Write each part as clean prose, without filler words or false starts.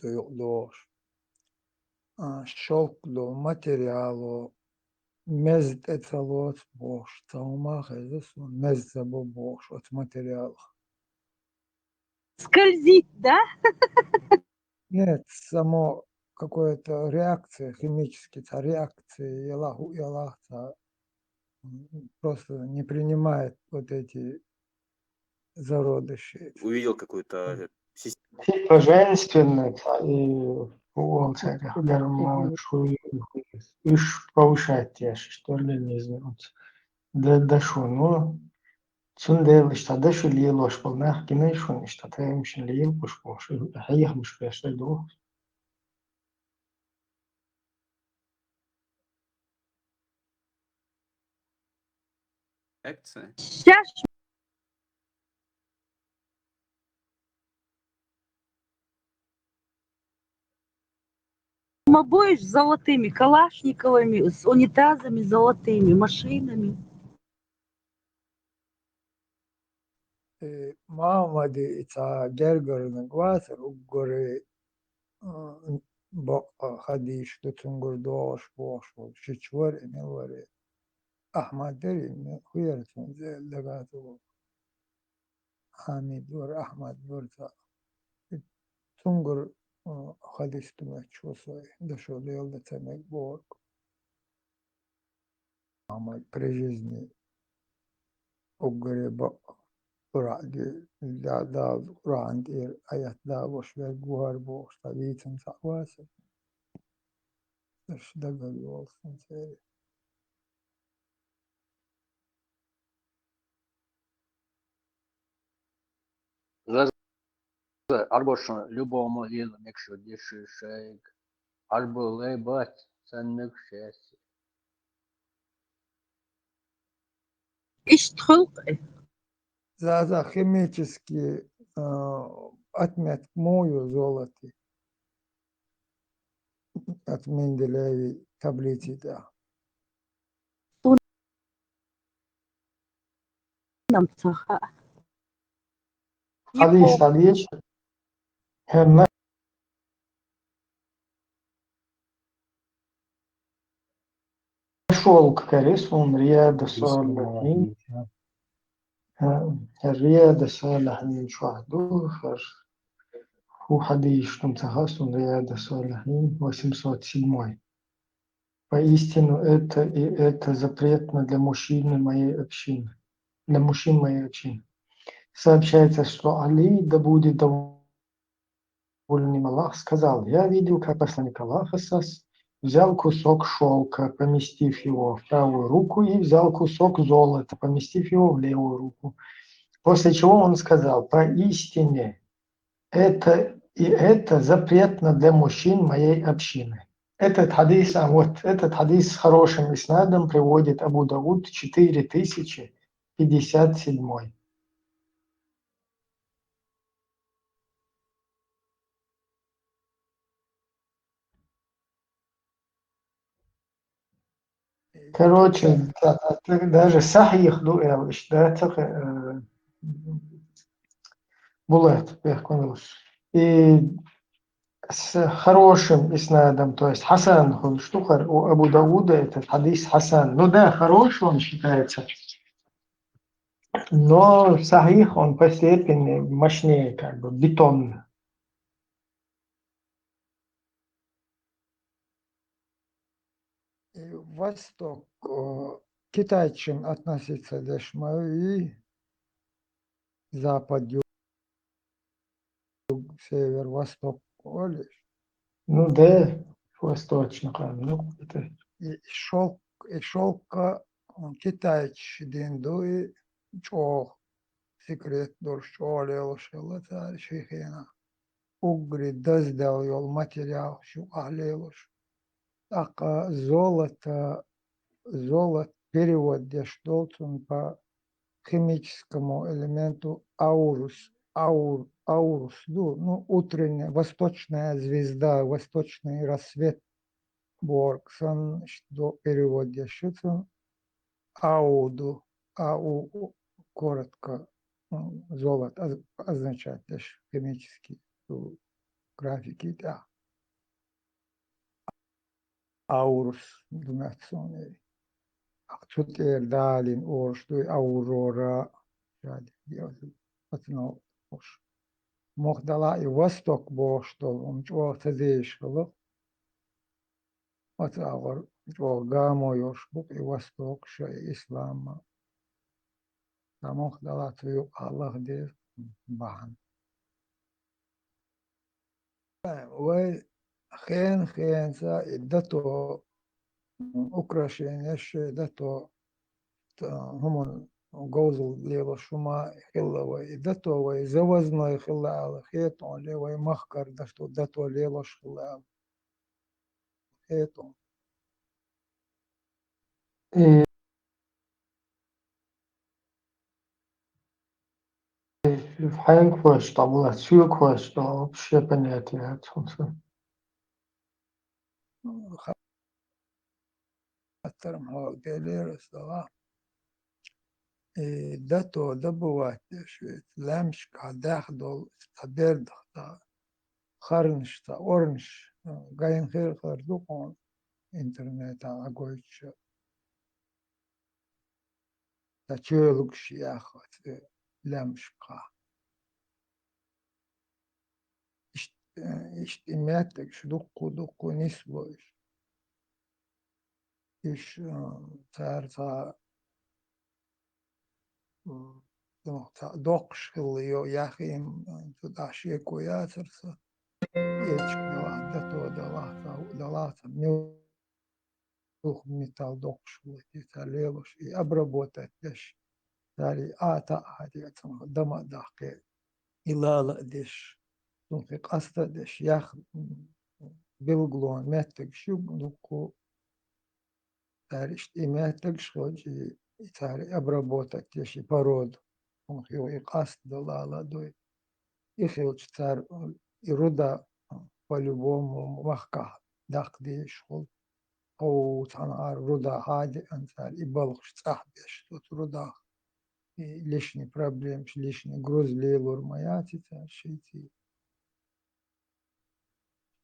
дош. Шелк до материалу, мезд эцалот бош, таумах эзэсун, мезд забо бош от материала. Скользит, да? Нет, само какая-то реакция химическая, реакция ялахта просто не принимает вот эти зародыши. Увидел какую-то систему. Типа женственный, и он уж повышать тяжесть, что ли, не знаю. Да шо, ну, цундел, что да шо ли ложь полнах, кино шо, что ты им шо ли ложь полнах, а я муж пешай до. Реакция. Сейчас обоишь с золотыми калашниковыми, с унитазами золотыми, машинами. Мамади ица гергорный гватер, угоры хадиш, дуцунгур дош, бош, шичвар, милвари. Ахмадери, хуярцун, дагату, Хамид, Ахмад, Бурта. Цунгур хадиш тумак чусой, дошел до цемек борг. Мамад при жизни угоры Kur'an da Kur'an diyor ayetler boş ver buhar boş tabii timsah varsa dışında böyle olsun seyir. Arboşun любому лилу мекшу диши шейк. Арбу лейбат сенмек шеси. Ишт хулк. Zaten химически отмет мою золоте от Менделеевой таблицы, да. Нам цаха. Hadis, hem шелк كريس رياضة صالحين الرياضة صالحين شهدوه هو حديث تمتخص رياضة صالحين 807. Поистину это запретно для мужчины моей общины, для мужчин моей общины. Сообщается, что Али, да будет доволен им Аллах, сказал: я видел, как посланник Аллаха взял кусок шелка, поместив его в правую руку, и взял кусок золота, поместив его в левую руку. После чего он сказал: поистине это запретно для мужчин моей общины. Этот хадис с хорошим иснадом приводит Абу Дауд 4057. Короче, даже сахих дуэлш, да, булет, и с хорошим иснадом, то есть Хасан Хунштухар у Абу Дауда этот хадис Хасан. Ну да, хороший он считается, но сахих он по степени мощнее, как бы бетон. И Восток, китайчин относится к Дешмаи, Запад, Юг, Север, Восток, олишь. Ну да, восточно, ну это. И шелка китайч диндуи чох секрет дурш олел шелата шихена. Угри доздал йол материал шу алелуш. Так золото перевод дештолцун по химическому элементу аурус, ну, утренняя, восточная звезда, восточный рассвет, Боргсон, что перевод дешится, ауду, коротко, золото означает химический. графики да. Aurus dumetsoneri. Aktuter dalin orstui aurora. Шади, отно уж. Мохдала и восток боштол, чо цедешкало. Отагор, чо гамо ёшбук и восток, ша ислама. Та мохдала твою Аллах де бахан. Вай хен са дато украшение, дато هم جوزل ليلة شما خلا وي دتو وي زوزنا خلا على خيطون لي وي مخكر دتو ليلة خلا على خيطون إيه، في حين كوش طبلة شو كوش طب شبنات يا تونسون خطر ما قالير الصلاة دتو دبوات شويت لامش داخل تبير دختا خرنش تا أورنش قاين خير خردوقون إنترنت على قويتش تشيلوكش يا أخوات لامش اشتماتك دقو نسبة إيش تعرف دقش اللي ياخي تدعشي كوياتر إيش دلات ميوخ ميتال دقش اللي تاليلوش أبربوتة دش تالي هذه دم دقي إلا لا دش تنقي قصة دش ياخ بلغلون ماتك شو دقو تاريخ إيماتك شوجي تاري обработать تشي пород он его и каст дала дой их тар и руда по-любому махка дак диш хол او تنار руда عادي انسان يبلغش صح بيش тут руда и лишний проблем лишний груз лейлор маяти тар شيء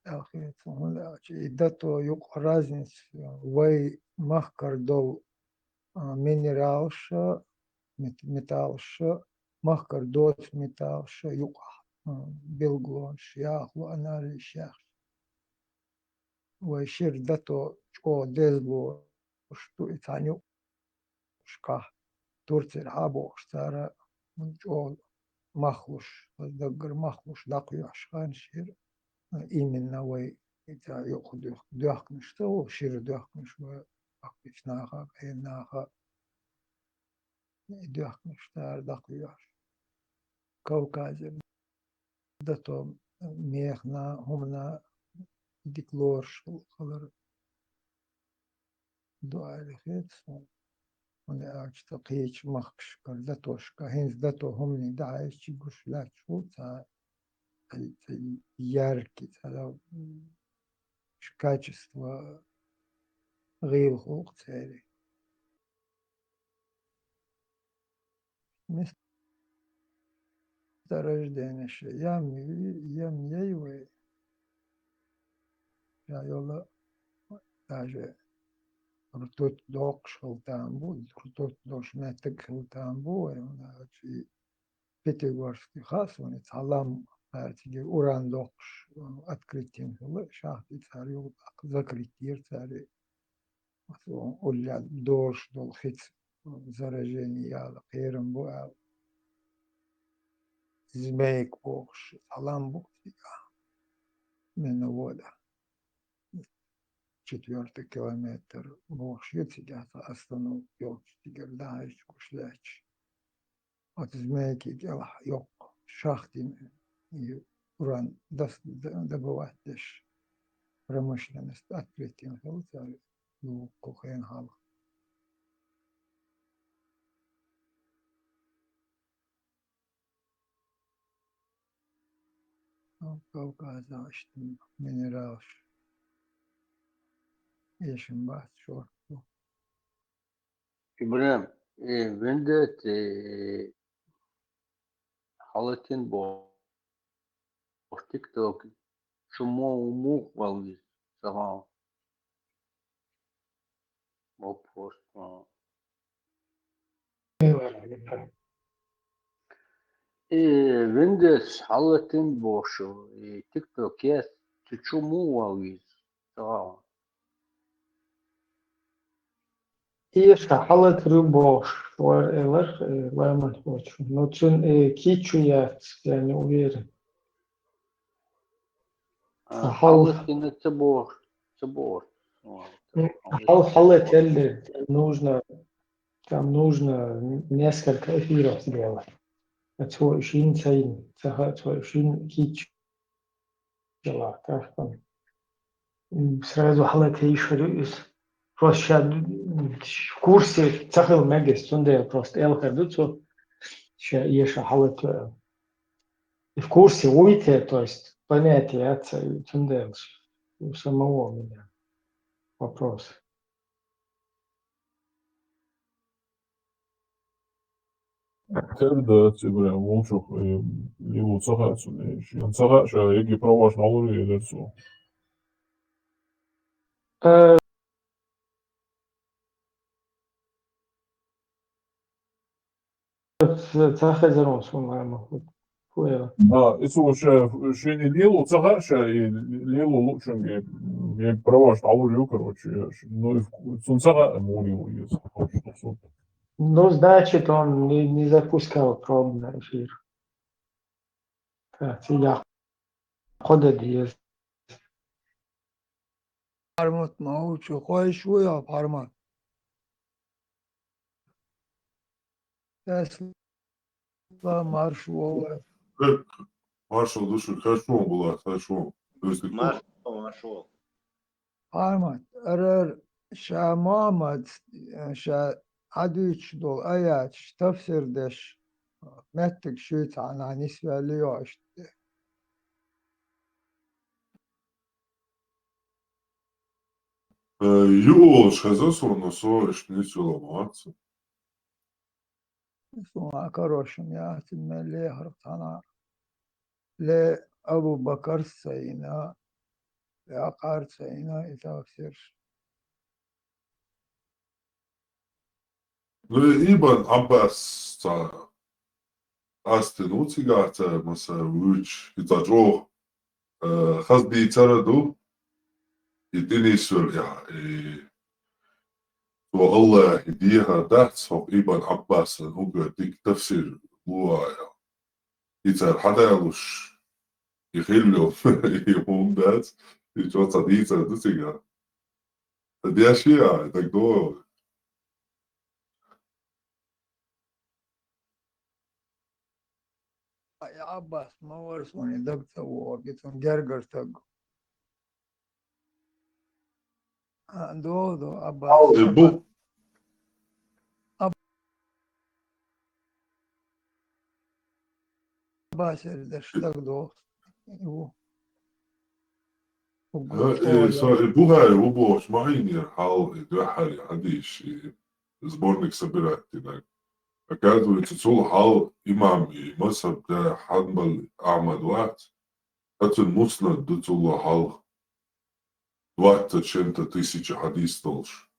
أخي ده то юг разница вай махкар дол минералша металша махкар дот металша юqa bilglon شياخ وأنا شياخ ويشير دتو شو ديزبو شتو إتانيو شكا تورتي الحابو اشتارا من شو مخلوش دقر مخلوش دقيو عشان شير إيمنا وي إتا يأخذ دوخ نشتو شير دوخ نشو أكبش ناخا كين ناخا دوخ نشتار دقيو كوكاز دتو ميخنا همنا ديكلورش خلر دعاء الخير ولا أشتقيش مخش كردتوش كهنز دتو همني دعايش يقوش لا شو تا яркий тогда качество غير خلق цели место рождения ям ейвы я yola даже ртуть док шелтамбу ртуть дош метик шелтамбу и Пятигорский хас он салам тиги уран докш открытием шахты царю закрытие цари Оля дождь дол хиц заражение яла херем буал змейк бокш салам бокс именно вода 4 километр бокш я остановки тигер даешь кушляч от змейки дела yok шахты и уран добывать промышленность открытием цари ну кухен хал Кавказа işte mineral yeşim var şu إبراهيم وندت حالتين بو تيك توك чому валіз сама вопрос. Windows حالتين بوشو تيك توك يس تشمو واليز سواء Ieška halat rыбош, элэр лайман хочу. Но цун кичу я не уверен. حالتين تبور Халат элли там нужно несколько эфиров сделать. 20 цейн, 20 кич дела. Так что сразу халат ишерюс. Просто сейчас в курсе цахил мегис, цунде просто элхардуцу, сейчас еша халат в курсе уйти, то есть понятие отца и цунде у самого меня вопрос. Когда тебя волчок его цагацу нечи. Он цагача, еги праваш на лури лицо. Цахазерон сумаема. Хуя. Ицу шини лилу цагача и лилу лучшим еги праваш на лури, короче. Ну и цун цага мурил, если хочешь. Ну, значит, он не запускал пробный эфир. Так, я хода диез. Armut mauçu koy şu ya parmak. Tesla marşı olur. Как маршал души, хорошо была, хорошо. То есть Маршал. Parmak. Erer şa Muhammed şa adüç dol ayaç tefsirdeş. Mettik şüt ana nisveli işte. Юлш, хазасу, но сош, не ломаться. Sonra karoşum ya timmelli hartana. Le Abu Bakar sayına. Le Akar sayına tefsir. Ну, Ибн Аббас, Астин Уцигата, Маса Уч, Итаджо, Хазби Тараду, и Денисвер, والله يديها دهس هو ابن عباس هو ديك تفسير هو يتر حدا يلوش يخلو يوم دات يجوا صديقة دوسيجا دي أشياء تقدر Ya Abbas ma var soni dagta wo gitun gergar tag. Do Abbas. بو Abbas erdeş tag do. Bu بوها وبوش معين حال يدوحل عديش سبورنيك سبرات هناك أكادوا يتصول حال إمام مذهب ده حنبل أعمد وقت حتى المسند دتول حال 20.000 حديث طولش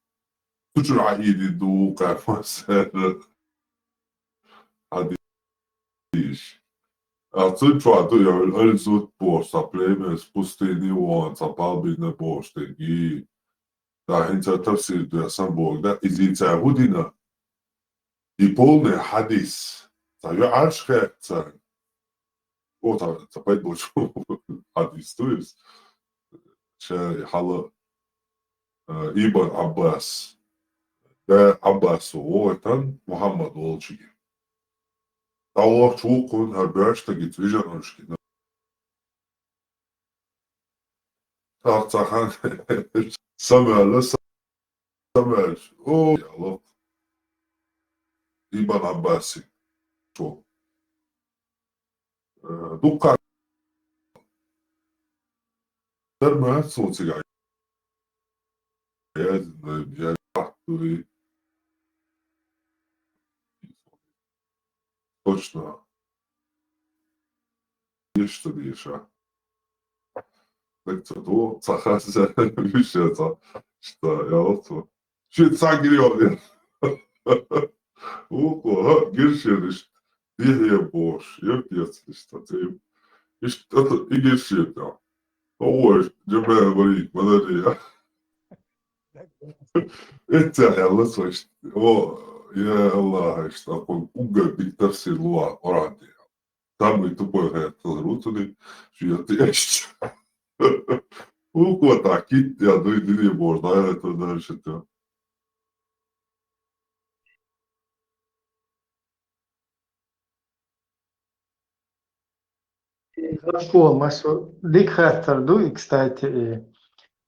تجر عيدي دوقع مسألة حديث أعطيت وعدو يعني الزود بوش تبليم سبوستيني وان تبالبين بوش تنجي دا هنتا تفسير دا سنبول دا إذي تعودنا يبولني حديث تايو عرش خير تاين او تبايد بوش حديث تويس شاي حالا ابن عباس ده عباس ووتن محمد والجي Dauer Chukun har börste getwižanoški. Tatsahan Samuel Samuel. O Allah. Ibn Abbasi. Čo. Dukkan. Terme suciga. Je tahtui. Точно. Ništa diješa. так то цахаса вещеца, что я вот чуть сагрел. Уко, гершериш, дихе бош, ёпьец, что ты, и что и гершета. Ой, джебе говорит, подожди, это я лысый, о, я Аллах, что такой угол диктарси луа, оранди. Самый тупой это рутуны, что я тещ. Уко так, я дойди не можно, а это дальше-то. Хорошо, Масу. Диктатор дуй, кстати,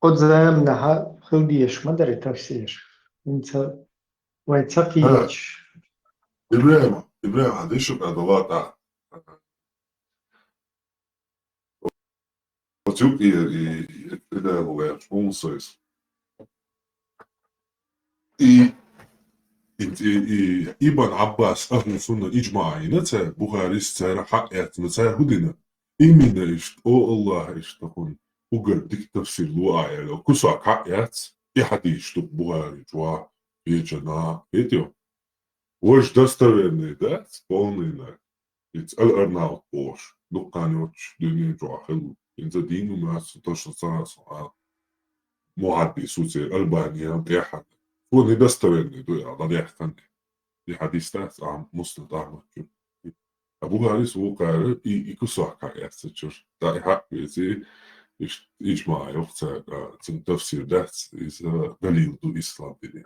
отзывная худеешь, мадары тавсеешь. Инца, вайцапич. Ибраим, هذا بعد واقع وتشوف إذا هو sponsors إبن عباس أهل سنة إجماعي نتا بخاري ستار حقيقة نتا هدنا إيمنا إشت أو الله إشت تكون بقر ديك تفسير لواعي لو كسا حقيقة إحديش تب بخاري جوا بيجنا إيديو وش достоверный, да, полный, ведь Арнаут Бош, Луканёч, Дюни Джоахел, Инзадину Мас, то, что сразу, Муадди, сути, Албания, Яхан. هو недостоверный, да, а да, Яхан. И хадистас, муслим, да, Абу Харис, Вукар, и Кусака, я сейчас, да, и хаквизи, إجماع يوقت تفسير ذات إذا دليل دو إسلام دي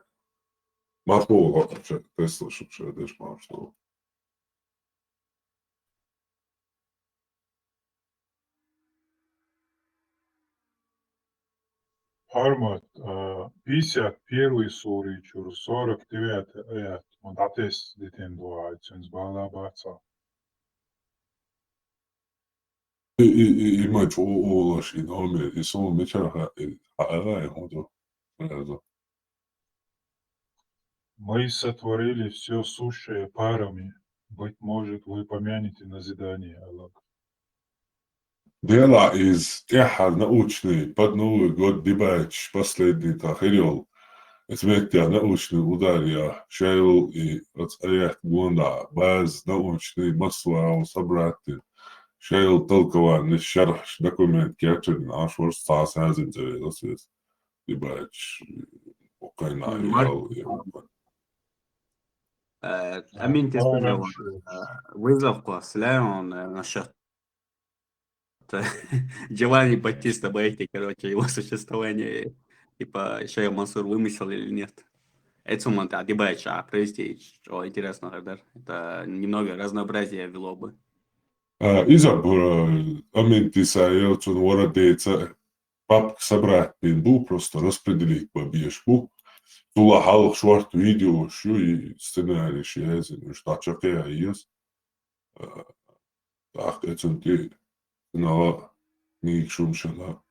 ما طول تسلا شو ديش ما شو Армат, 51 суричур, 49 аят. Он атес детен дуа, ценз бала баца. имать олаш и номер и сон меча хаалай ходу. Мы сотворили все сущее парами. Быть может, вы помянете назидание, Аллах. Дела из теха научный под Новый год дебач последний тахирил. Эсмектя научный удар я шайл и аят гонда баз научный масла собраты. Шайл толкован шарх документ кячер наш ворс тас хазин дебач окайна ял. Амин тебе вызов после он насчет Джованни Батиста Бейти, короче, его существование, типа, еще я Мансур вымысел или нет. Это момент, дебача, провести, что интересно, да? Это немного разнообразия вело бы. Изабура аментиса елцун вородейца пап собрать бу просто распределить по бешку. Тула халк шварт видео, шу и сценарий шезен, что чакая есть. Так, это ты на ничем шана.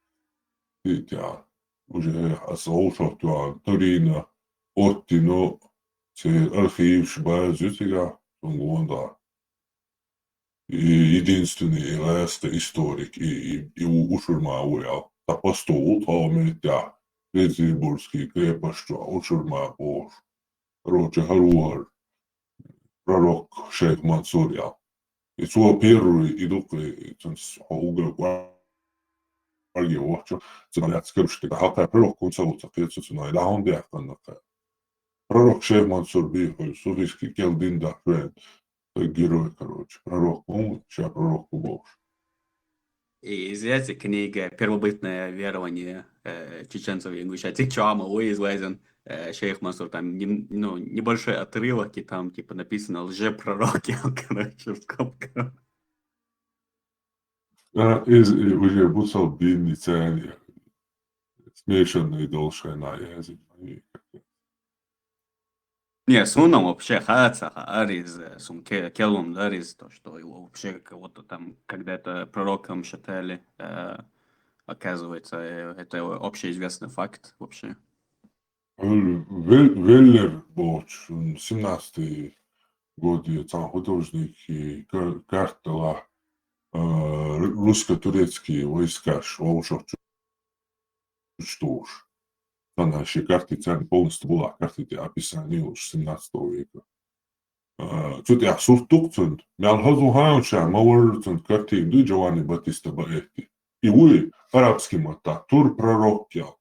Ты уже асоушатуа Торина, Оттино, це архив шбазютига, тунгонда. И единственный историк и ушурма уял. Та постол, томитя, Петербургский крепость, ушурма бор. Роча Харуар, пророк шейх Мансуря. И суа первый идут, и угол аргио, ценаляц крышки, да хака пророк концауца, пецуцуна, и да он дяхтаннака. Пророк шейх Мансур бихой, суфийский келдин да френ. Герой, короче, пророк Мумут, сейчас пророк Бог. И известна книга «Первобытное верование чеченцев и ингушетов». Чама известен шейх Мансур, там небольшой отрывок, и там типа написано «Лжепророки», короче, в скобках. Уже бусал длинный цель, смешанный дольше на язык. Не, Сунам вообще хаца, Ариз, Сун Келум, Дариз, то, что его вообще кого-то там когда-то пророком считали, оказывается, это общеизвестный факт вообще. Веллер Боч, 17-й год, там художник и картала русско-турецкие войска, шел что уж. Она вообще карты полностью была, карты описание уж 17 века. Тут я суртукцент, мялхазу хаунша, мауэрцент карты ду Джованни Батиста Баэти. И вы, арабский мата, пророк кял,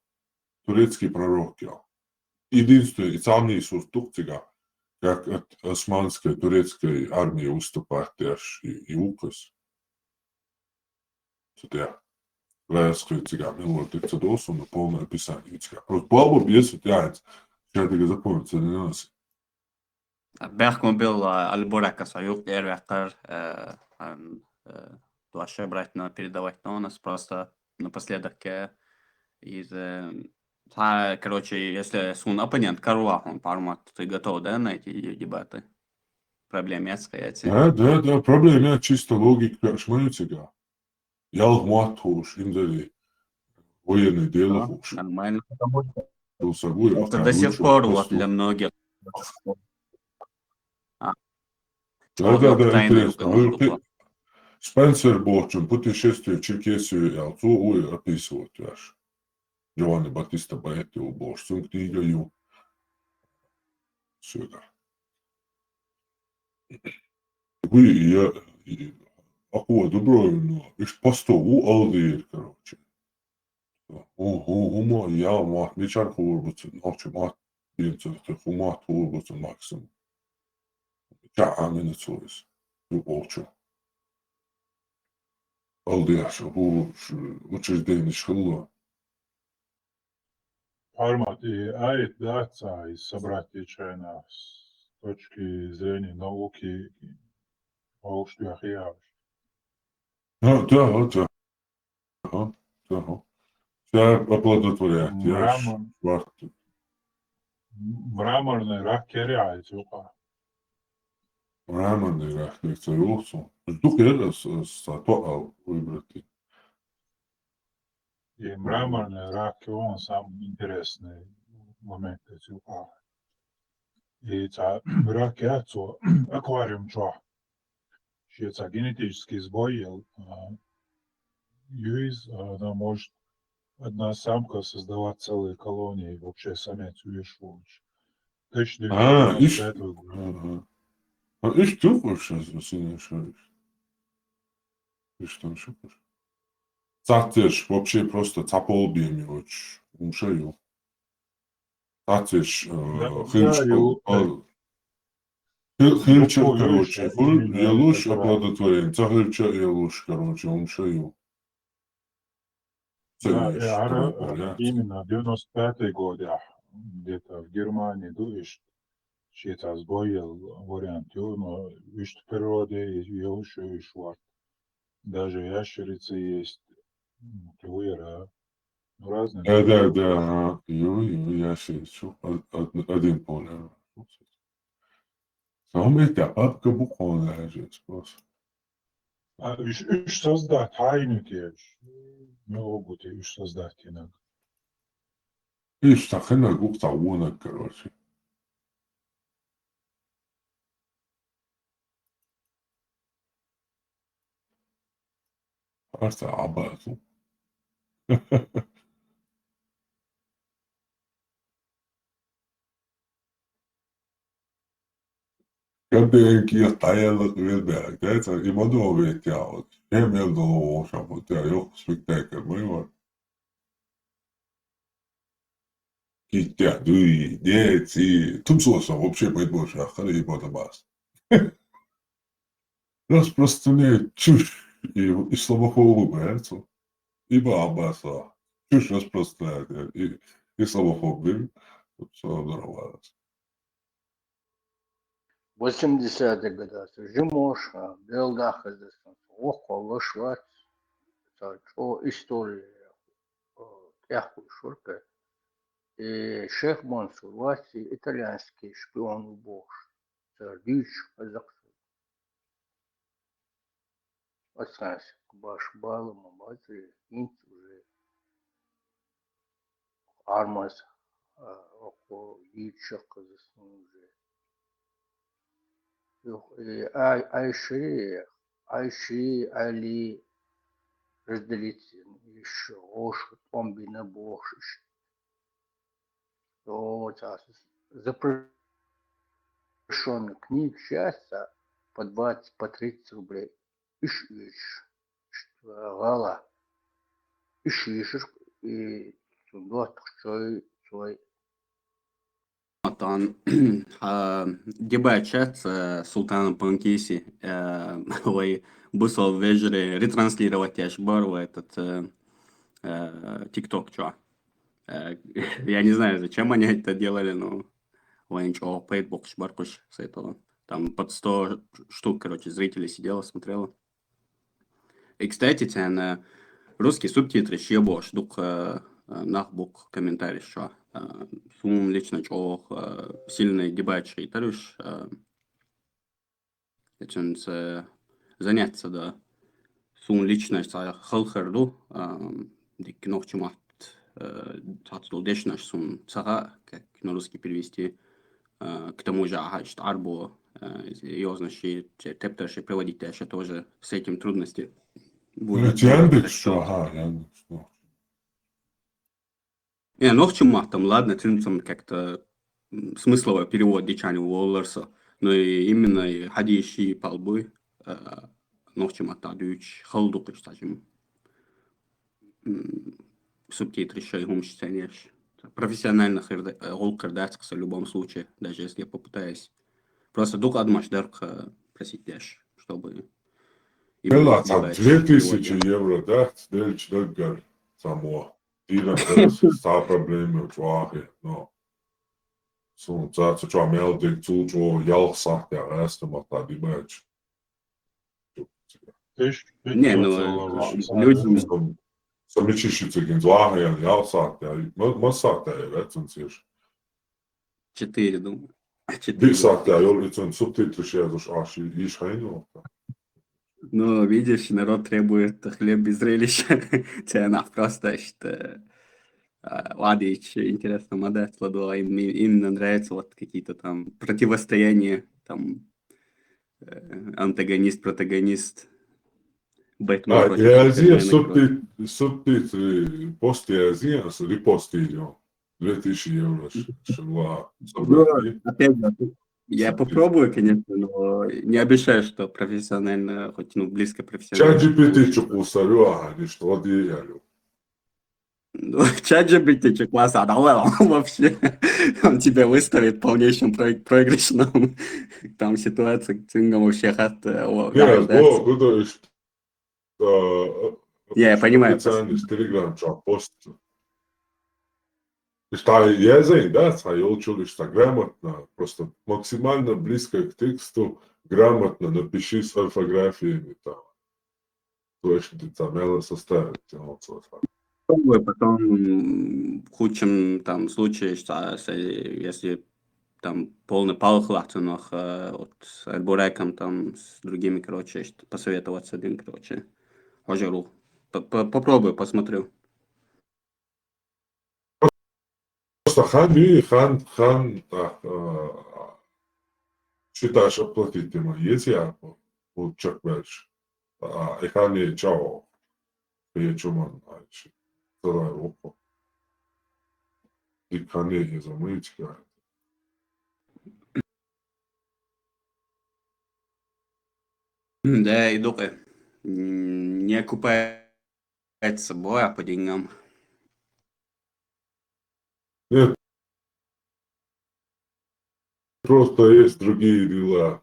турецкий пророк кял. Единственное, и самый суртукцига, как от османской, турецкой армии выступает и указ. Тут я раскрыть вот это досу, полное описание. Просто бабу бесит, я это запомнится не нас. Бяхмобил Альборака Саюк, Эрвякар, Туаше брать передавать на нас просто напоследок из... Короче, если сун оппонент Карла, он пармат, ты готов, да, на эти дебаты? Проблемы стоять. Да, проблема чисто логика, шманютига. Я лгматуш, индали, военный делах, Нормально. дусагуй, Это до сих пор вот для многих. Да, Одлог тайны интересно. угодно. Спенсер Борчем, путешествие в Черкесию и Алцу, ой, описывают аж. Джованни Батиста Баэти у Борчем, книга ю. Все это. Вы, я, аква добровольно, иш постову алдир, короче. Ума, я, мат, мечар хурбуцин, ночи, мат, бинцев, мат, хурбуцин, максимум. Ja, аминацуис. У Борчем. Алдир, у учреждение шхыло. Формат и ает даться и собрать течение с точки зрения науки о что я. Да. Все оплодотворяет, я ж варто. Мраморный рак керяется. Мраморный рак, как царился. Жду хера с атоа выбрать. И мраморный рак, он самый интересный момент. И рак яйцо, аквариум чё. Щица генетический сбой, юиз, она может, одна самка создавать целые колонии, вообще самец увешиваешь. Иш. 1995 года. Иш ты сейчас сильно шаришь. Иш там шипишь. Цатеш вообще просто цаполбиями очень умшаю. Цатеш хыльча, короче, я лучше оплодотворен, цахыльча я лучше, короче, умшаю. Именно 95 год, где-то в Германии, дуешь, щица сбоил вариант, но вишь в природе еще и шварт. Даже ящерицы есть, клюера, разные. Да, я шучу, один понял. Самый тяпка буквально же спрос. Üç создать, тайну тешь. Не могут üç создать иногда. Иш тахена гукта уна, короче. Арта абазу. Kämpien kieltäjällä vielä teetä imadovet ja hemmeldo osa, mutta joskus mitään moi. Kiittää dui, дети. Тумсоса вообще быть больше, а хали подобас. Распространяет чушь и слабофобы боятся. И бабаса. Чушь распространяет. И слабофобы. Все здорово. 80-х годах жимош, белдах, охо, лошват, о история, яху шурка. И шех Мансур, власти итальянский шпион бог, дичь, казахстан. Остался баш балом, абазы, инт уже армаз, охо, дичь, казахстан уже. Айши, Али разделить еще ошут он би на бошиш. То запрещенных книг счастья по 20, по 30 рублей. Иш, гала. Ишишь и сюда свой. Там дебачат Султана Панкиси, ой, бысл вежери ретранслировать яш бару этот ТикТок, чё. Я не знаю, зачем они это делали, но ой, ничего, пейтбокс, баркуш с этого. Там под 100 штук, короче, зрителей сидело, смотрело. И, кстати, на русские субтитры ще бош, дук нахбук комментарий, что сум лично чох сильный дебач и тарюш, этим заняться, да. Сум лично халхарду, дик нохчумат, тацлу дешнаш сум цага, как на русский перевести, к тому же, ага, что арбо, ёзначи, тептерши приводить, еще тоже с этим трудности. Ведь Яндекс, что, ага, Яндекс, ну. Не, ну в чем там, ладно, цинцам как-то смысловой перевод дичани Уоллерса, но и именно и ходящие полбы, ну в чем отдаюч халдук, кстати, субтитры еще и гумщитянешь. Профессионально голкардацк в любом случае, даже если я попытаюсь. Просто дух адмашдарк просить дашь, чтобы Вела, там 2000 евро, да, дельч дельгар само. Тиран ста проблемы, чуахи, но. Sun tāds čā meldīgi cūčo jalsātā estamā дебач. Не, ну, людям... Samичишицīgin zvāhajā jalsātā, masātā ir vecensieši. 4, думаю. 4. Бисātā jau лицон субтитры šēduši, āši īšhainotā. Ну, видишь, народ требует хлеб без зрелища. Цена просто, что... Ладич, интересно, модель сладила. Им именно нравятся вот какие-то там противостояния, там антагонист, протагонист, Бэтмен против Jēdziens Супермена. subtitri postjēdziens ripostīļo 2000 евро шла Ну, опять же, я попробую, конечно, но не обещаю, что профессионально, хоть ну близко профессионально. ChatGPT чупусарю, а не что одеялю. Ну, ChatGPT класса одолел вообще. Он тебя выставит в полнейшем проигрышном. Там ситуация цингом вообще хат. Нет, то есть Я понимаю. Специальность Telegram чат пост. Что язык, да, учились грамотно, просто максимально близко к тексту, грамотно напиши с орфографиями там. Точно ты там составить. Попробую потом в худшем там случае, что если там полный палхлах, но вот с Альбуреком там с другими, короче, посоветоваться один, короче, ожеру. Попробую, посмотрю. Просто хан, считаешь оплатить ему, есть я, вот чек больше. И хани чао, я чуман, целая опа. И хани не замыть, Да, иду не окупается собой, а по деньгам. Нет, просто есть другие дела.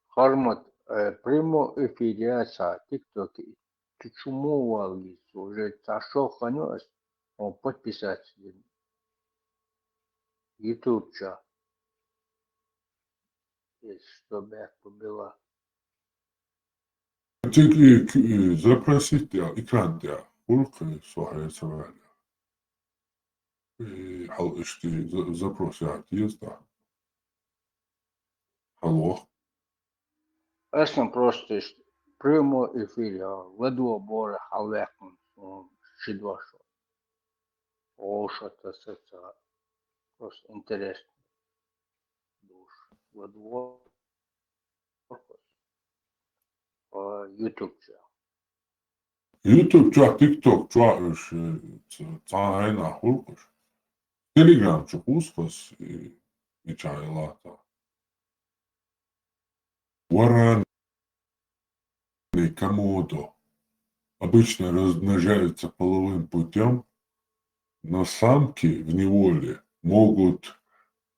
Хармат прямо эфириаса тиктоки. Чучуму валгис уже цашо ханёс, он подписать ютубча. Есть, чтобы я побила. Тільки запросити екран для пульки своєї савелі. І халишки запросять їзда. Алло. Esam просто прямо эфире, веду бора халвекун, шидвашо. Оша это просто интересно. Душ. Веду YouTube. YouTube çuha, TikTok çuha, çahayna hulkuş. Telegram çok uskos, içayalata. Вараны комодо обычно размножаются половым путем, но самки в неволе могут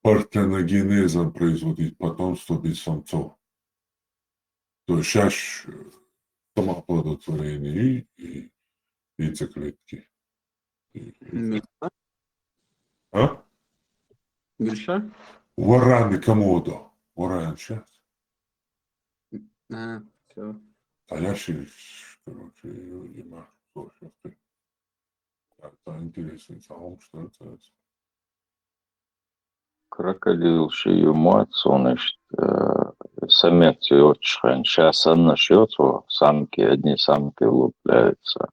партеногенезом производить потомство без самцов. То есть чаще самооплодотворение и яйцеклетки. Мельша? А? Мельша? Вараны комодо. Варан сейчас. Все. Настоящий, короче, Дима, слушай, ты. Это интересный саунд, что это? Крокодил шею мать, он самец ее член. Сейчас она шьет, самки, одни самки влупляются.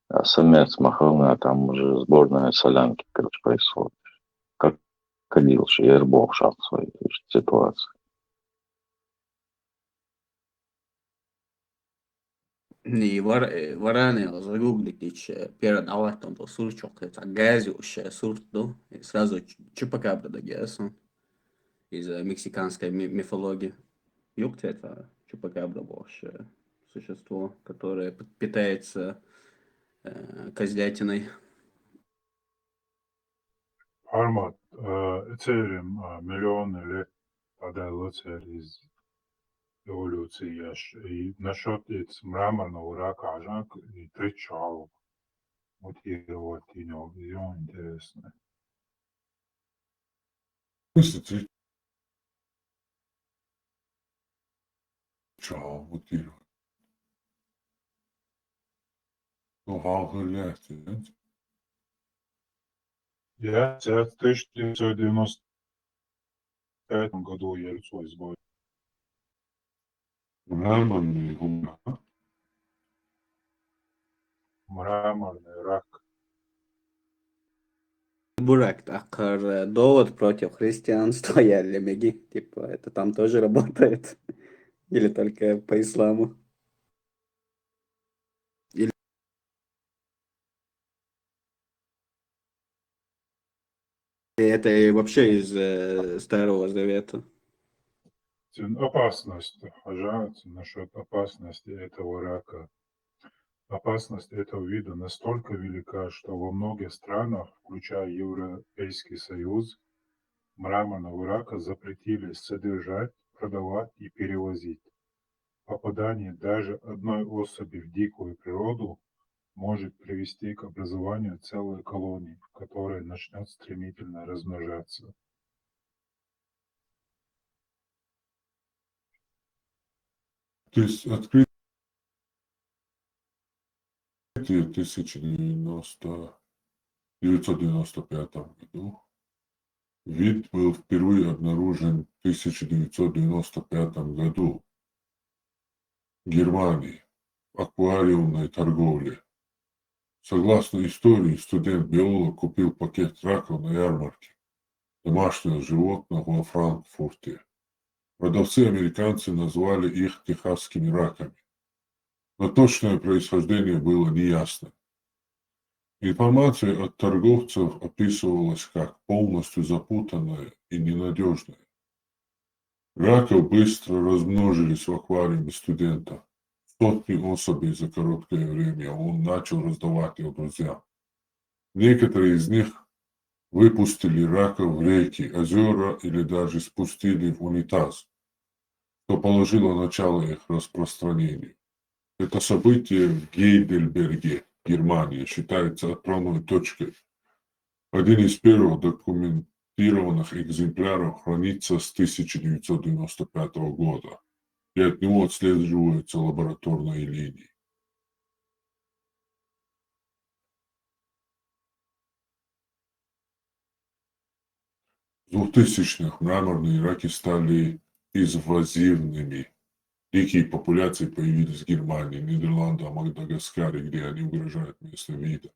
А самец маховна, там уже сборная солянки, короче, происходит. Крокодил шею, бог шаг свой ситуации. Niin, Varane on загуглить перед аватом то сурчок, это газиуш сурту, и сразу чупакабра дагесон из мексиканской мифологии. Юкт это чупакабра больше существо, которое питается козлятиной. Armad, ceļiem miljoni лет padēlo из эволюции. И насчет мраморного рака жак и тричал. Мотивировать его, визион интересно. Мысли Чао, мутировать. Ну, алгоритм, знаете? Я в 1995 году яйцо избавил. Мраморный гума. Мраморный рак. Бурак, такар довод против христианства я лемеги, типа это там тоже работает или только по исламу? Это и вообще из Старого Завета. Опасность. Жалуются насчет опасности этого рака. Опасность этого вида настолько велика, что во многих странах, включая Европейский Союз, мраморного рака запретили содержать, продавать и перевозить. Попадание даже одной особи в дикую природу может привести к образованию целой колонии, которая начнет стремительно размножаться. То есть открытие в 1995 году. Вид был впервые обнаружен в 1995 году в Германии в аквариумной торговле. Согласно истории, студент-биолог купил пакет раков на ярмарке домашнего животного во Франкфурте. Продавцы-американцы назвали их техасскими раками, но точное происхождение было неясно. Информация от торговцев описывалась как полностью запутанная и ненадежная. Раки быстро размножились в аквариуме студента. Сотни особей за короткое время он начал раздавать их друзьям. Некоторые из них выпустили раков в реки, озера или даже спустили в унитаз, что положило начало их распространению. Это событие в Гейдельберге, Германия, считается отправной точкой. Один из первых документированных экземпляров хранится с 1995 года, и от него отслеживаются лабораторные линии. В 2000-х мраморные раки стали инвазивными. Дикие популяции появились в Германии, Нидерландах, Мадагаскаре, где они угрожают местным видам.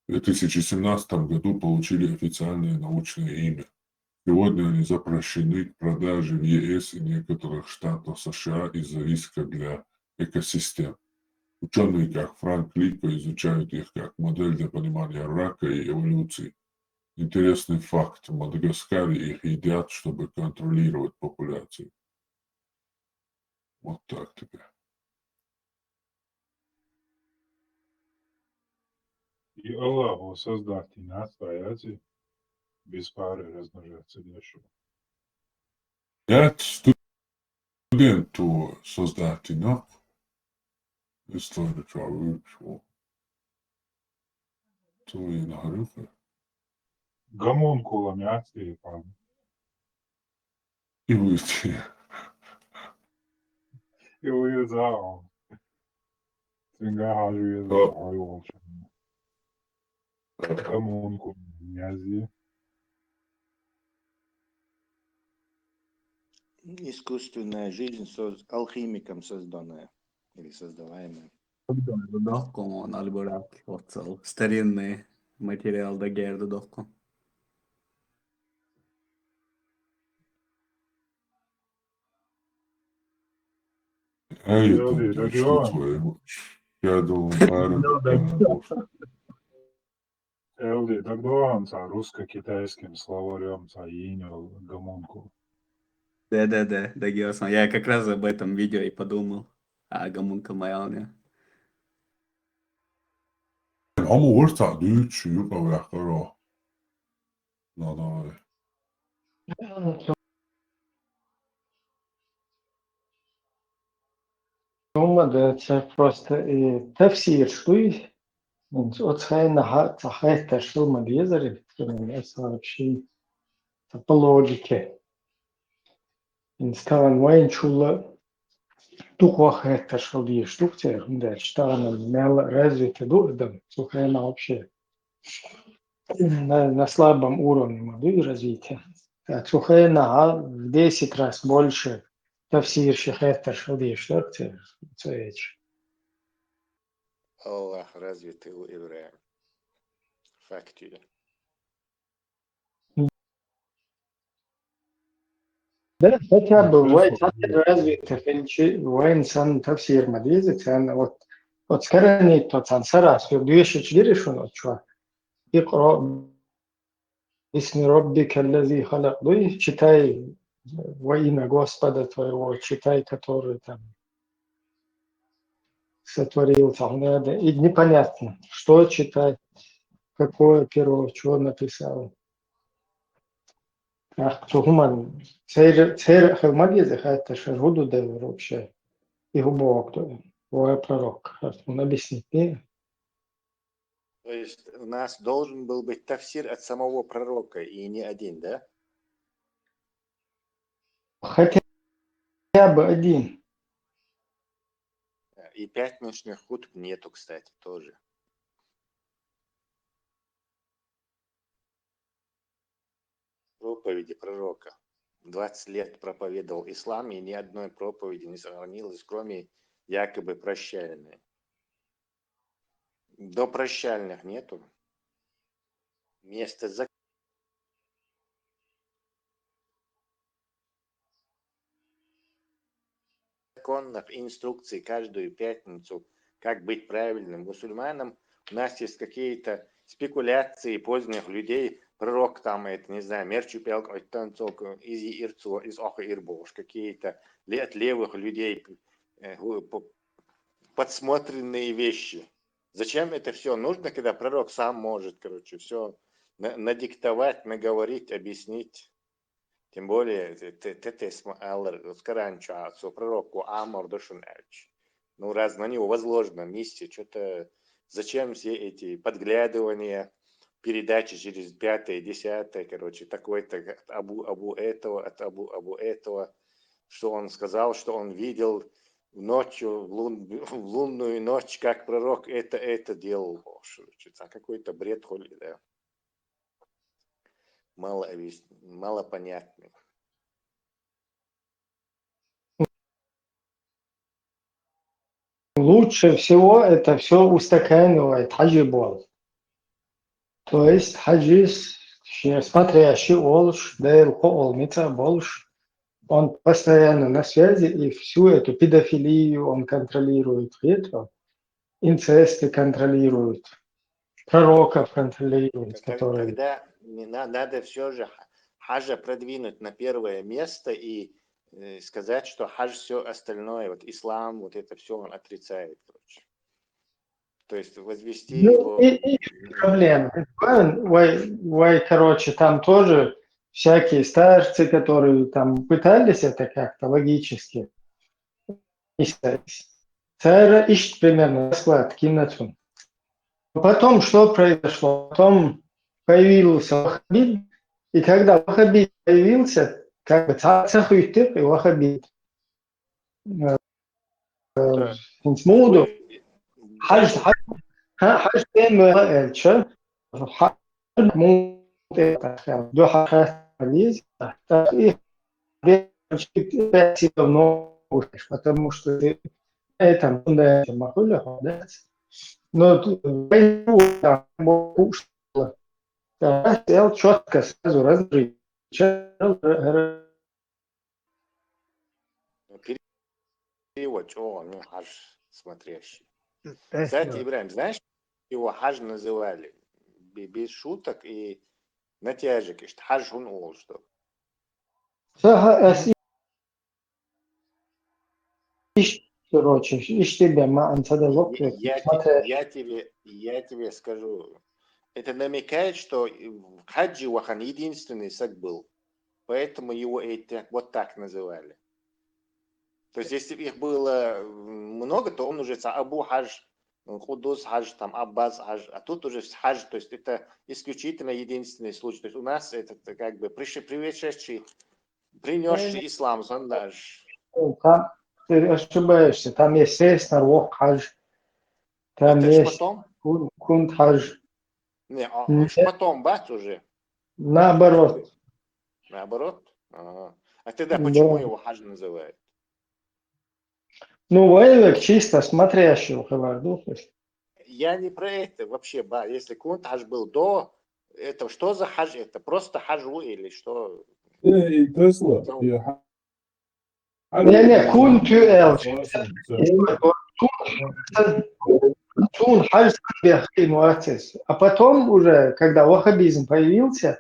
В 2017 году получили официальное научное имя. Сегодня они запрещены к продаже в ЕС и некоторых штатах США из-за риска для экосистем. Ученые, как Франк Липа, изучают их как модель для понимания рака и эволюции. Интересный факт. В Мадагаскаре их едят, чтобы контролировать популяцию. Вот так тебе. И Аллаху создати настояти без пары размножаться дешево. Нет, студенту создать но историю человечества. То и нагрюха. Гомункулами отстепан. И выйти. И уезжал. Цвинга уезжал. Гомункул. Нязи. Искусственная жизнь алхимиком созданная или создаваемая. Дохком on alburak otsal. Старинный материал дагерду дохком. Эй, Элди, там, что Дагион. твоему? Я думал, парень. Элди, Дагион, русско-китайским словарем Цаиню гомункул. Да, Дагерсон. Я как раз об этом видео и подумал. А гомункул майоне. Ama orta büyük çocuk ayakları o. Надо. Да, это просто и тафсир, что и от хайна цахайта что мы лезали, это вообще по логике. Инстаграм вайн чула тухвахайта что ли штукте, да, что она мало развита дурдом, сухайна вообще на слабом уровне моды развития. Сухайна в 10 раз больше тафсир шахайта что ли штукте, Аллах развитый у еврея. Фактия. Да, хотя бы Интересно. вайн развитых вайн сан тафсир мадизи, вот скорее тот сан сарас, я 204 шуно чува. اقرأ باسم ربك الذي خلق. Ну читай во имя Господа твоего, читай, который там сотворил там, надо. И непонятно, что читать, какое перо, что написал. Ах, tuhman seyir хилмадизи, это шагуду да вообще. И губо кто, пророк. Он объяснит, не? То есть у нас должен был быть тафсир от самого пророка, и не один, да? Хотя бы один. И 5 ночных хутб нету, кстати, тоже. Проповеди пророка. 20 лет проповедовал ислам, и ни одной проповеди не сохранилось, кроме якобы прощальной. До прощальных нету. Место законных инструкций каждую пятницу, как быть правильным мусульманам. У нас есть какие-то спекуляции поздних людей. Пророк там, это не знаю, мерчупелк, изи ирцо, из оха ирбош, какие-то от левых людей подсмотренные вещи. Зачем это все нужно, когда пророк сам может, короче, все надиктовать, наговорить, объяснить. Тем более, пророку Амар Душуневич. Ну, раз на него возложена миссия, что-то зачем все эти подглядывания, передачи через 5-е, 10-е, короче, такой-то от Абу этого, от Абу этого, что он сказал, что он видел ночью, в лунную ночь, как пророк это делал. Какой-то бред хули, да. Мало понятный. Лучше всего это все устаканивает хаджибол. То есть хаджис, смотрящий олш, дейл олмица больше, он постоянно на связи и всю эту педофилию он контролирует. Это инцесты контролируют, пророков контролируют, которые... Когда надо все же хаджа продвинуть на первое место и сказать, что хадж все остальное, вот ислам, вот это все он отрицает, короче. То есть возвести Ну, его... и проблема. Короче, там тоже всякие старцы, которые там пытались это как-то логически искать. Царь ищет примерно расклад, кинацун. Потом что произошло? Потом появился ваххабит, и когда ваххабит появился, как бы цахуйтып и ваххабит. Смуду. Хадж бен элча. Хадж до хадис. Потому что это махуля, но хотел четко сразу разрыть. Перевод, о, ну, хадж смотрящий. Кстати, Ибрахим, знаешь, его хадж называли? Без шуток и натяжек. Хадж он ол, что. Короче, ищ тебя, я тебе скажу. Это намекает, что в хаджи Вахан единственный сак был. Поэтому его эти вот так называли. То есть, если бы их было много, то он уже Абу хадж, Худус хадж, там Аббас хадж, а тут уже хадж, то есть это исключительно единственный случай. То есть у нас это как бы принесший ислам, зондаж. Там ты ошибаешься, там есть сестер, вох хадж, там это есть потом? кунт хадж. Не, потом бац уже. Наоборот. Наоборот? А тогда почему его хадж называют? Ну, воевек чисто смотрящего хаварду. Я не про это вообще, если кунт хадж был до, это что за хадж? Это просто хаджу или что? Тесла. Не, кунт элч. Тун хадж муацис. А потом уже, когда ваххабизм появился,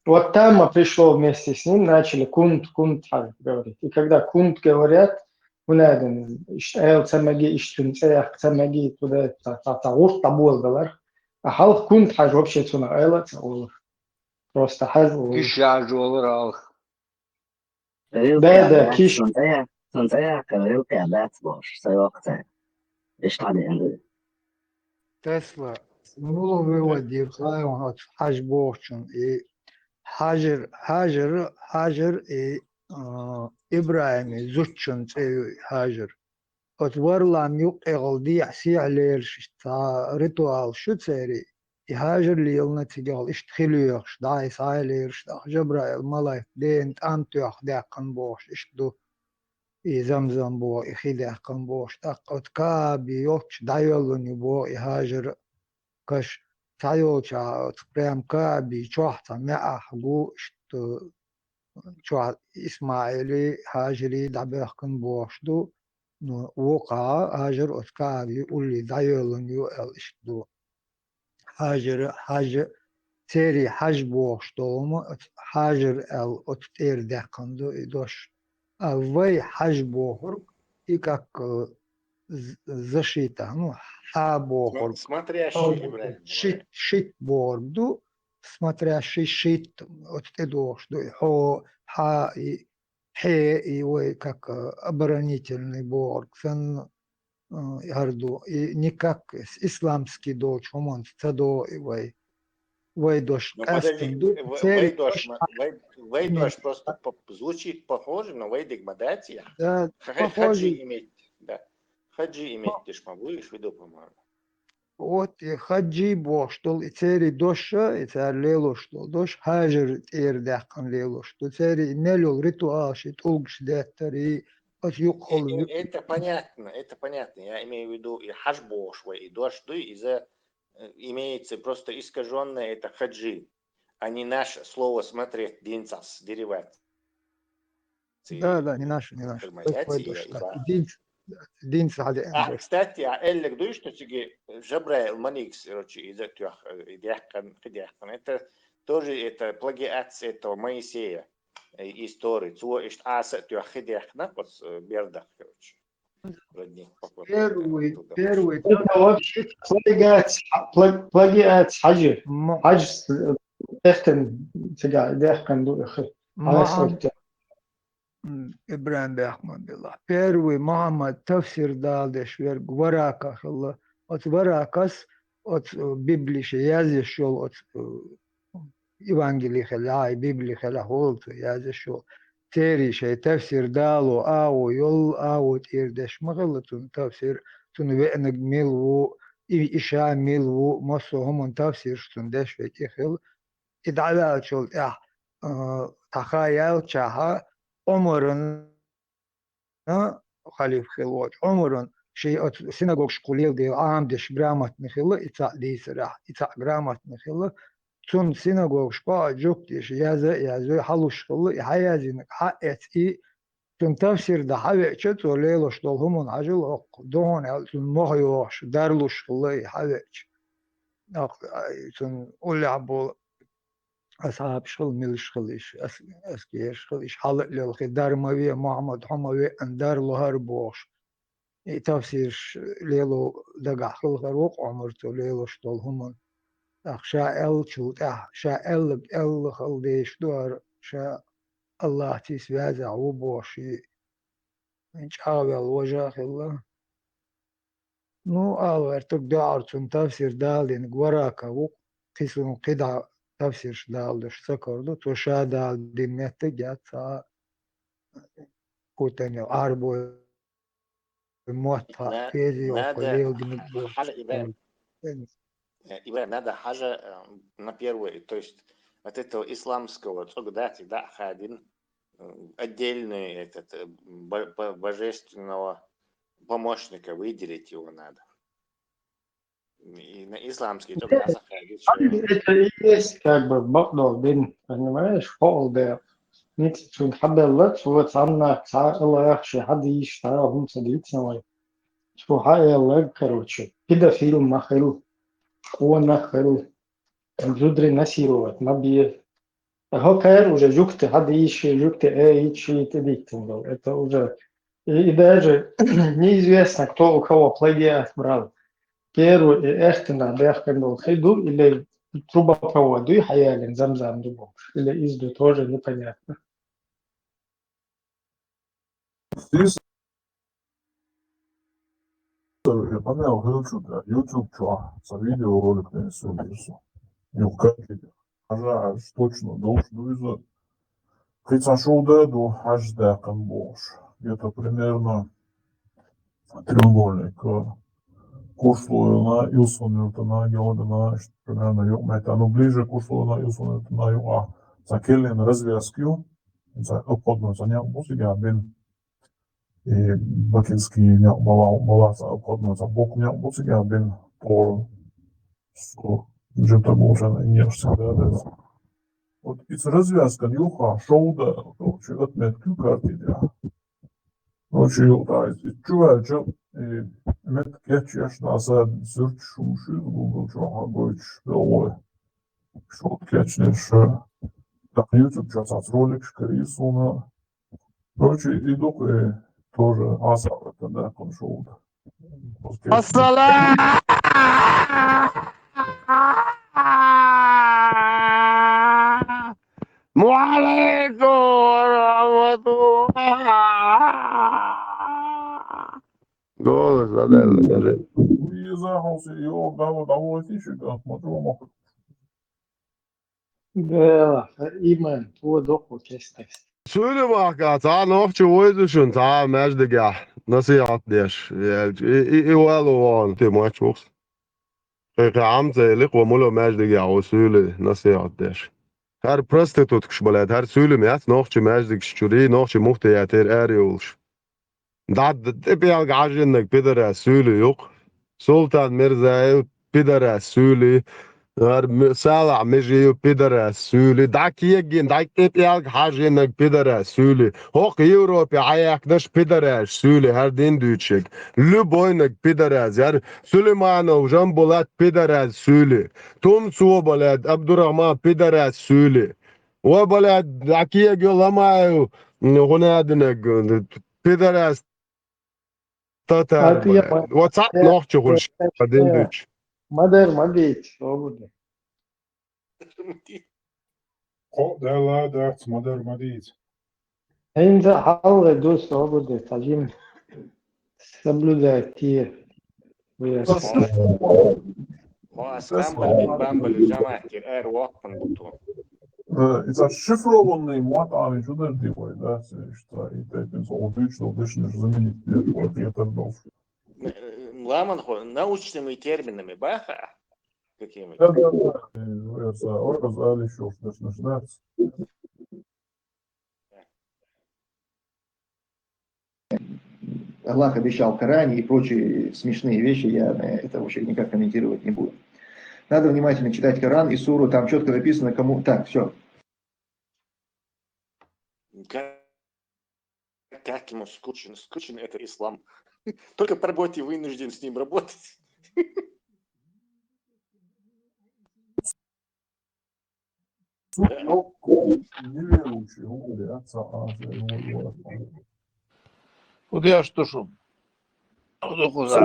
вот там пришло вместе с ним, начали кунт хадж говорить. И когда кунт говорят, Unadan el samagi iştün sayах samagi туда таур табуалдалар. А халық кунт хаж вообще цуна эла olur. Просто хаж olur. Кишаж olur al. Да, киш. Сонцая говорил пиадат бош, сайокта. Иштади энду. Тесла, ну выводил, он хаж бохчун и Хажер и Ибрahim зучун Хажер. От варлам юк эгалди яси алерш та ритуал шуцери и Хажер лилна тигал иштхилюш да исайлерш да Жабраил малай дент антуах дакан бош ишду и замзам бо и хидакан бош так от каби йоч дайолуни бо и Хажер каш تايوچا прям каби чохта мя хгу что чо Исмаили Хажри дабехкан бошду ну вока Хажр от каби улли дайолун ю эл что Хажр тери хаж боштому Хажр эл от тер деканду и дош вай хаж бохур и как защита, ну, хабохор. Смотрящий, Ибрахим. Шит борду, смотрящий шит, от тедошду, ха и хе, и ой, как оборонительный борг, сан ярду, и никак исламский дочь, он цадо, и вай дош. Ну подожди, вайдош просто звучит похоже, но вайдик мадати. Да, хаджи иметь, да. Хаджи иметь, ты ж будешь в виду, по-моему. Вот и хаджи бо, что цери доша, и цер лело, что дош хажер эр дахкан лело, что цери нелил ритуал, что толгш деттери, от юхол. Это понятно. Я имею в виду и хаж бошва, и дош, из-за имеется просто искаженное это хаджи, а не наше слово смотреть, динцас, дериват. Да, не наше. دين سعد بس кстати, قال لك دوش تيجي جبرة المانيكس короче из этих идеяхкан это тоже это плагиат этого Моисея истории цо ишт аса тюх идеяхна под бердах короче родни первый Это вообще плагиат حاجة حاجة تختن تجا دهكن دو أخي محمد إبراهيم بأحمد الله первый Мухаммад تفسير دال دشوير وراكا الله от варакас от библише язешол от Евангелие хела Библии хела холт язешол تيريشي تفسير دالو أو يل أو تيردش مغلطون تفسير تنوئنق ملو إشاء ملو مصو هم تفسير شتندش في تيخل إدعاء شول تخيل شاها عمرن خليف خلوات عمرن شيء سيناغوغ شقوليل دي عام دش برامت نخيل إتاع دي سراح إتاع برامت نخيل تون سيناغوغ شقا جوكتش يازو حلوش خل يحيازينك حقت تون تفسير ده حبي تشتو ليلوش دولهم عجل أق دون تون مغيوش دارلوش خل يحبي تون أولي عبول أصحاب شغل ملش خليش أسكيش خليش حلق للخدار موية محمد حموي أندار لهر بوش تفسير ليلو دقع خل خروق عمرتو ليلو شطول همون شاء ال شوت شاء ال خل ديش دور شاء الله تيس وازع وبوشي إن شاء الوجه خلا نو أول تقدر تفسير دالين وراك وق قسم قدع تفسير دالش سكردو توشا دال دينت جات كوتني عربو موتا فيزي وقليل надо حاجة Ибрahим, надо حاجة на первый, то есть от этого исламского цогдати, да, хадин, отдельный этот божественного помощника выделить его надо. И на исламский тогда заходить, что Это и есть как бы бакдол дин, понимаешь, холдер. Нет, что حد اللطف وتصنع الله يخشى حد يشتغل صديقنا شو هاي الله короче كده فيلم مخلو هو مخلو جدري насиловать набие هوكر уже жукты حد ищет жукты ищет диктинг это уже и даже неизвестно кто у кого плагиат брал первый эхтена бехкандол хиду или трубопроводу хаялин замзам дубом или изду тоже непонятно. Здесь я понял, что YouTube со видеороликами собирался. И в качестве аж точно должен из прицашел до аж до камбош. Где-то примерно треугольник курслуя на Илсонютана, Геодана, примерно юг мета, но ближе курслуя на Илсонютана юга. За келлен развязкью, за обходно за ням музыка, бен и бакинский ням бала за обходно за бок ням музыка, бен по джета божена нешься, да. Вот из развязка юга шоуда, короче, отметки карты, да. Короче, да, чувак, что met catchers назад search шумши Google Чохагойч белой шот catchers так YouTube сейчас ролик шкарисуна короче иду тоже аса это да коншоу Ассалам алейкум голос задело, скажи. И захался его того фишика, смотрю, Да, именно твой доход есть. Söyle bak ya, ta nokçu oydusun, ta mecdik ya. Nasıl yaptış? İyi var te maç box. عم زي لقوة مولو مجدك يا وسولة نصيحة داش. Her prostitut kuşbalat, her söyleme nokçu mecdik şuri, nokçu muhtiyatır eriyormuş. Da bir gajınlık bir de söyle yok. Sultan Mirza bir de söyle سالع مجي بيدرس سولي داك يجين داك تبيالك حاجة انك بيدرس سولي هوق يوروبي عياك نش بيدرس سولي هر دين دوتشك لبوينك بيدرس يار سليمانو وجنبولات بيدرس سولي توم سو بلد عبد الرحمن بيدرس سولي وبلد داك يجي لما هنادنك بيدرس تاتر Atiya بلد واتساب نوخش كل شيء بعدين دوتش Mader Madit, slobodno. Да ладно, смотри, смотрите. Ainda halve do slobodno, tažim соблюдать те вещи. هو اسطنبول من بامبل جماعة وقفن بطول. За шифрованный мат, они что-то делают, да, что и так отлично заменить ответов. Ламан научными терминами баха какими? Да, организовали еще что-то начинается. Аллах обещал в Коране и прочие смешные вещи, я это вообще никак комментировать не буду. Надо внимательно читать Коран и суру, там четко написано, кому... Так, все. Как ему скучно? Скучно это ислам. Только по работе вынужден с ним работать. Неверующий, Гугли, отца, Куда что шум? Куда?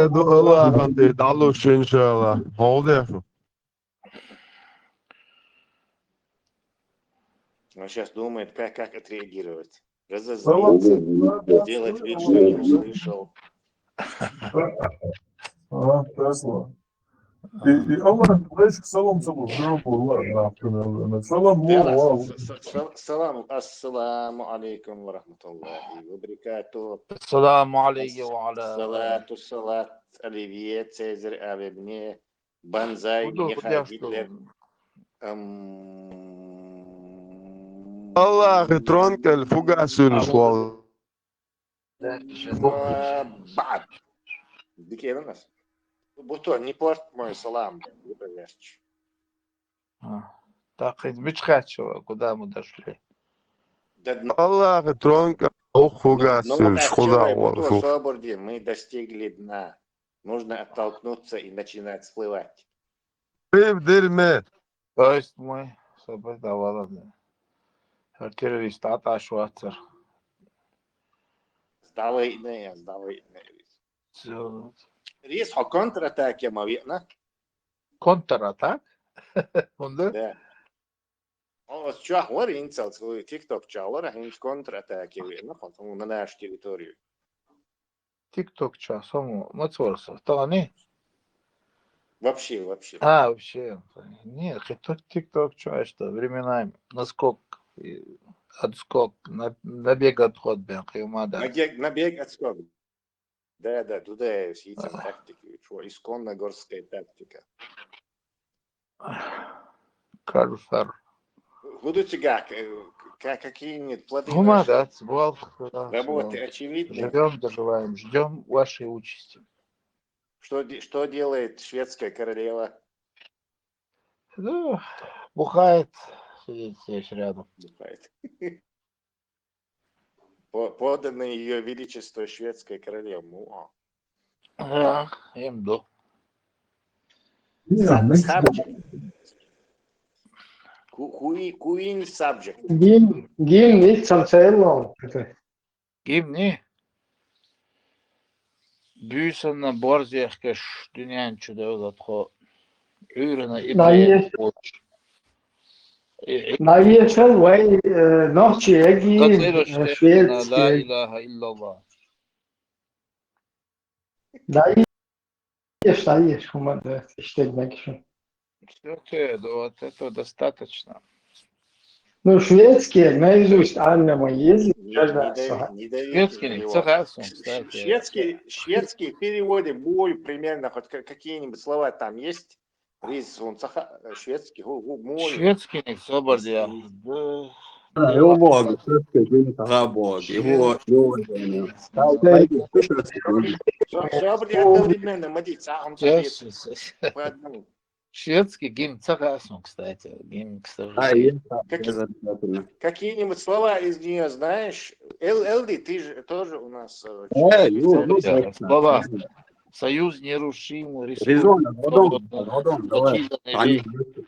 الله انت تعلوش ان شاء الله واضح. Он сейчас думает, как отреагировать. Разозлиться, делать вид, что не услышал. Тесла. И Allah, знаешь, салам салам, Салам, ассаламу алейкум ва рахматуллахи ва баракатух. السلام عليكم وعلى Салату салат, оливье, цезарь, оливье, банзай, Михаил Гитлер. الله ترونك الفوق سول بعد ديكي нас. Бутон, не порт мой салам. Так, مش خاتشوا куда мы дошли? الله ترونك فوق سول Бутон, соборди, мы достигли дна. Нужно оттолкнуться и начинать всплывать. То есть мы собой террорист аташуатер. Сдавай не. Рис ха контратаки мави'на. Контратак? Да. Он чё говорит, свой TikTok чалора, они контратаки ви'на, потом на нашу территорию. TikTok чё, само мацворса. То они? Вообще. Вообще. Нет, TikTok чё, что временами наскок, отскок, набег, отход, Набег, отскок. Да, туда с этим тактикой, что исконно горская тактика. Карфер. Будут какие-нибудь плоды работы очевидны. Живем, доживаем, ждем вашей участи. Что делает шведская королева? Ну, бухает, сидит здесь рядом. Бухает. Подано ее величество шведской королевы. Имду. Queen subject. Gim nicht zum Zählen. Gimni. Büyüsünle borziyahkeş dünyanın çudağıdat ho. Ürüne İbrahim olmuş. Naiyesel way noch Chegi Schweiz. La ilahe illallah. Наиешь, команда, штегнак еще. Все, вот это достаточно. Ну, шведские наизусть Анна мои язык. Шведский переводе бой примерно хоть какие-нибудь слова там есть. Шведский мой. Шведский не собордия. Его бог, бог, его Собордия одновременно мадить, а он по одному. Шведский гимн согласен, кстати. Гимн, к А, сожалению. и это обязательно. Какие-нибудь слова из нее знаешь? Элди, ты же тоже у нас Слова. Конечно. Союз нерушим, Резонно, республика, Родон, давай. зачитанный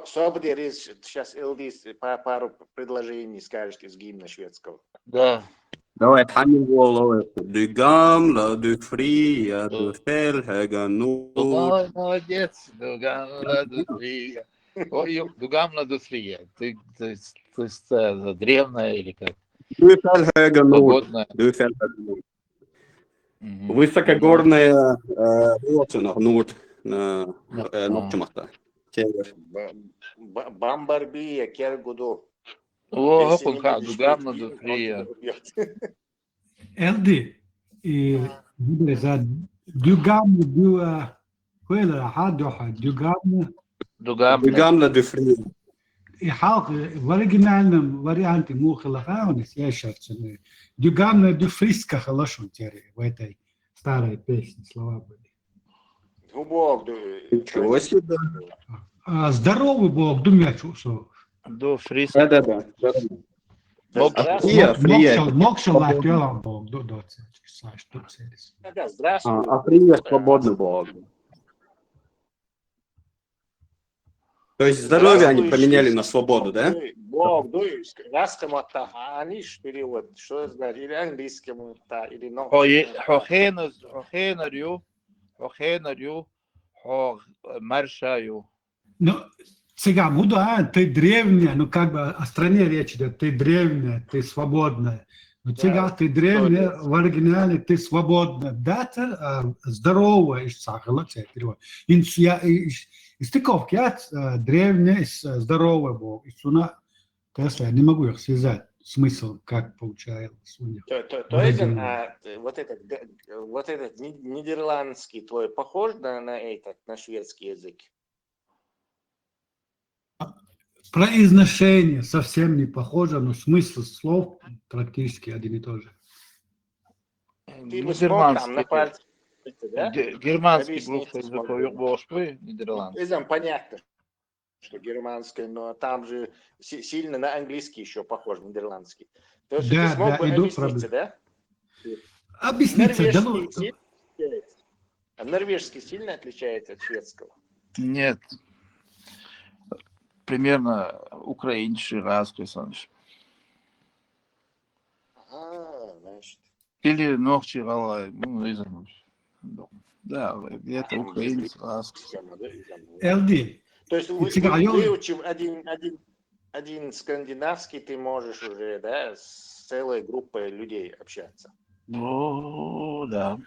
Собдер сейчас Элди пару предложений скажет из гимна шведского. Да. Давай, Хамин Волове. Du gamla, du fria, du felhöga nord. Ой, молодец, Дугамла Дусрия. Ой, Дугамла Дусрия. Ты древняя или как? Du felhöga nord. Свободная. Du felhöga nord. Мгм. Высокогорная Ротина, Нурт, Нокчамахта. Север. Бамбарбия, Кергуду. О, Если не Дугамла будешь Дугамла петь гимн, он Дусрия. тебя убьет. Eldi, vidare så här, du gamla, du skiljer hade du gamla Дугамла. Du gamla, du fria. i halk в оригинальном варианте Мухалахаунис я сейчас du gamla, du friska хорошо в этой старой песне слова были. Бог, Ничего себе. Здоровый Бог, думаю, что До Фриска. Да. здравствуй. Фрия. Мокшал лапелом Бог, до что целись. Да, здравствуй. А Фрия свободный Бог. То есть здоровье они поменяли на свободу, да? Бог, раскомата, а они ж перевод, что значит, или английскому, или Хохенарю, маршаю. Ну, сега, буду, ты древняя, ну как бы о стране речь идет, ты древняя, ты свободная. Ну, сега, ты древняя, в оригинале ты свободная. Да, ты здоровая, из сахала, перевод. Из стыковки от древняя, из здоровая Бог. Из суна, я не могу их связать, смысл, как получается у них. То есть, вот этот нидерландский твой похож на этот, на шведский язык? Произношение совсем не похоже, но смысл слов практически один и тот же. Ты бы смог там на пальце, да? Германский бывший язык Бошпы, нидерландский. Это понятно, что германский, но там же сильно на английский еще похож, нидерландский. То есть ты смог бы объясниться, да? Объясниться, да. Норвежский сильно отличается от шведского? Нет. Примерно украинский разговор, Саныч. Значит. Или ногти рала, да, это украинский разговор. ЛД. То есть выучив один скандинавский, ты можешь уже, да, с целой группой людей общаться. О, да.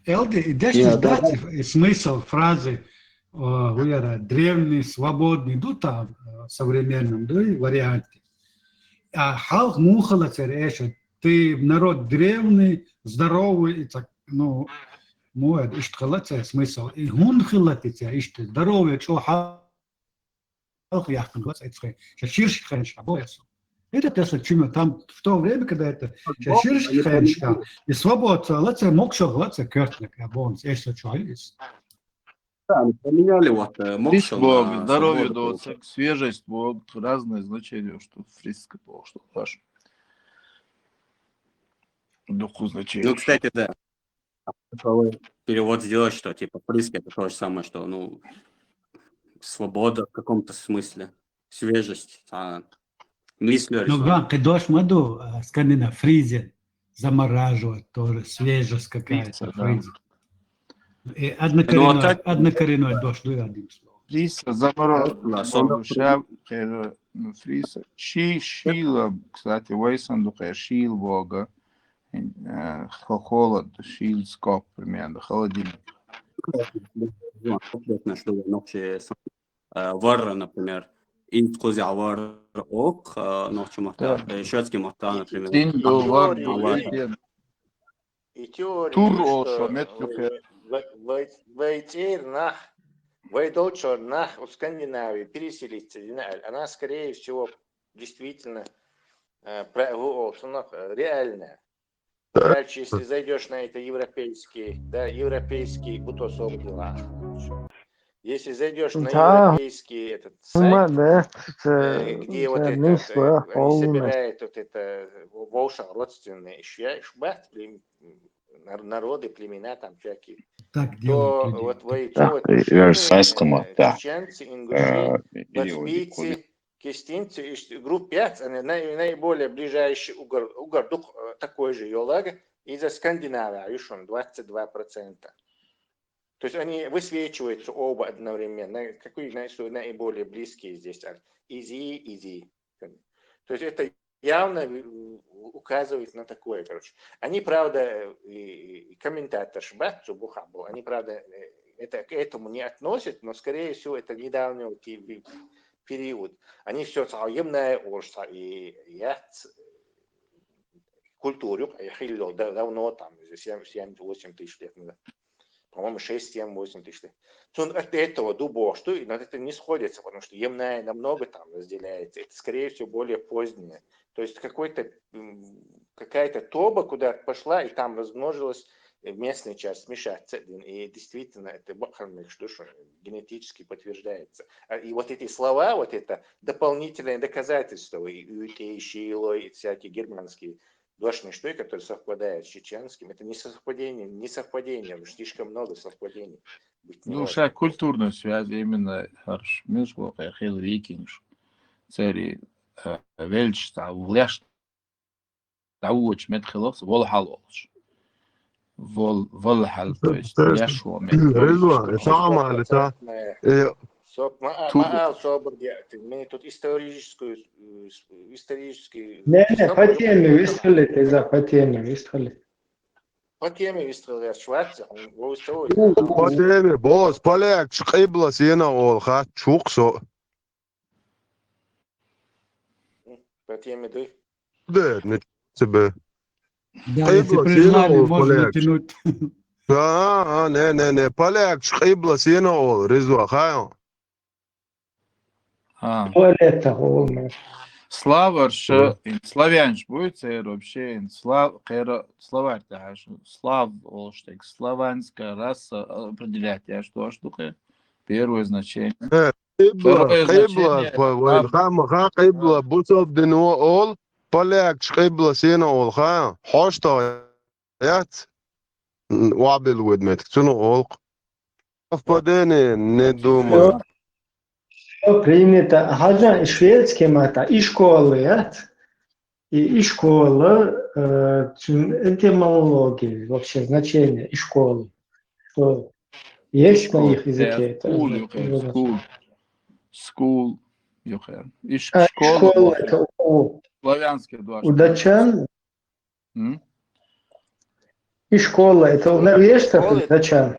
ЛД, и дальше дать смысл фразы древний, свободный, ну там, в современном варианте. А халк мухала цереша, ты народ древний, здоровый, и так, ну, мой, и что смысл. И он хилатится, и что здоровый, что халк яхтан, сейчас ширший хреншка, боятся. Это то, что там в то время, когда это ширший хреншка, и свобода, лаца мокшо, лаца кертник, а бонс, если что есть. Да, поменяли вот Фриск мокшо Бог, на здоровье, свободу. свежесть Бог, разные значения, что фриск Бог, что ваш. Духу значения. Ну, кстати, да. Перевод сделать, что типа фриски это то же самое, что, ну, свобода в каком-то смысле, свежесть, мысли. Ну, да, ты дождь моду, скандинав, фризен, замораживать тоже, свежесть какая-то, фризен. И однокоренной дождь, ну и один слово. Фриса, замораживать, фриса, шила, кстати, Вейсан духе, шил Бога, холод, шил скоп, примерно, холодильник. Вар, например, инклюзия вар ок, ночью махта, шведский махта, например. И теория, что Вейдолчер в Скандинавии переселиться, она, скорее всего, действительно реальная. Дальше, если зайдешь на это европейский, будь особо дела. короче. Если зайдешь на Да, европейский этот сайт, да, где вот это этот, мисла они полностью. собирают вот это волша родственные шбат, народы, племена там всякие, Так делают то людей. вот вы Так, вот версайскому, да. чеченцы, ингуши, Переводе коли. латвийцы, кестинцы, и групп 5, они наиболее ближайший угордук такой же йолага, и за Скандинавию, он 22%. То есть они высвечиваются оба одновременно. Какие наиболее близкие здесь? Изи. То есть это явно указывает на такое, короче. Они, правда, и комментатор Шбат Бухабу, они, правда, это к этому не относят, но, скорее всего, это недавний период. Они все цаемное орса и я культуру, я давно там, 7-8 тысяч лет назад. По-моему, 6-7-8 тысяч лет. От этого дуба, что это не сходится, потому что емная намного там разделяется. Это, скорее всего, более позднее. То есть какая-то тоба куда-то пошла, и там размножилась местная часть смешаться. И действительно, это генетически подтверждается. И вот эти слова, вот это дополнительное доказательство, и щило, и всякие германские Двашные штуки, которые совпадают с чеченским, это не совпадение, слишком много совпадений. Ну, вся культурная связь именно хорошо. Между хил викингш, цари вельч, влеш, тауч, медхилос, волхалоч. Волхал, то есть яшуа, Рызва, сама лета. Маал Соборги, мы тут исторический. Не, по теме выстрелите, по теме выстрелите. По теме выстрелил Шварц, По теме, босс, поляк, шкибла сена олха, чуксо. По теме ты? Да, не тебе. Да, если признали, можно тянуть. Не, поляк, шкибла сена ол, рызва, хай. Славарш, славянш будет вообще, словарь, слав, олштег, славянская раса определять, я что штука, первое значение. Второе значение. Qibla, busab dinu ol, poляк, qibla sena ol, ha, hoşta yat, wabil wedmet, şunu ol. Впадение не думаю. Все принято. Ага, шведским это и школы, и школа, этимологии, вообще значение и школы. Что есть на их языке? School, и школа это славянские два. У датчан. И школа это у норвежцев и датчан.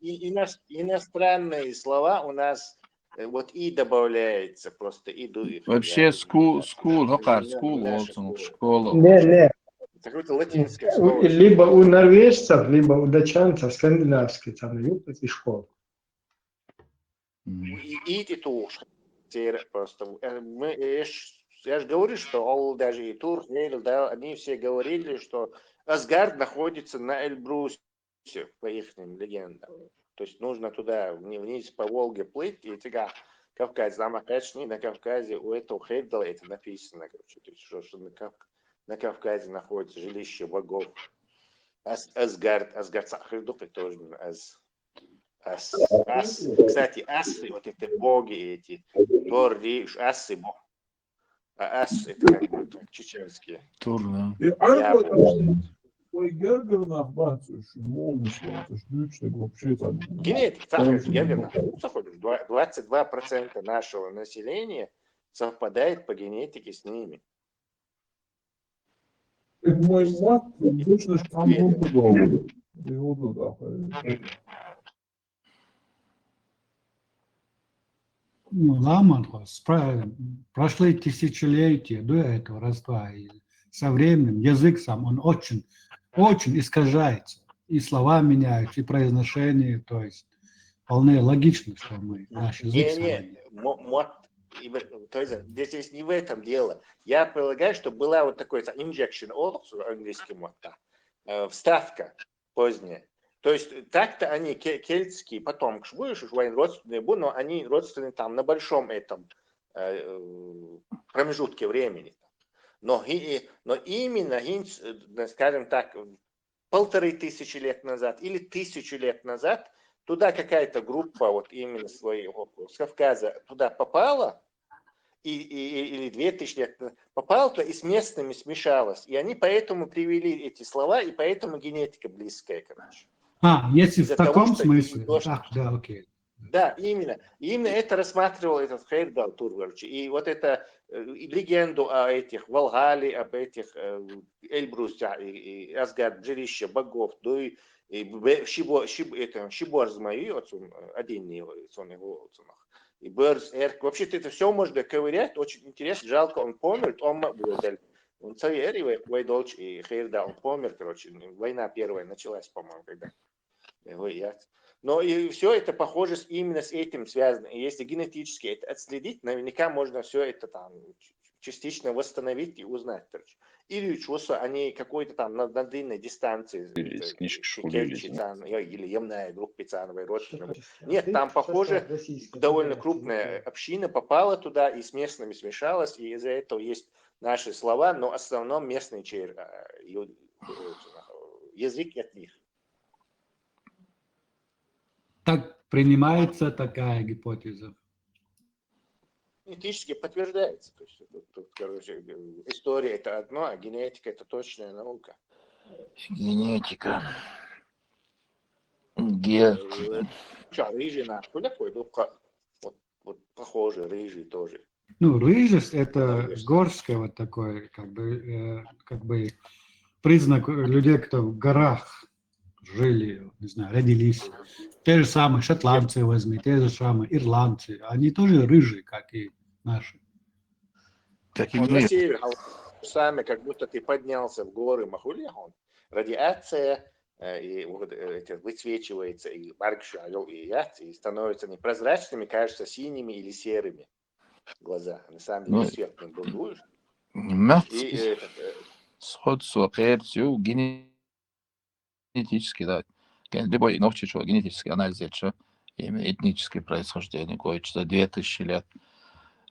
Иностранные слова у нас вот и добавляется просто и. Вообще school, школа. Не. Какое-то латинское слово. Либо у норвежцев, либо у датчанцев скандинавский там и школа. И тур. Просто я же говорю, что даже и тур, они все говорили, что Асгард находится на Эльбрусе, по их легендам. То есть нужно туда вниз по Волге плыть, и тебя Кавказ, Замахачни, на Кавказе у этого Хейдала это написано, короче, то есть, что на Кавказе находится жилище богов. Асгард Сахардух, это тоже Кстати, асы, вот это боги эти, Тор, Риш, асы бог. А ас это как бы чеченские. Тур, да. Гергернах бачишь, молнишься, это ж личный вообще там. Генетик, Гергернах, 22% нашего населения совпадает по генетике с ними. Мой мат, точно там был Ну, Ламанхос, прошли тысячелетия до этого родства, и со временем язык сам, он очень искажается. И слова меняются, и произношение, то есть вполне логично, что мы наш язык то есть здесь не в этом дело. Я полагаю, что была вот такой injection, английский вставка поздняя. То есть так-то они кельтские потомки, родственные, но они родственны там на большом этом промежутке времени. Но именно, скажем так, 1500 лет назад или 1000 лет назад туда какая-то группа вот именно своего с Кавказа туда попала, или 2000 лет попала туда и с местными смешалась. И они поэтому привели эти слова, и поэтому генетика близкая, короче. Если Из-за в таком того, что смысле. то, что- Да, окей. Да, именно. Именно это рассматривал этот Хейрдал Тургальч. И вот это легенду о этих Валгале, об этих Эльбрусе и Асгард, жилище богов, да и Шибор змеи, один его, и Берз, Эрк. Вообще-то это все можно ковырять, очень интересно. Жалко, он помер, он царь и Вайдолч и Хейрдал, он помер, короче. Война первая началась, по-моему, когда его яд. Но и все это похоже именно с этим связано. И если генетически это отследить, наверняка можно все это там частично восстановить и узнать. Короче. Или что они какой-то там на длинной дистанции или Емная группа Пицановой родственной. Нет, там похоже довольно крупная община попала туда и с местными смешалась, и из-за этого есть наши слова, но в основном местный язык от них. Так принимается такая гипотеза. Генетически подтверждается. То есть, короче, история это одно, а генетика это точная наука. Генетика. Что, рыжий наш, кто такой? Ну, вот похоже, рыжий тоже. Ну, рыжесть — это горское вот такое, как бы признак людей, кто в горах жили, не знаю, родились. Те же самые шотландцы возьми, те же самые ирландцы. Они тоже рыжие, как и наши. Как и Он мы. на север, сами, как будто ты поднялся в горы Махульяхон. Радиация и вот, высвечивается, и и становятся непрозрачными, кажется синими или серыми глаза. На самом деле светлым будешь. И Сходство, реакцию генетически, да. Любой новый человек генетический анализ, что именно этническое происхождение, кое-что 2000 лет.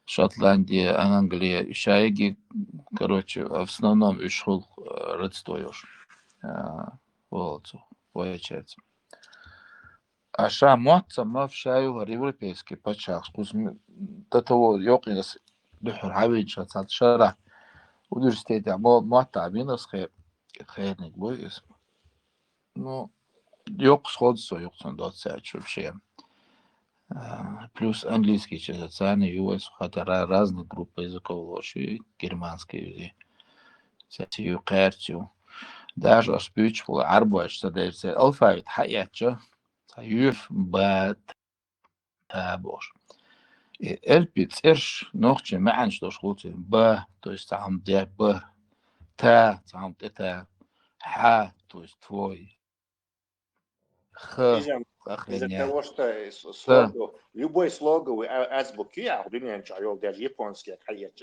Шотландия, Англия, Шайги, короче, в основном ушел родство уж. Волцу, получается. А шамотца мы в шаю европейский почах. До того ёкнес духер хавич от шара. Университете мота минус хейник будет. Ну, ёк сходство ёксон доцать вообще. Плюс английский через US, хотя разные группы языков, и германский, кстати, картию. Даже спичку, арбуаш, что дается алфавит, хаяча, юф, бат, табош. И эльпиц, эрш, ногче, маан, что школте, ба, то есть там где б, та, там это, ха, то есть твой, х. Из-за того, что любой слоговый азбуки, даже японский,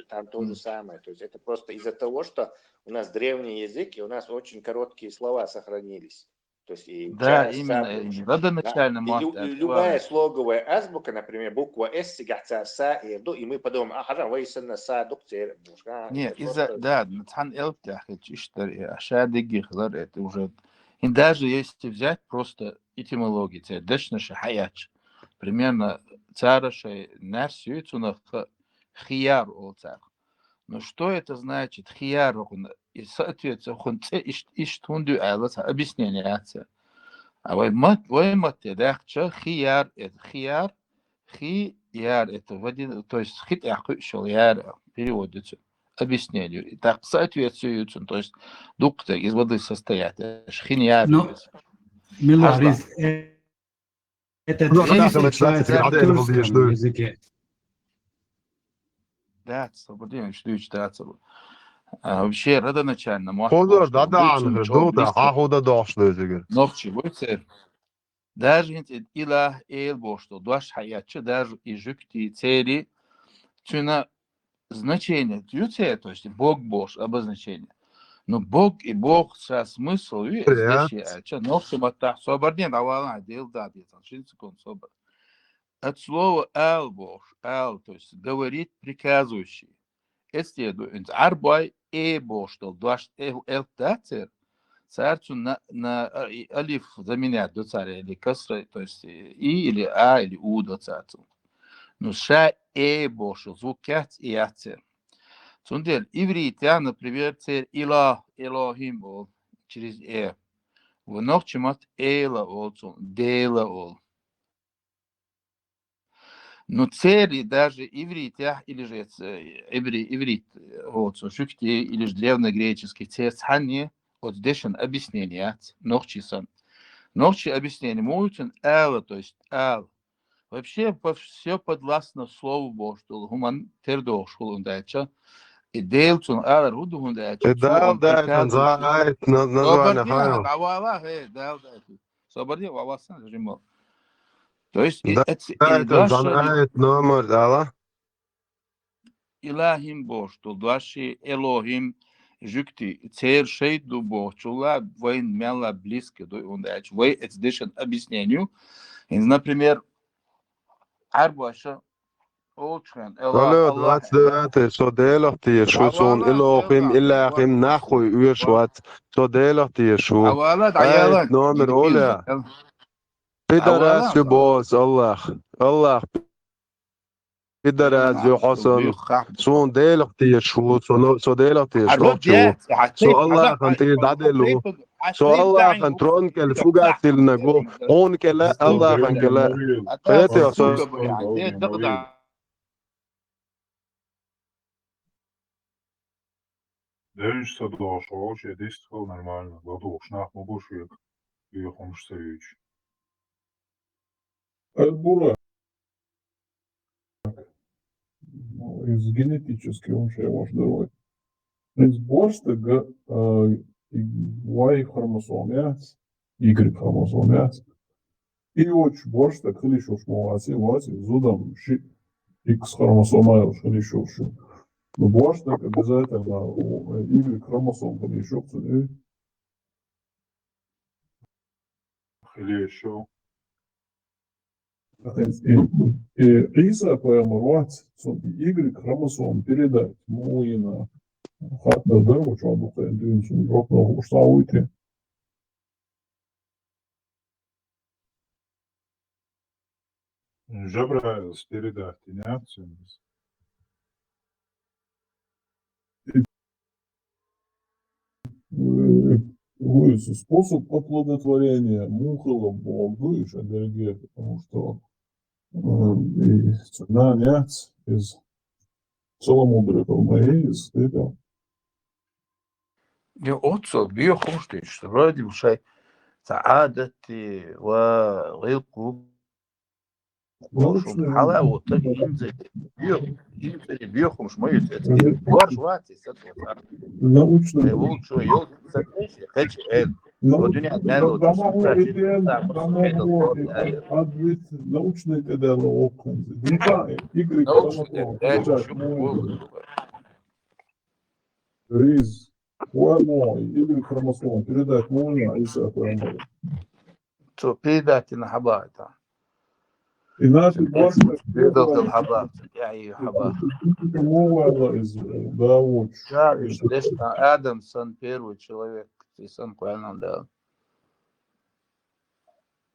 там то же самое. То есть это просто из-за того, что у нас древний язык, и у нас очень короткие слова сохранились. То есть и да, именно, родоначально. Любая слоговая азбука, например, буква С, са, и мы подумаем, са, доктор. Нет, из-за, да, цан элптях, шадыгих, это уже. И даже если взять просто этимологию, это дешнаша хаяч, примерно царашей нарсюицунах хияр олцах. Но что это значит? Хияр, и соответственно, он иштунду айлас объяснение. А вы мат, да, хияр, это хияр, это в один, то есть хит яхшел яр переводится. Объяснению. Так соответствуют, то есть дух-то из воды состоят. Но, Миларис, это встречается в тюркском языке. Да, свободен, что читаться. Вообще, родоначально. Хозор, да, ахуда дошлый. Новчи, будете. Даже ила элбо, что дуаш хаяча, даже и жукти цели, чуна значение, то есть Бог Бож, обозначение. Ну, Бог и Бог сейчас смысл, Привет. здесь, но все это соборне давала, дел дати, секунд собор. От слова эл Бог, эл, то есть говорить приказывающий. Это арбай Бог, что дуаш эл тацер, царцу на алиф заменять до царя или касра, то есть и или а или у до царцу. Ну, ша Бог, что звук кят и ацер. Сундель, иврите, например, царь Илах, Элохим был через В ночь Эла олцун, Дела ол. Но царь даже иврите, или же иврит, олцун, шукте, или же древнегреческий царь Ханни, вот здесь он объяснение, ночи сан. Ночи объяснение, мультин Эла, то есть Эл. Вообще все подвластно слову Божьему, гуман тердош, хулундайча. И Дейлцун Ала Рудухун дает, Дал он дает, приказывающий. знает название хайва. Авала, дал дает. Соборди, Авасан, режим. То есть, Дает, знает номер, дала. Илахим Бож, то даши Элохим, жукти, цер шейду Бог, чула, войн мяла близко, он дает. Вой, это здесь объяснению. Например, Арбаша, Олчхан, Salut, Allah, wat de so delig die shu son ilachim nachui uurschwat so delig die shu Awalat, ait ayalan. nomer olia pidaras je boos Allah pidaras je hasan son delig die shu so delig die shu so Allah kan te dadelu so Allah kan tron kel fugat til nagu on kela Allah kan kela ayati so Дэнч садошо, вообще действовал нормально. Ладох, шнах мобушек, и хомшсевич. Бура из генетически он ще можно давать. Из борстага Y хромосомец, Y хромосомец. И очень борстаг хлишуш моваси, зудом X хромосома хлишуш. Но борстаг обязательно Y хромосом хлишуш. Хлещу. И Иса поэморвать, Y хромосом передать Муина. Хатна дыру, что он дынчен, дропнул, что уйти. Жабра передать, не Способ оплодотворения мухала выше энергии, потому что цена нет из целомудрого моей из этого. отцов биохомштейн, что вроде ушай саадати ваилку حلاوة биохомш мой варшвати научно лучше ел хочу научный кадр окон Игорь Риз Игорь хромосом передать можно Иса поэморвать. то передайте на хабата. Иначе можно передал хабат, я ее хабат. Да, вот. Адамсон первый человек, и сон правильно дал.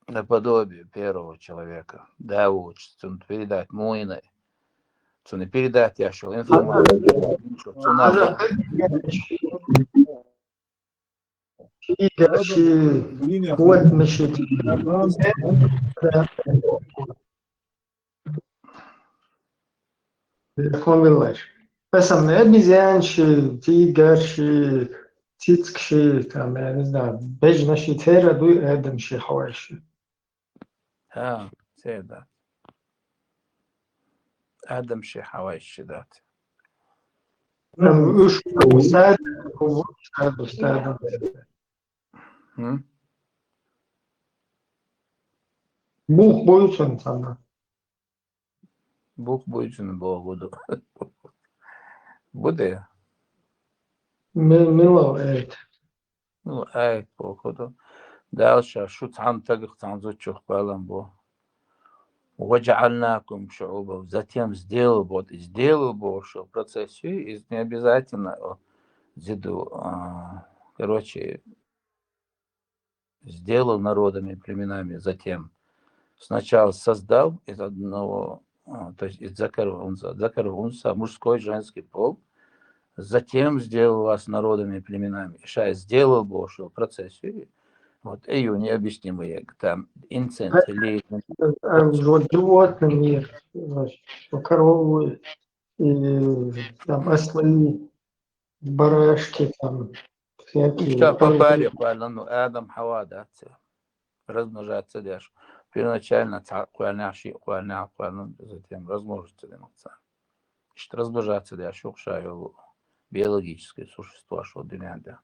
Наподобие первого человека. Да, вот, что передать Моиной. Что не передать, я шел информацию. Что надо. Песам не обезьянши, тигрши, птицкши, там, я не знаю, бежнаши, тераду, эдамши, хавайши. Все, да. Адамши, хавайши, да. Уж Бух боються там. Бух боються не було буду. Буде. ملو إيت Ну, походу. Дальше, шут цан тагх цан зучух балам бо. وجعلناكم شعوبا. Затем сделал вот, сделал Бог, что в процессе, и не обязательно зиду, короче, сделал народами, племенами, затем сначала создал из одного, то есть из закара унса, мужской, женский пол, затем сделал вас народами, племенами. Сейчас сделал Бог, что в процессе, вот, ее необъяснимые, там, инцент, или... вот животный мир, значит, коровы, и там ослы, барашки, там всякие. Сейчас по паре, ну, Адам, Хава, да, размножаться дальше. Первоначально затем размножиться, что размножаться дальше, шаю биологическое существо, что динада.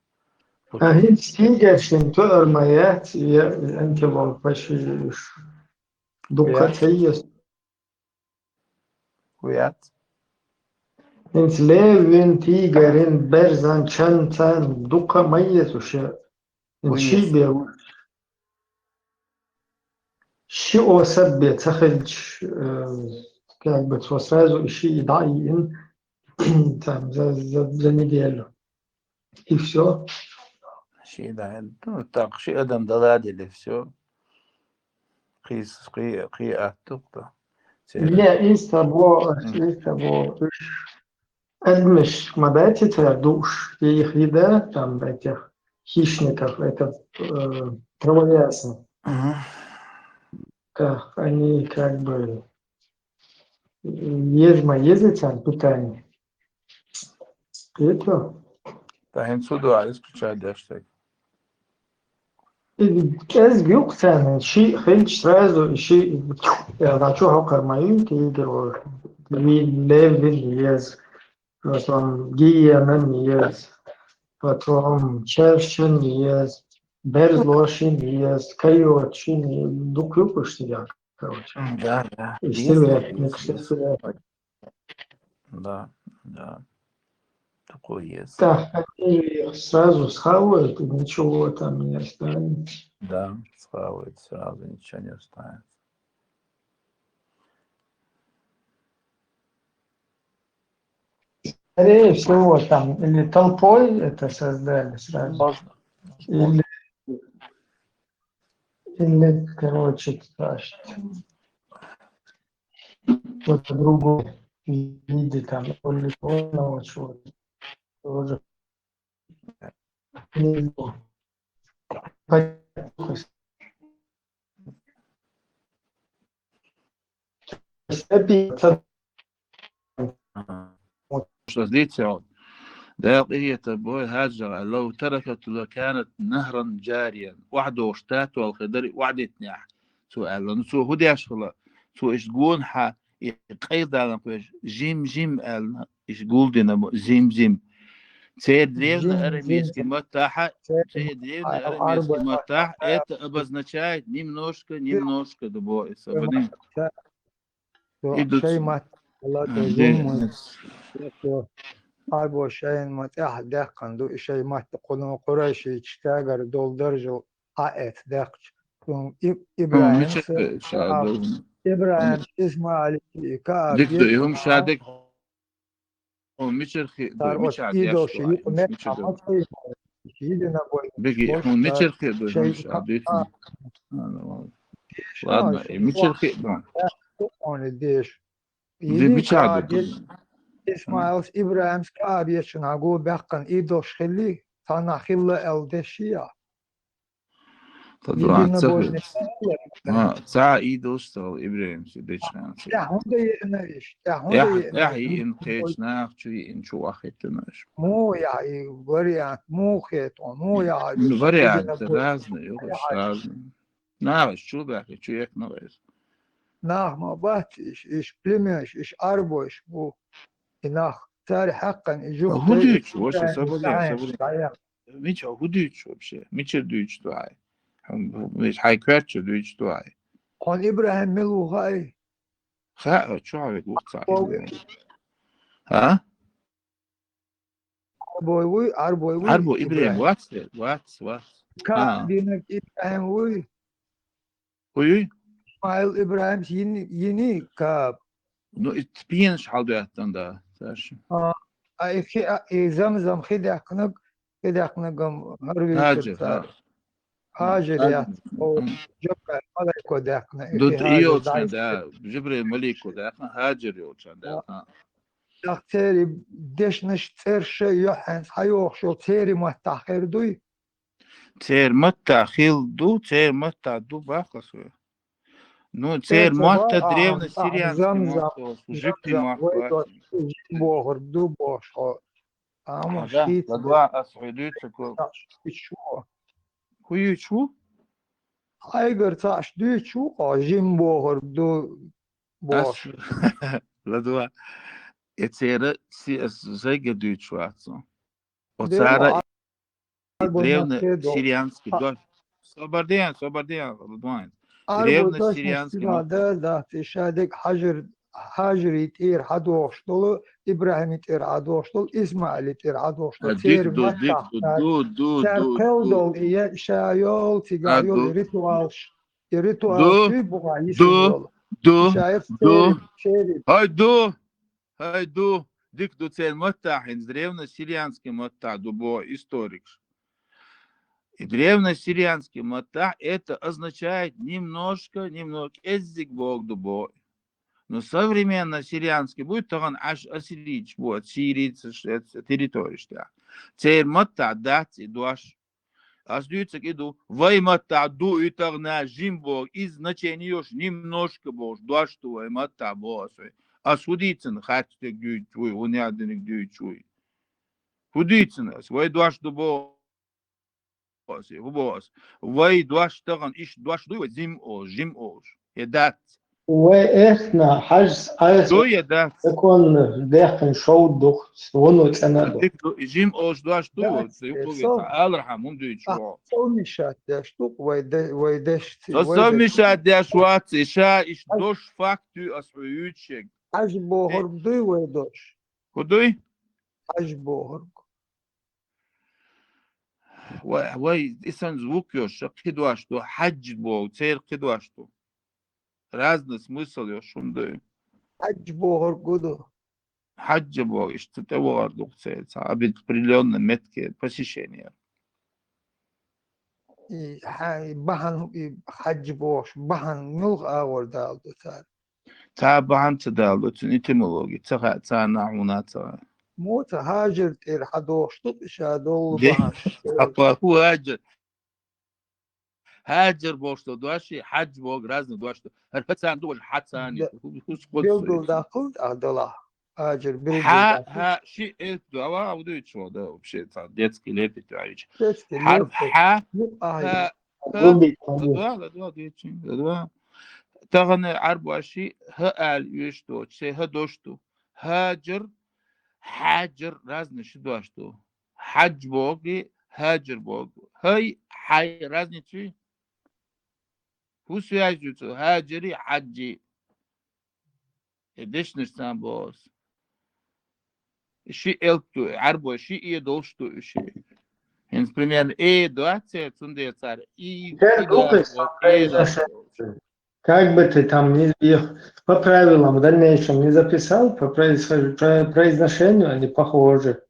Hiç değil gerçekten örmeye enke var başı dukatayız. Kuyat. Hins levin tigerin berzan çantan dukamayız uşa. Şi bir شيء أسبب تخرج как бы сразу ищи и дай им там за неделю и все. Ши да, ну так, ши Адам доладили все. Хи аттук-то. Не, из того Эдмиш мадайте душ и их еда там этих хищников, это травоядные. Они как бы ездят там питание. Это. Да, инсуду, а исключать дэштег. Ez yok sen şey hiç sразу şey ya da çok hakarmayın ki diyor bir level yes потом гиемен yes потом чершин yes берзлошин yes койочин дук yok işte ya короче Да. işte Да. Такой есть. да они их сразу схавают и ничего там не останется. Да, схавают сразу, ничего не останется. Скорее всего, там или толпой это создали сразу, или короче, что-то другое в виде там полигонного чего-то тоже. Что видите, ده هي تبوي هاجر لو تركت لكانت نهرا جاريا وحده وشتات والخضر وحده نيح سؤال لأنه سو هدي أشغله سو إيش تقول قيد على كويش جيم قال إيش تقول دينا زيم تدريبنا أرميسكي متاحة تدريبنا أرميسكي متاح это обозначает немножко дубой свободным شيء ما أبو شيء ما تحدث عنده شيء ما تقولون قريش يشتاقر دول درجة آيات دقش إبراهيم إسماعيل كاب دكتور يوم شادك هم ميشرخي إيدو شيء بيجي هم ميشرخي هم شادك ладно ميشرخي он ديش بيشادك İsmail İbrahim Kabe'ye nagu bakın idoş xilli sana xilla eldeshia. طبعا ساعة إيدو اشتغل إبراهيم سيديشنا يا هوندا ينايش يحيي إن قيش ناخشي إن شو أخيتناش مو يا فاريانت مو خيط مو يا فاريانت رازنا يوغش رازنا ناغش شو باكي شو يك نغيش ما باتش إيش بلمش إيش أربوش بو إناخ تاري حقا يجوك هديش وش سبلين ميش هديش вообще ميش هديش توعي مش حيكرتش هديش توعي قال إبراهيم ملو هاي خاء شو عارف وقت صحيح ها أربوي عربو إبراهيم واتس كا دينك إبراهيم وي وي إسماعيل إبراهيم يني كاب نو إتبينش حالدواتن دا تاش أي زمزم خدعكنك هروي هاجر ترتار هاجر يا جبر ملك ودعكنا دود إخي إيو هاجر كان ضعيف دا جبريل مليكو دا هاجر يو كان دا تيري ديش نشتر شيء يحن حيوخ شو تيري ما تأخير دوي تير متى خيل دو تير متى دو باقص Ну, تير теперь мата تبا древнесирианский زمزم мата, жипти ويدو мата. بوغر دو بوش أما Да, شيت ладва асуидуется ко. شو Хуй чу? هايجر تاش دو شو جيم بوغر دو Ас بوش ладва. Эцера си зайга дуйчуацо. ديرو Оцара أربو نكيدو древнесирианский дочь. Собардиан, ладвайн. أربو دوش Древнесирианский نشتنا мата. دا تشادك حجر يتير حدوشتلو إبراهيم يتير عدوشتل إسماعيل يتير عدوشتل تير دو متى دو تير قلدل إيه شايول تيغايول ريتوال شو بغا يشيول شايف تيري Хай ду, дик до цель маттахин, древнесирианский маттах, дубо историк. И древнесирианский маттах это означает немножко, эзик бог дубо. Но современно сирианский будет тоган аж ассирич, будет сирийц, территория. Цель маттах дати дуаш. Аз дюйцек иду, вай маттах ду и тогна жимбог, и значение уж немножко бог, дуаш ту вай маттах бог. А судицын хатчик дүйчуй, унядыник дүйчуй. Худицын ас, вай дуаш ду бос, вай дуаш таган иш дуаш дуй, жим ош, едат. وإحنا حجز آيس Ду едат. يكون داخل شو دخ ونو تنادو Жим ош дуаш ду, алрахам ум дүйчу. Солмишат штук вайдеш Сосомиша дяшвац, иша иш дош факту асуючек. Аж богор дуй вайдош. Худуй? Аж богор. وای ایسان звук još qidvašto hađ bog cer qidvašto razne smisl još undaju Аж богор гуду. hađ bog što te varduk cer определенные метки посещения И бахан حج бош бахан нух авор дал дотар. تابعا تدالو etymologi ta naunata موت هاجر تير حدوش شادول باهن هو هاجر بوشتو دواشي حج بوغ رازن دواشتو هرفتان دول حتاني بيلدل داخل أدلا هاجر بيلدل ها شيء الدو أوا ودو يتشو ده وبشيء детский лепет عايش حرف ها تغنى عرب واشي ها آل يشتو تشي ها دوشتو هاجر حاجر رازن شدواشتو حج بوغي هاجر بوغ هاي حي رازن چی هو سویاجوتو هاجری حجی ادش نشتن باز شي التو عربو شي ايه دوشتو شي هنس примерно дуация цунде цар и как бы ты там их по правилам в дальнейшем не записал, по произношению они похожи.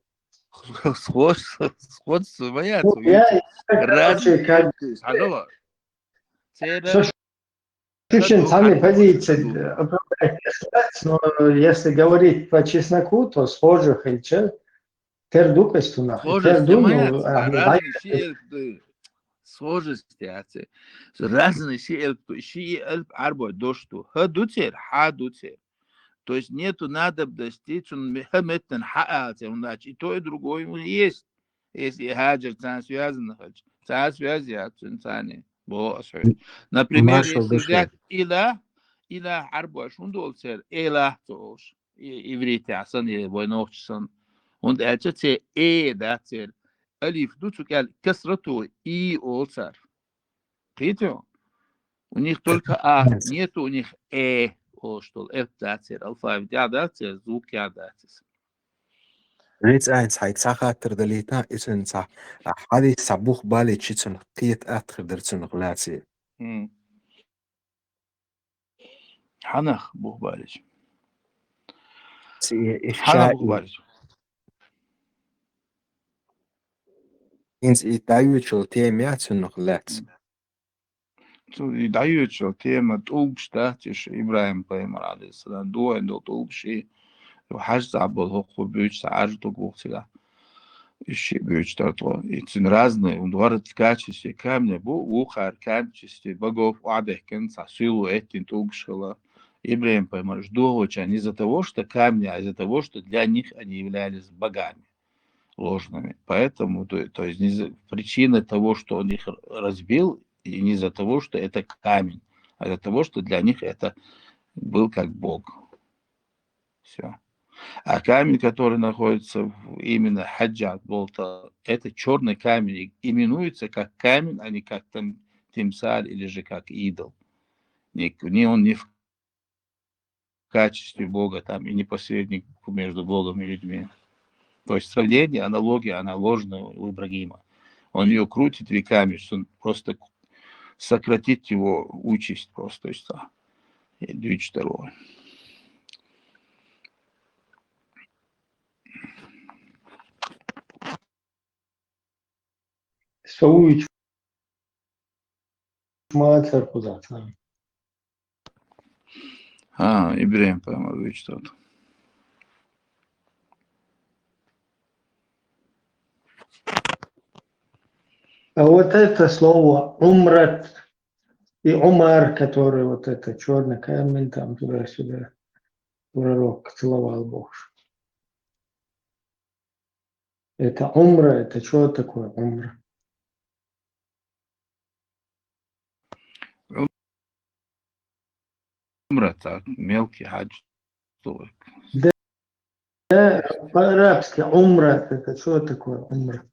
Сходство боятся. Ну, я короче, как очень сами позиции но если говорить по чесноку, то схожих и че тердукость у нас. Схожести, разные ши эльп арбо дошту, ха дуцер, ха дуцер. То есть нету надобности, он хаметтен хаате, и то и другое есть. Если хаджер цан связан, цан связан, цан например, если взять иля арбо шундолцер, иля тош, иврите асан и войнохчсан, und elçe dacer. ألف دوتو قال كسرته إي أولسر قيتو ونيخ تلك نيتو ونيخ إيه أوشتول إف داتير الفايف داتير زوك داتير Рец айнс хайт сахатер далита исен са хади сабух бали чицен қиет атхер дерцен гласи. Ханах бухбалич. Си Ханах ихшаи бухбалич. инс и дайвичл темяцен глац. И даючо тема тулбшта тиш Ибраим Паймар алейхиссалам дуэн до тулбши хаж забол хоху бюч саажду гухтига. Ищи бюч тартло. Ицин разные удварат в качестве камня бу ухар качестве богов адехкен сасилу этин тулбшила. Ибраим Паймар жду очень не из-за того, что камни, а из-за того, что для них они являлись богами ложными. Поэтому, то есть причина того, что он их разбил, и не из-за того, что это камень, а из-за того, что для них это был как Бог. Все. А камень, который находится именно хаджат болта, это черный камень, именуется как камень, а не как там тимсаль или же как идол. Он не в качестве Бога там и не посредник между Богом и людьми. То есть сравнение, аналогия, она ложная у Ибрагима. Он ее крутит веками, что он просто сократит его участь просто. И 2. Соуич мацар кузацам. Ибраим Паймар тот. А вот это слово умрат и умар, который вот это черный камень там туда-сюда пророк целовал Бог. Это умра, это что такое умра? Умра так, мелкий хадж. Да, по-арабски умра, это что такое умра?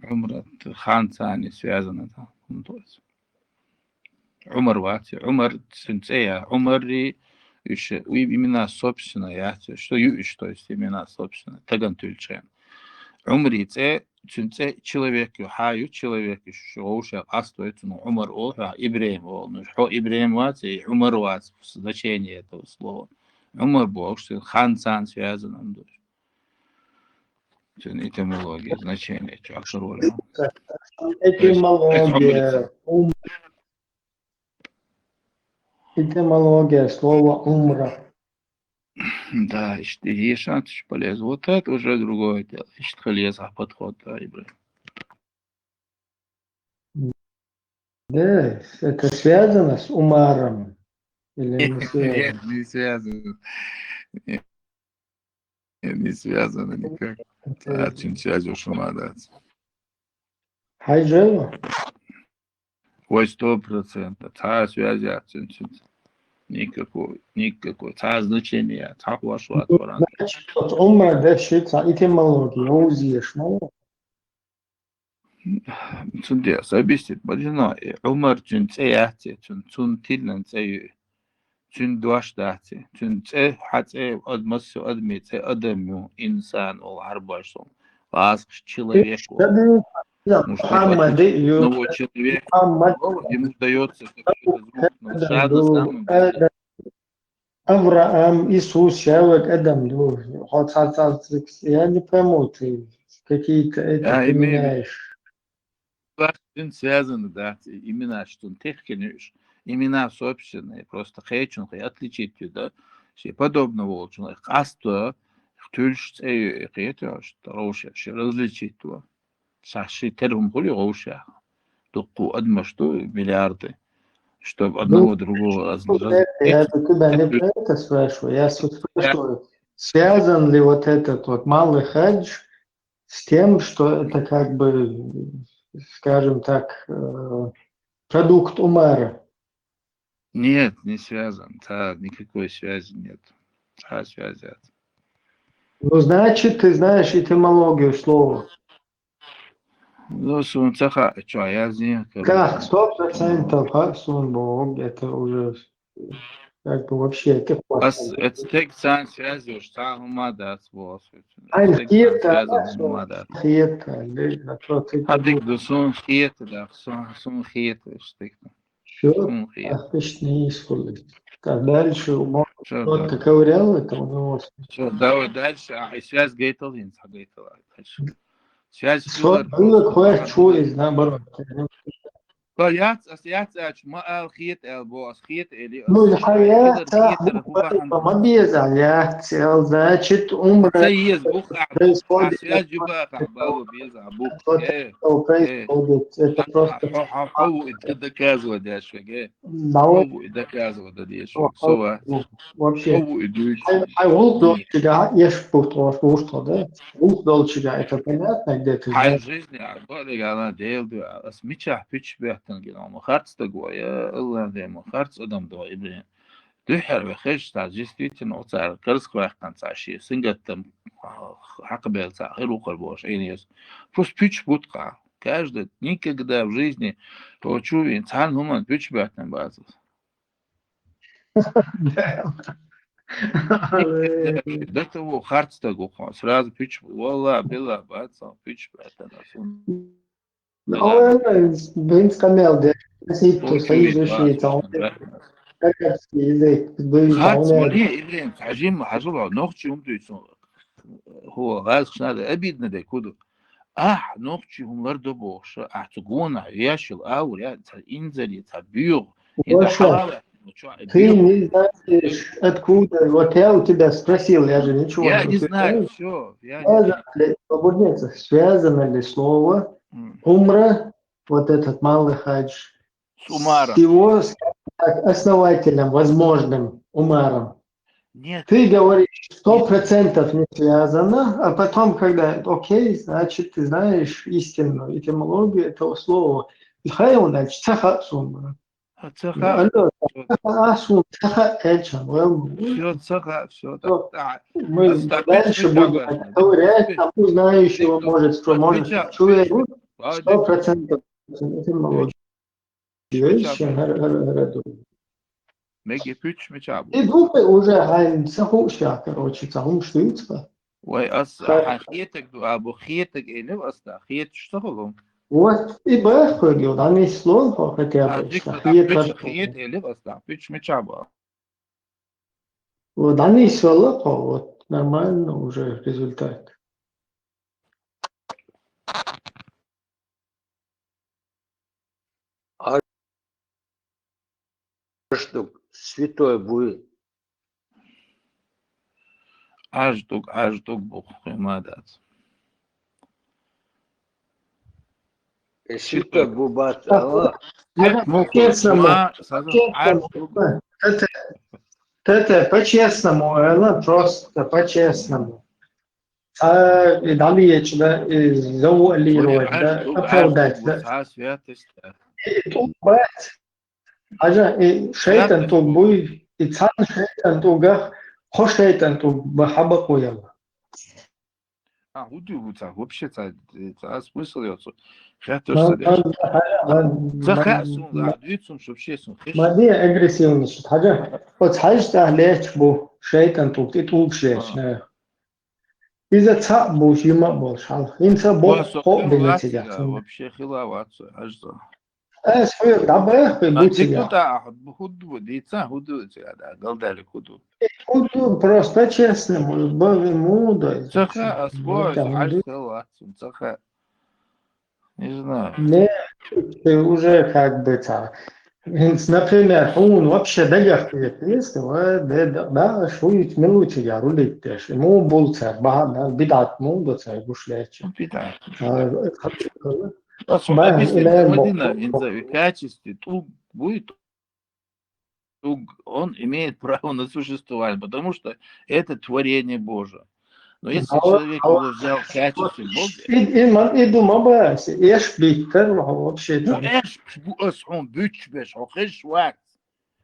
Умра, хан цани связано там. Умар вати, Умар синцея, Умари еще имена собственные, что юиш, то есть имена собственные, таган тульчен. Умри це человек, хаю человек, что уже астоит, ну Умар оха Ибраим, ну что Ибраим вати, Умар вати, значение этого слова. Умар Бог, что хан цан связано. Этимология, значение, что роль. Этимология слова умра. Да, и шанс полез. Вот это уже другое дело. Ищет халеза подход, да, Ибраим. Да, это связано с умаром или не связано? Нет, не связано. Нет, не связано никак. Очень связь уж надо. Хайджело? Ой, 100%. Та связь очень. Никакой. Та значение. Та вашу отворот. Значит, вот умра дальше этимология. Узьешь, ну? Цундес, объяснит, бодино, Умар чун цеяти, чун тиллен цею, чун дуаштати, чун це хате адмасу адми, це адамю, инсан, ол арбашом, вас человеку. Мухаммад, Одного человека, ему дается шага самым. Авраам, Иисус, человек, Адам, я не пойму, ты какие-то это применяешь. Связаны, да, имена, что он технически, имена собственные, просто хочу отличить, да, все подобного волчного. Касто, тульш, это что роша, различить то. Саши термин хули роша. Только одно что миллиарды, чтобы одного другого разложить. Я тебя не про это спрашиваю, я спрашиваю, связан ли вот этот вот малый хадж с тем, что это как бы, скажем так, продукт умара? Нет, не связан. Да, никакой связи нет. Да, связи нет. Ну, значит, ты знаешь этимологию слова. Ну, сунцаха, что, я знаю. Как, 100% Хаксун Бог, это уже как бы вообще как Это тек сан связи уж сам умада свой. Ein Тек сан Vierter, связи also умада. Vierter, да, против Hadik do son хиета, да, son хиета, штык. счет, Son хиета. не использует. Так, дальше он Что, кто-то да. ковырял это у него. Все, давай дальше. А, и связь гейтал, гейтал. Дальше. Связь Что филлер было, просто. кое-что из наоборот. يات الخيط البو خيط اللي Ну, الحياة خيط رفوبا ما بيزعل значит, умер تسيز بوخ происходит عسياج جبا قعبالو بيزع بوخ что ايه ايه происходит. Это просто حو إذا كازو داش ايه давай حو إذا كازو داش سوا вообще. حو إدوك Хайвул долчига, ешь что, да? Вул долчига, это понятно, где ты حال знаешь. жизни عبالي على ديل دو اسميتش بيتش بيحتن جنا مخارц تقوى الله دي مخارц ادم دو ابن دحر بخش تاع جستيتن او تاع كرس كواحد تاع شي سنجتم حق بيل تاع غير وقربوش اينيس فوس بيتش بوتقع каждый никогда в жизни получу инсан хуман пич бятен базу до того хартста гуха сразу пич والله بالله баца пич бятен Бинс камел, да, сит, то получу союз бац язык, бинс خارج таунер. وليه إلين عجيم حجبه نوختي هم دويسون هو غاز خشنا أبيد ندى كودو نوختي هم لردو بوش تقونا ياشل أول يا إنزلي تبيغ إذا حرارة Ты не знаешь, откуда, вот я у тебя спросил, я же ничего я не не знаю, знаю. все, я не Связано ли, свободница, связано ли слово умра, вот этот малый хадж, с умаром. с его, скажем так, основателем, возможным умаром? Нет. Ты говоришь, 100% не связано, а потом, когда, окей, значит, ты знаешь истинную этимологию этого слова. Хай он, значит, цаха сумра. цаха, Все, цаха, все. Мы дальше будем ковырять, а знающего может, что может чует 100% этимологию. Меги пич мечабу. И группы уже гайн цахуша, короче, цахум штуется. Ой, хиетек ду, або хиетек или аста, хиет что холом? Вот, и бэхпэгил, да не слово хотя бы, хиет или аста, пич мечабу. Вот, да не слово, вот, нормально уже результат. Что святой будет. Аждук Бог, мадат. Святой Бубат Аллах. Это по-честному, это просто по-честному. А далее завуалировать, да, оправдать, да. Ага, и шейтан то будет, и цан шейтан то гах, хо шейтан то бахаба кояла. Удивительно, вообще-то, смысл йоцу. Я тоже Мади агрессивный, хажа. Вот хажта леч бу шейтан то ты тут шеч, не. Из-за ца бу шима бу шал. Инса бу хо бенетига. Вообще хилаваться, ажда. Свой дабах бутига. Кто-то худу, дейца худу, да, голдали худу. Худу просто честному, боги мудой. Цаха, свой, ажда, цаха. Не знаю. Нет, ты уже как бы так. Например, он вообще дагахтает, если да, шует минуте я рулить też. Ему был царь, бидат му царь гушлячи. Бидат. Объяснение в качестве туг будет, он имеет право на существование, потому что это творение Божие. Но если человек его взял в качестве Бога... И думал бы, эш биттер вообще-то. Он бич, он хэш вакс.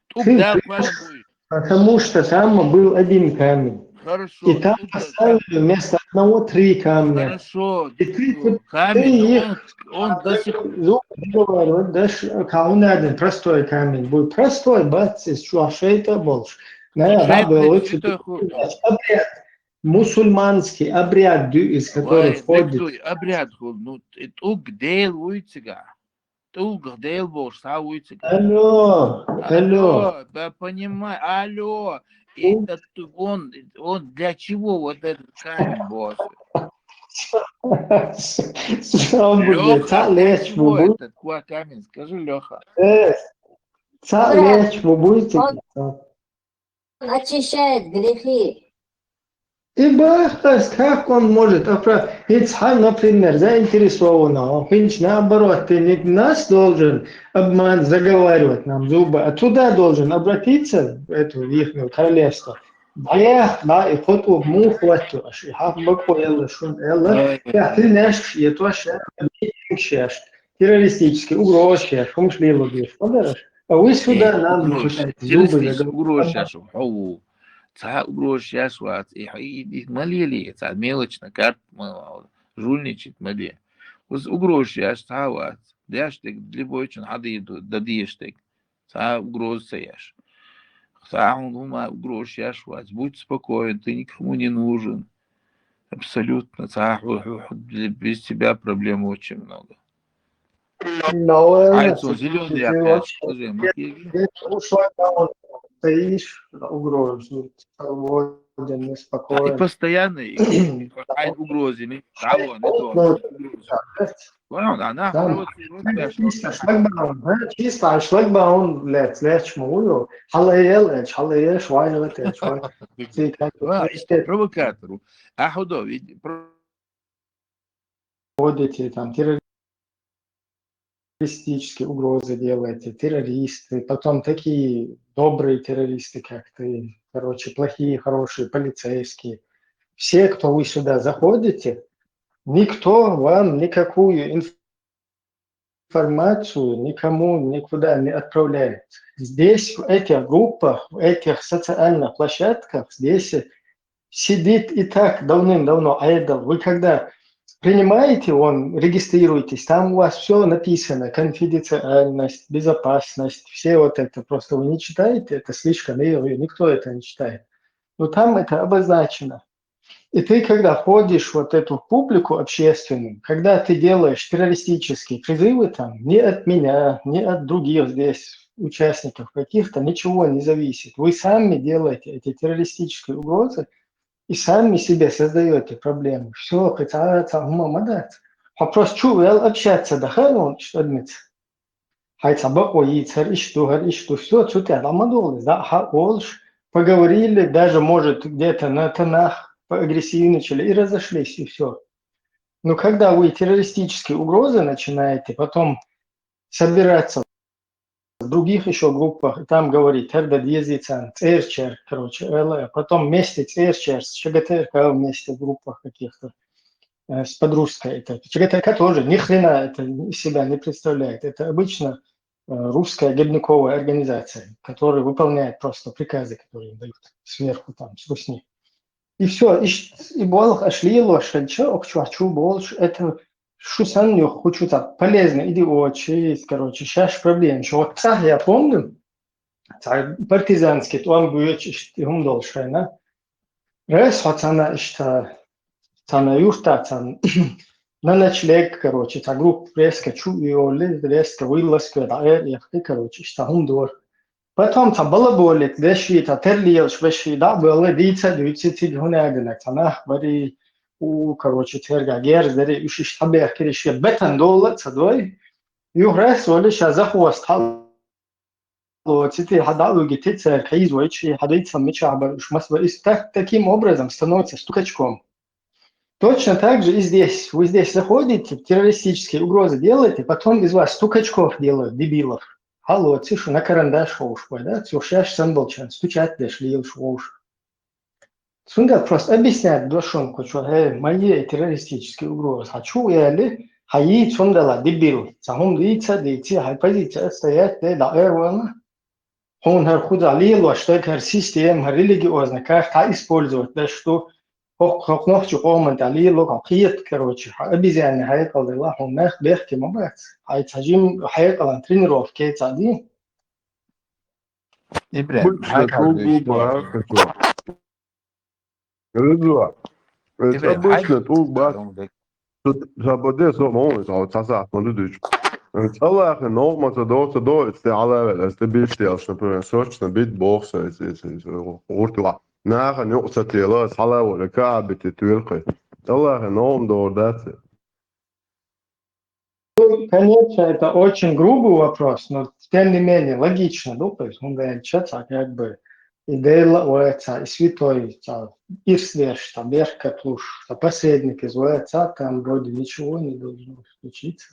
Туг дал будет. Потому что там был один камень. Хорошо. И там Ну, поставили вместо одного 3 камня. хорошо. И ты Камень, но их он до сих пор... говорю, даже камень, простой камень. Будет простой, бац, из чуашейта больше. Да, да, было обряд. Мусульманский обряд, из которого входит. Обряд, ну, туг дейл уйцега. Туг дейл больше, а уйцега. Алло. Да понимаю, алло. Этот, он для чего вот этот камень, босс? Леха, для чего этот камень? Скажи, Леха. Вы будете? Он очищает грехи. И бахас, как он может? Ицхак, например, заинтересован, Хинч наоборот, ты не нас должен обман заговаривать нам зубы, а туда должен обратиться, в эту их королевство. Да, и хоту мухвату, и хак баку элла шун элла, я ты наш, и то шаш, террористический, угрозы, шумшли лобишь, понимаешь? А вы сюда нам не пытаетесь зубы заговаривать. Ца угрожаешь вас, и малили, ца мелочно, карт жульничать мали. Угрожаешь, ца вас, дяштик, любой чин хадиду, дадиштик, ца угрожаешь. Ца угрожаешь вас, будь спокоен, ты никому не нужен. Абсолютно, ца без тебя проблем очень много. Айцон, зеленый опять, скажи, стоишь, угрозу, свободен, неспокоен. И постоянно угрозами. Кого? Не то. Понял? Она провоцирует. Чисто шлагбаун лечь мою, халаел, швайла, провокатору. А худо, ведь вводите там террористические угрозы делаете, террористы, потом такие добрые террористы, как ты, короче, плохие, хорошие, полицейские. Все, кто вы сюда заходите, никто вам никакую информацию никому никуда не отправляет. Здесь, в этих группах, в этих социальных площадках, здесь сидит и так давным-давно айдол. Вы когда принимаете, регистрируетесь, там у вас все написано, конфиденциальность, безопасность, все вот это, просто вы не читаете, это слишком, никто это не читает. Но там это обозначено. И ты, когда входишь в вот эту публику общественную, когда ты делаешь террористические призывы там, ни от меня, ни от других здесь участников каких-то, ничего не зависит. Вы сами делаете эти террористические угрозы, и сами себе создаете проблемы. Все, вопрос, что общаться, да, он что адмит. Хайца бакои, царь, что, все, что ты, амадолы, да, поговорили, даже, может, где-то на тонах поагрессивничали и разошлись, и все. Но когда вы террористические угрозы начинаете потом собираться в других еще группах, и там говорит, церчер, короче, потом вместе церчер, с ЧГТРК вместе в группах каких-то, с подружкой. Это ЧГТРК тоже ни хрена это из себя не представляет. Это обычно русская гибниковая организация, которая выполняет просто приказы, которые им дают сверху, там, с Русни. И все, и Бог ошлило, шельча, окчуачу больше, это шусан не хочу так полезно, иди очередь, короче, сейчас проблем. Что вот так я помню, партизанский, то он будет, и он дольше, да? Раз, вот она, что, она юрта, на ночлег, короче, та группа резко чуяли, резко вылазка, да, короче, что он дор. Потом там балаболит, вещи, та терлиелш, вещи, да, было дица, дюйцити, гунягина, она, бери, короче, терга, герзери, ушиш табех, кереши, бетан долла, цадой, югрес, олиша, за хвост, цити, хадалуги, тицер, каиз, войчи, хадайца, мечаба, шмасва, и таким образом становится стукачком. Точно так же и здесь. Вы здесь заходите, террористические угрозы делаете, потом из вас стукачков делают, дебилов. Алло, цышу на карандаш шоуш, да? Цюшаш санболчан, стучать дошли, шоуш. Сунда просто объясняет дошонку, что мои террористические угрозы. Хочу я ли, хаи сундала, дебил. Сахум дийца, хай позиция стоять, да, эрвана. Он худа лило, что это система религиозная, как та использовать, да что хох нохчу коман та лило, какие-то, короче, обезьяны хайкал дела, он мех бехки мабат. Ай тажим хайкал тренировки цади. إبراهيم Обычно هاي тут كان глупо, شلون хочу. Рыдва. Это إبراهيم هاي обычно тут бас. كان Забоде со мой, а вот саса, смотри. Cilvēki normāli dodas على استبيشتي например, срочно бить бокса, уртла. Наха нюкса тела, сала ولا كعب تتويلقي. Cilvēki norм дордаться. Конечно, это очень грубый вопрос, но тем не менее логично, ну, то есть он говорит, что как бы идея лоэца, и святой, и свеж, там, верка плуш, посредник из лоэца, там вроде ничего не должно случиться.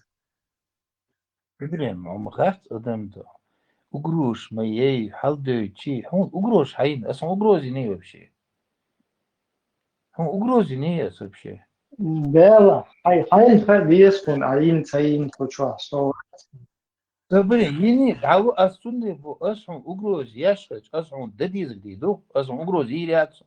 إبراهيم هم خافت قدام ده وقروش مياي حال ده شي هم وقروش حين أصلا وقروزي نيه بشي هم وقروزي نيه أصلا بشي Дело, хай вескун, аин цаин куча, so, إبراهيم يني دعوة أصلا بو أصلا وقروز يشخص أصلا دديز جديدو أصلا وقروز يريات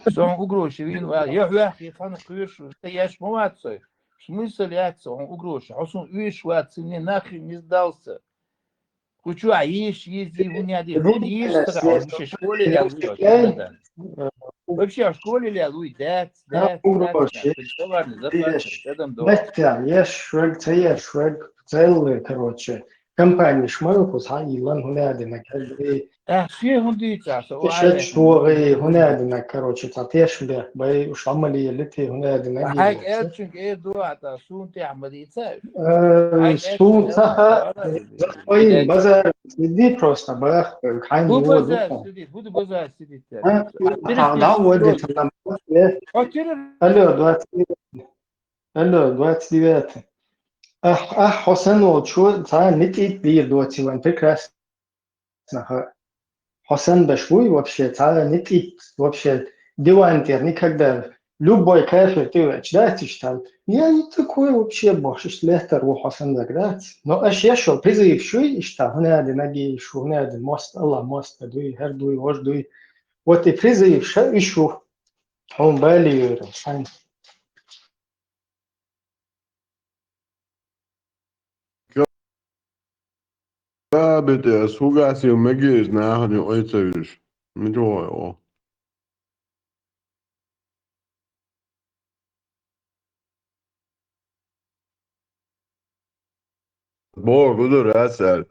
أصلا وقروش يبين يا أخي خان قيش تياش مواتسي смысл яйца он угрош أصلا ويش واتسني ناخي مزدался Кучу аиш, езди, уняди, он ешь, он вообще в школе ли алуй, вообще в школе ли алуй, дать, товарный, заплачивать, это дома. Меття, ешвег, ешвег, целый, короче, компания шмалкус, хаилан, хунядина, кальбри, Шех он дичаса, шечтуги, хунядина, короче, татешбех, бай ушамали, лити, хунядина, هاي гибется. أرشنك إيه دعاء سونتي عملية سايف. Су, саха, за твоим базаром следи просто, бах, хайн Bu его bazar духа. сидит, bu bazar sидит. Тогда вводится нам. Алло, 29. حسن شو صار نتيت بير دوتي وان прекрасно. Хасан Башвуй вообще царя нетит, вообще дивантер никогда. Любой кафир ты читаешь, читал. Я не такой вообще больше лехтер у Хасан заград. Но аж я шел призыв шуй, и что, гнады ноги, шу, гнады мост, Аллах мост, дуй, гердуй, вождуй. Вот и призыв шу, и шу. Он бали, сань. Kāpēc hugāsim megēs nāhani oiceviš? Midrojo. Borg udur äsel.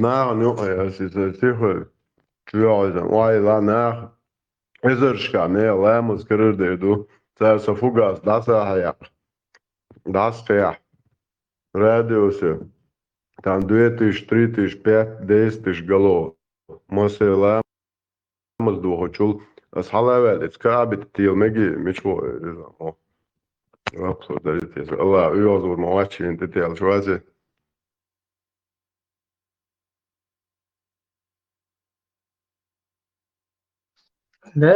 Nāhani ojas, sicher. Tjūjam, vai la nāh. Ezerškā, ne, lēmus karırdēdu. Cēsa fugās, dasāhajā. Daskajā. Rēdījusi. Там 2000, 3000, 5, 10 тысяч голов. Mesela dohocul ashalavēt kābi tilmegi mičvo o apsūdzēties. Allah uzvar mačin te tēl švazi. Да,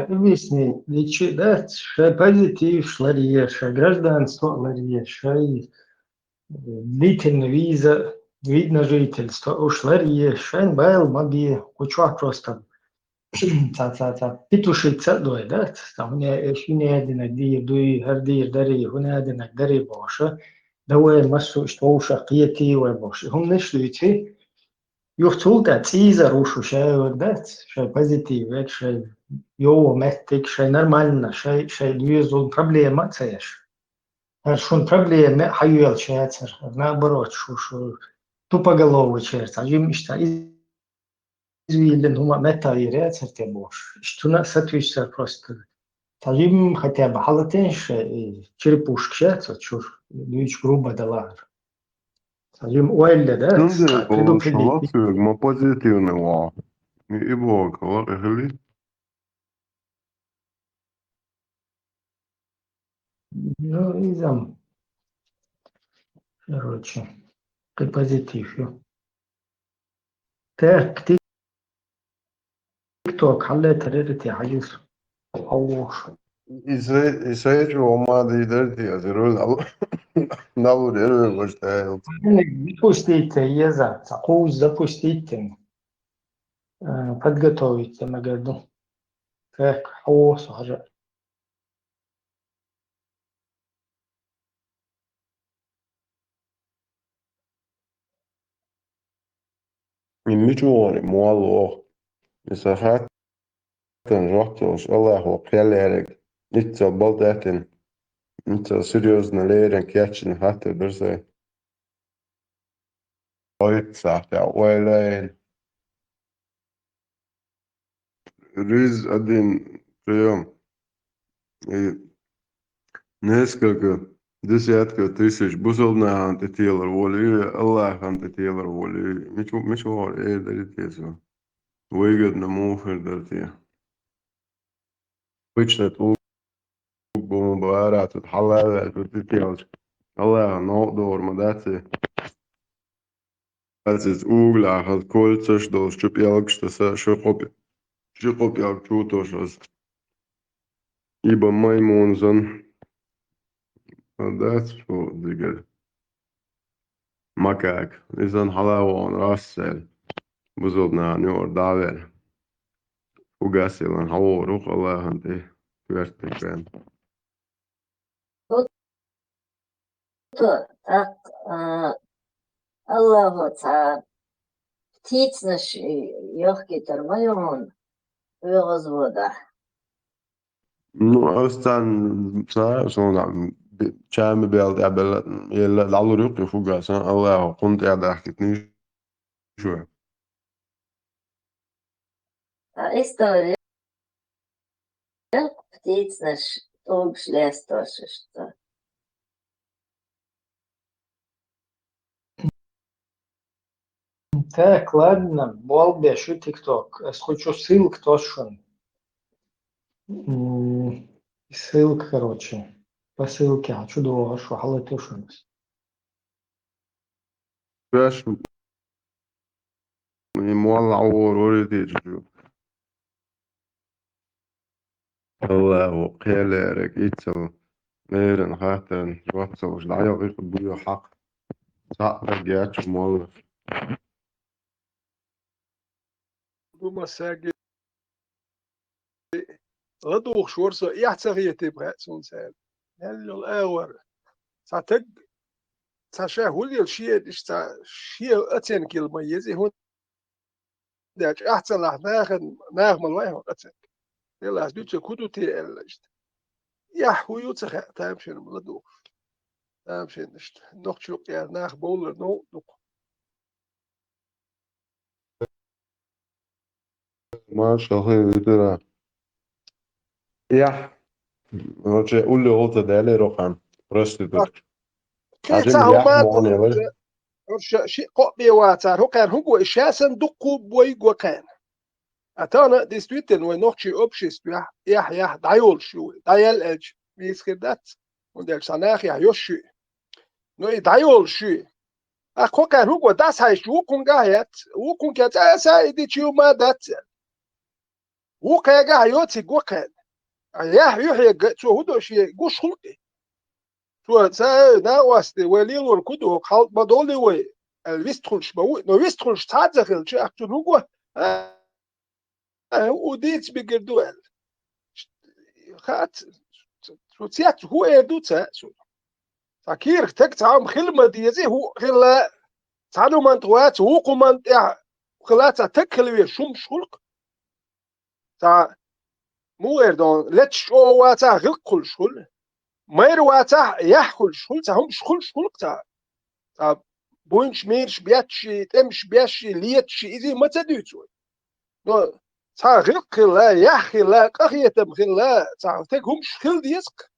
объясни, лечи, да, что позитив шларье, что гражданство ларье, что длительная виза, вид на жительство, ушларье, что байл маги, куча просто петушица дой, да, там не шунядина ди дуй хардир дари, хунядина дари боша, да уэ массу что уша қияти уэ боша, хум нешлюйти, يختلط عزيزة روشو شيء ودات شيء позитив شيء يو متك شيء نورمально شيء lösung проблема цеш шун проблема хайел чецер наоборот шу тупоголовый черт а им что извилен хума мета ирецер те бош что на соответствует просто тажим хотя бы халатен черепушка шец чур лич грубо дала тажим уэлле да Nunde предупредить. šalafjörg ma pozitīvni vā. Iboga var ehli. Ну, и там, короче, ты позитив. Так, ТикТок, حليت ريدتي عجيز. أوش. يسيج وما دي درتي أزرول نابو ديرو بشتايل Запустите язык, курс запустите, подготовить magaду. Как хаос уже. يميتواني موالو يساحات رحتوش الله هو قياليرك نتا بلداتن نتا سيريوزنا ليرن كياتشن حتى درسي قايت ساعتا ويلين ريز أدين فيهم نسكك دسياتك تيسش بوصلنا عن تتيلر ولي الله عن تتيلر ولي مش هو ايه دريتيسو ويقد نموفر درتي ويشتت بمبارات تتحلل تتيلر الله نقدر مداتي Als ugla had kolceš do ščupjelk, što se še kopjak čutošas. Iba majmunzen. That's what they get. Makák. Izan halawon rassel. Buzodna nyor daver. Ugászélen havoruk, Allahanti követtéken. Так, Аллаху Та'ala птиц легкий тормоем возвода. Ну, Östan sonra çağımı beldi abel yella dalur yok fuga Allah kunt ya dahkitni şu. История птиц обшлес тоже, что Так, ладно, Болбе, что ТикТок. Хочу ссылок тоже. Ссылка, короче. По ссылке, а что думал, что халатушинус. Baş mualla oraya diyor. Allah qiyalak itso meeren hatan watso dayo bu haq saqra gaach mualla. Uma segue غدوخ شورسة يحتغي تبغى سونسال هل الأول تعتق تشاهل الشيء شيء أتين كلمة يزي هون داش أحسن له ناخد من وين أتين يلا أسدوش كودو تي إلشت يحو يوتخ تامشين غدوخ تامشين نشت نخشوق يا ناخ بولر نو ما شاء ترى يا Znači, ulje ovdje dele rohan, prostitut. كيتا هما شيء قبي واتار هو كان هو إشاسا دقو بويق وكان أتانا ديستويتن ونوخشي أبشيس يح دايول شو دايل إج ميسكدات وندل سناخ يوشي نو دايول شو أخو كان هو داس هاي شو كون جاهت وكون كتا سايدي شو ما دات وكا جاهيوتي وكان يح يحيى شو هدو شيء قوش خلقي شو نا واستي وليل والكدو خالط بدولي وي الويستخلش بوي نو ويستخلش تاتزخل شو أكتو نوغو وديت بقردوال خات شو تيات هو يدوتا شو تاكير تك تعام خلمة ديزي هو خلا تعالو من توات هو قمان خلاتا تكلوير شم شلق تا مو اردون لتش او واتا غلقل شل مير واتا يحكل شل تا هم شخل شلق تا بوينش ميرش بياتشي تمش بياتشي ليتشي إذي ما تدوتو نو تا غلق لا يحكي لا قخيتم خلا تا تك هم شخل ديسك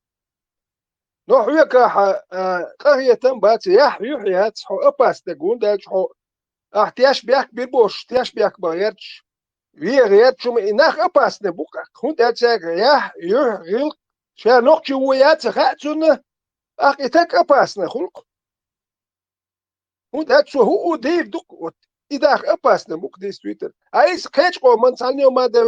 نو حويكا قخيتم بات يحيي هات حو أباس تقول داش حو احتياش بياك بيربوش احتياش بياك بغيرش ويغيرت شو إنك أباس نبوكا كنت أتساق غلق شا نقشي ويات خاتسون أخيتك أباس نخلق كنت أتسو هو دير دوك إذا أباس نبوك ديس تويتر عايز كيتش قو من سالني وما ده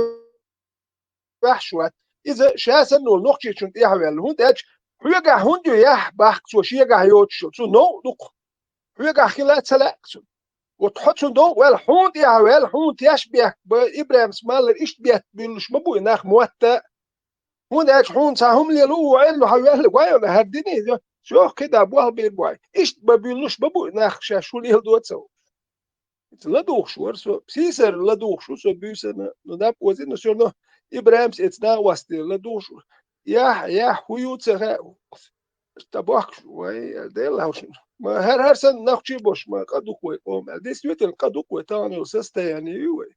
وحشوات إذا شاسن نو نوخشي شون يحوال هون تاج حيقع هون جو يح باخ سو شيقع يوتشو سو نو دوق حيقع خلات سلاكسون وتحطون دو ولا هون يحوال هون تيشبه بإبراهيم سمال إيش بيت بيلش مبوي ناخ موتا هون تاج هون ساهم لي لو وعلو حوال واي هرديني شو كده أبوها بيبواي إيش بيلش مبوي ناخ شو ليه دوت سو لا دوخ سو بسيسر لا دوخ سو بيسنا نداب وزين سو نو إبراهيم سيتنا واستي لا دوخ يا حيوت سخا تباك شوي ديل هاوش ما هر سن نخشي بوش ما قدو كوي قوم ديس يوتل قدو كوي تاني وسستا يعني يوي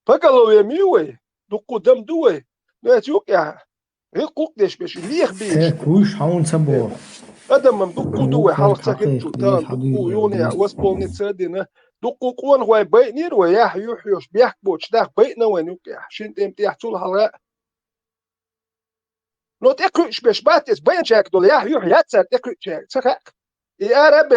فقالوا يميوي دو قدام دوي ناتيوك يا هيقوق ديش باش ليخ بيش كوش حاون سبور ادم ممدوق دوي حاول سكت حقيقي تان دقو يوني وسبول نتسادنا دقو قوان هواي بينير وياح يوحيوش بيحك بوش داخ بيتنا وينوك يا شنت امتياح طول حلقة لو تكرش باش باتس بين شاك دول ياح يوح ياتسر تكرش شاك سخاك يا رب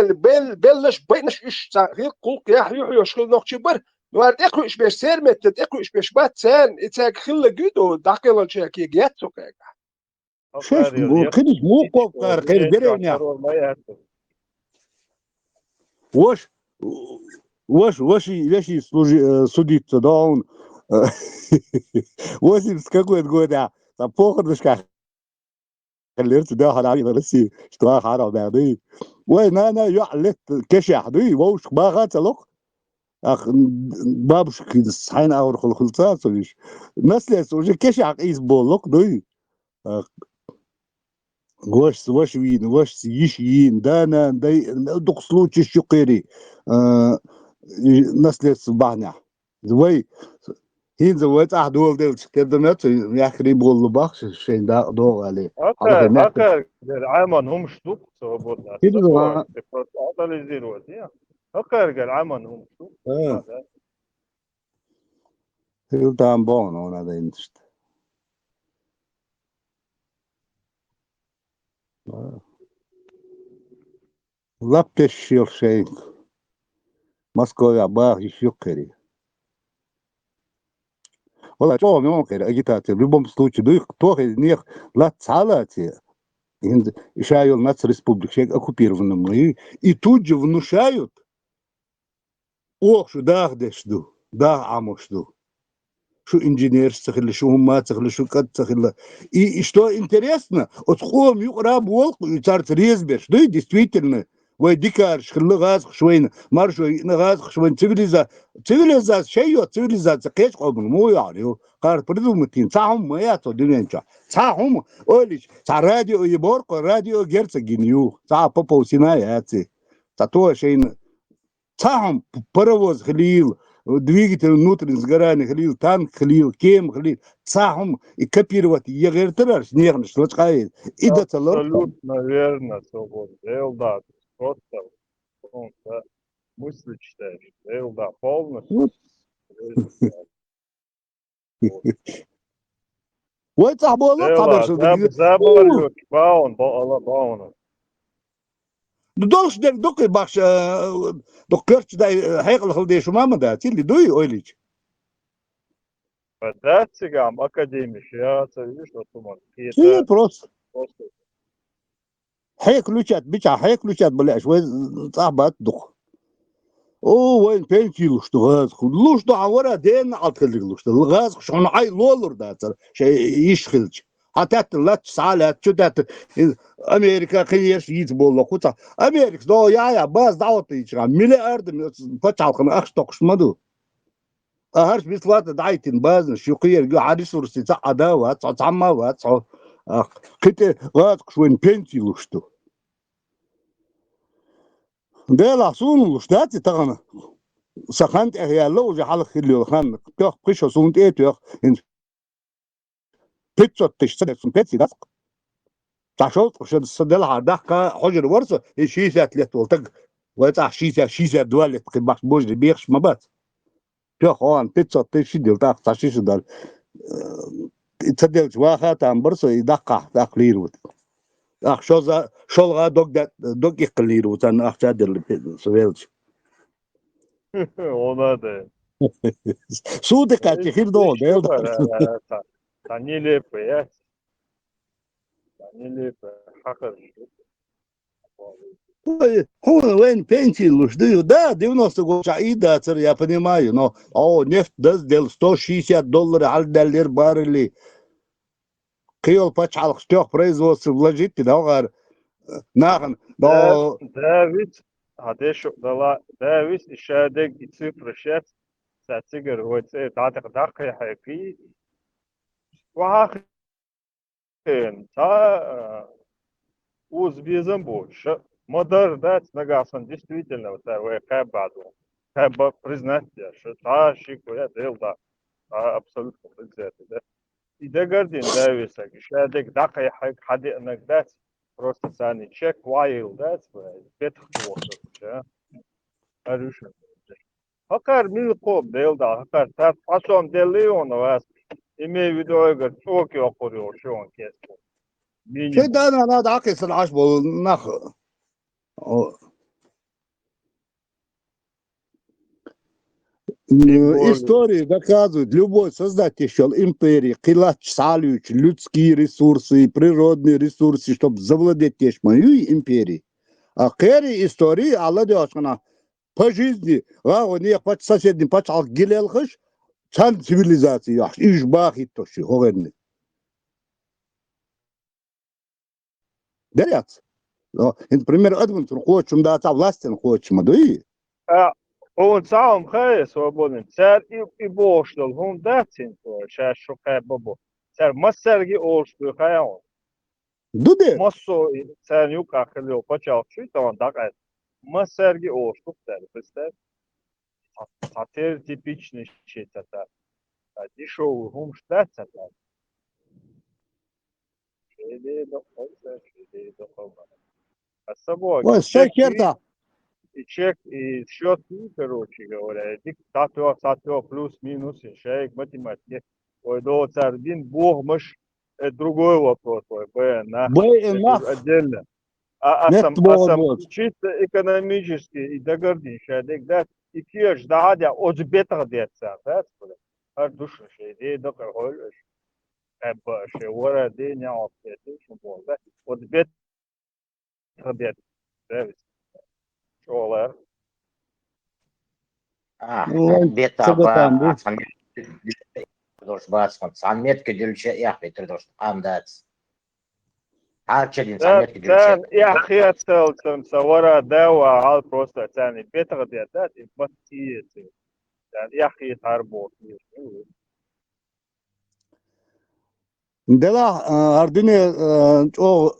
بلش بينش ايش غير قوق ياح يوحيوش خل نوخ شبر نوار تكرش باش سيرمت تكرش باش باتسان اتساك خل جدو داقل الشاك يجياتسو كاك شوف كنش موقف كار خير برينيا وش судиться да он 80 какой год я там похож как خليت ده على راسي اشتراك على بعدين وين انا يعلت كشح دي وش ما غاتلق اخ بابش كده صحين اور خلصات وش ناس وش كشح قيس بولق دي وش وين وش يشين دانا دي دق случай شقيري ناس صباحنا زوي هين زوات دول ديل كدمت يخري بول باخ شين دا دو عليه هكا عامان هم شتوك свободно كده анализировать هكا عامان هم شتوك هيل تام بون انا ده انت لابتش شين Москва бах еще кери. والله شو ممكن агитация в любом случае да кто из них лацалати шайл нац республик оккупированным и тут же внушают ох что дагдешду да амошду что инженерство или что умаца или что катца и что интересно от хом юраб волк и царь резбеш да действительно ويديكار شخل غاز شوين مرشوي نغاز شوين цивилизация شيء цивилизация كيش قبل مو يعني قار برضو متين صاهم ما ياتو دينشا صاهم أوليش صار راديو يبورق راديو جرس جنيو صار بابو سيناياتي تاتو شيء صاهم паровоз خليل двигатель внутренний сгорание خليل танк خليل كيم خليل صاهم и копировать يغير ترى نيرن что сказать и до целого абсолютно верно свобода да просто да, мысли читаешь да полностью ويتصاحبوا والله قبل شو заболек باون دولش دوك باش دوكرت دا هيقل خلدي شو ما مدا تيلي دوي ойлич Дацигам академия, видишь, вот ايه просто هي ключат بيتش هي ключат بلاش وين صاحبات دخ او وين بنتي لوشتو غاز لوشتو عورا دين عطل لوشتو الغاز شلون عاي لولر دا شيء يشخلج حتى لا سالات شدات امريكا خير يتبول لقطه امريكا دو يا باز دعوت يجرا مليارد فتح خم اخش تقش مدو هرش بيطلع دعيتين باز شقير جو عارس ورسي عداوات تعماوات كده غاز شوين بنتي لوشتو ده لحسون لوشتاتي تغنى سخنت اغيالو وجي حالك خليو خان تخ قشو سونت ايه تخ بيتزا تشتري في بيتزا ده تعشوت عشان الصدل على ضحكه حجر ورثه شيء ثلاث ولتق ويطلع شيء دول تقبح بوج بيخش ما بات تخ هون بيتزا تشدي تاع تعشيش دال تصدق واخا تنبرسو يدقع تقلير اخ شو غا دوك يقلير وتن اخ تادر سويلش ona da سودك خير دول они нелепые Или حقر. وين пенсии нужны? Да, 90 год Аида, я понимаю, но нефть сделал $160 $1 баррели. Киол почал в трех производствах вложить, да, нахан, но... Davis, هديشو دلا Davis إشادق يصير شات ساتيجر هو تعتق دقي حقي وهاخين تا узбизом больше. Модар дать нагасан действительно вот это как баду. Как бы признать, что та шикуя дел да абсолютно признать, да. И дегардин Дэвиса, шадек дакай хади нагдать просто сани чек вайл дать, бетх творчество, да. Арюшин. Hakar milkop dел да, hakar та фасом делион вас имею в виду эго чоки окурил шон кеско. Что да, она так и сразу был нах. Истории доказывают, любой создатель империи, килач салюч, людские ресурсы, природные ресурсы, чтобы завладеть моей империей. А кэри истории, Алла дёшкана, по жизни, у них под соседним почал гилелхыш, чан цивилизации яш, иш бахи тоши, ховерни. Деряц. Например, Эдмонтон хочем, да, властен хочем, да и. Он сам хай свободен. Цар и боштол, он датин, сейчас шукай бабу. Цар массерги олшту хай он. Дуде. Массо цар юка хлё почал чуть он такая. Массерги олшту цар, представь. Сатир типичный щит это. Дешевый гум штат это. Шеде до холца, шеде до холма. А с собой и чек, и счет, короче говоря, статуя плюс-минус, шейк, математики. Ой, до цардин, бог, мыш, это другой вопрос, это отдельно. А сам чисто экономически и догордин, шейк, да, и кеш, да, от бета деться, да, ар душа, шейк, да, король, эбба, шейвора, деня, да, от бета деться, да, шолар. Beta sanmetke dülçe yahbetir dost amdats. Harçedin sanmetke Sen dülçe. яхьяцэлцэн савара дэва ал просто цани бетга дядат и батиецы. Yani яхьи тарбот. Да, ардыне о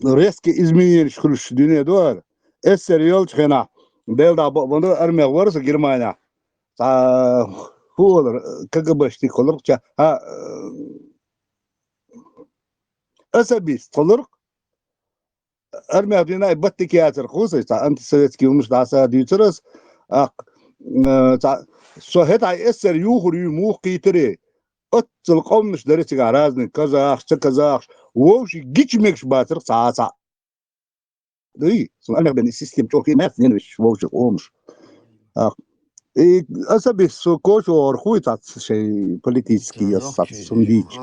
резкие изменения в dünya doğar. Eser yol çıkana. Belda bunu armaya varsa Germanya. Olur KGB'lik olur. Особист olur. Armaya dünya battı kıyatır. Khusus antisovetski umuş dasa diyoruz. Sohet ay eser yuhuru muhkitiri. Отцел комнаш дарите разные казах, вовши гичмекш батер сааса. Да и, смотри, бен систем чохи меф не вещь вовши омш. И особенно кожу орхует от политический сундич.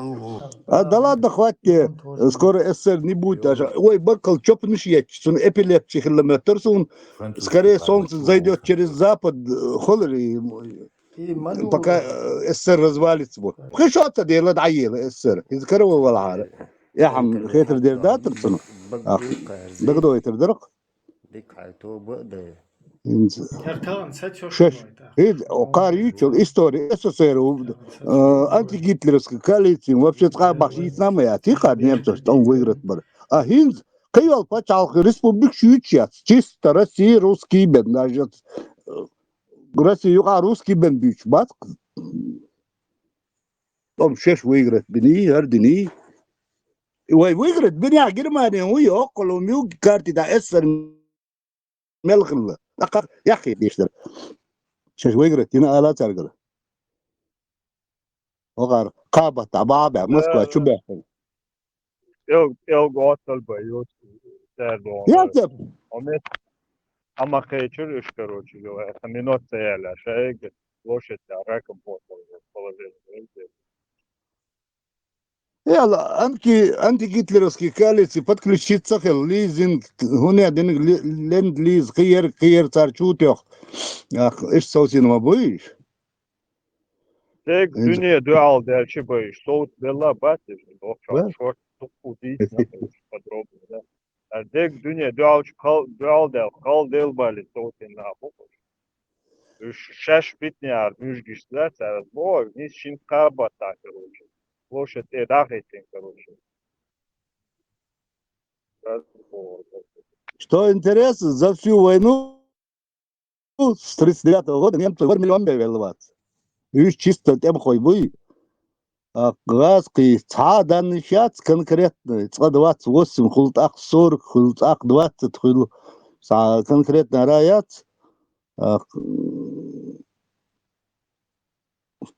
Да ладно, хватит, скоро СССР не будет даже. Ой, бакал чопнешь ечь, сон эпилепсий километр, сон скорее солнце зайдет через запад, холери. пока СССР развалится. Что-то делает عيل СССР. يذكروا ولا عارف. يا عم خيتر دير داتر سنة. بقدو يتردرق. شش. هيد وقاريوتشو история СССР антигитлеровской коалиции вообще бахшить нам я тихо немцев что он выиграет. А хинз кайвал почал республик шуичат чисто Россия русский бен даже Россия русский бен бич бат. Он шеш выиграет бени ардини. И выиграет бени Германия уй около мюг карты да СССР ملخل يا اخي يشتر شش ويقرت هنا آلات أرجل وغار قابة طبابة موسكو شو بيحصل eu gosto do يا زب أما خير короче говоря минут целя шейк лошадь раком Антигитлеровские коалиции подключиться, лизинг, ленд-лиз, киер, царчутех. Ах, иш саусинова будешь? Tek dünya dual дальше боишь. Соут бела батиш, шорт тукудить подробно, да. А tek dünya dual del bali соутин на бокош. Шаш битняр мюжгишля царас бо, низ шинкаба так, короче. Лошадь эдахетин, короче. Что интересно, за всю войну с 1939 года немцы 1 миллион беловаться. И чисто тем хой вы. Газки цадан сейчас конкретно, 28 хултах 40, хултах 20, хул конкретно раяц. В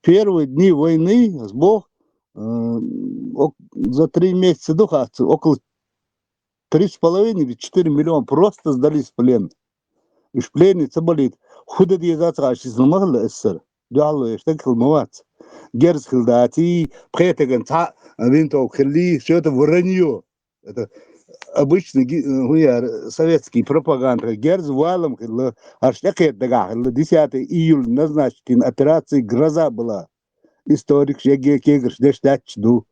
первые дни войны сбог за 3 месяца духа около 3,5 или 4 миллиона просто сдались в плен. И в плене это болит. Худо диезация ашизна махла эссер. Дюалу эштекл муац. Герз хилдати, пхетеген ца, винтов хилли, все это вранье. Это обычный советский пропаганда. Герз валом хилла, аштекет дага, 10 июля назначена операция «Гроза» была. Историк Шеге Кегер, Шдештачду.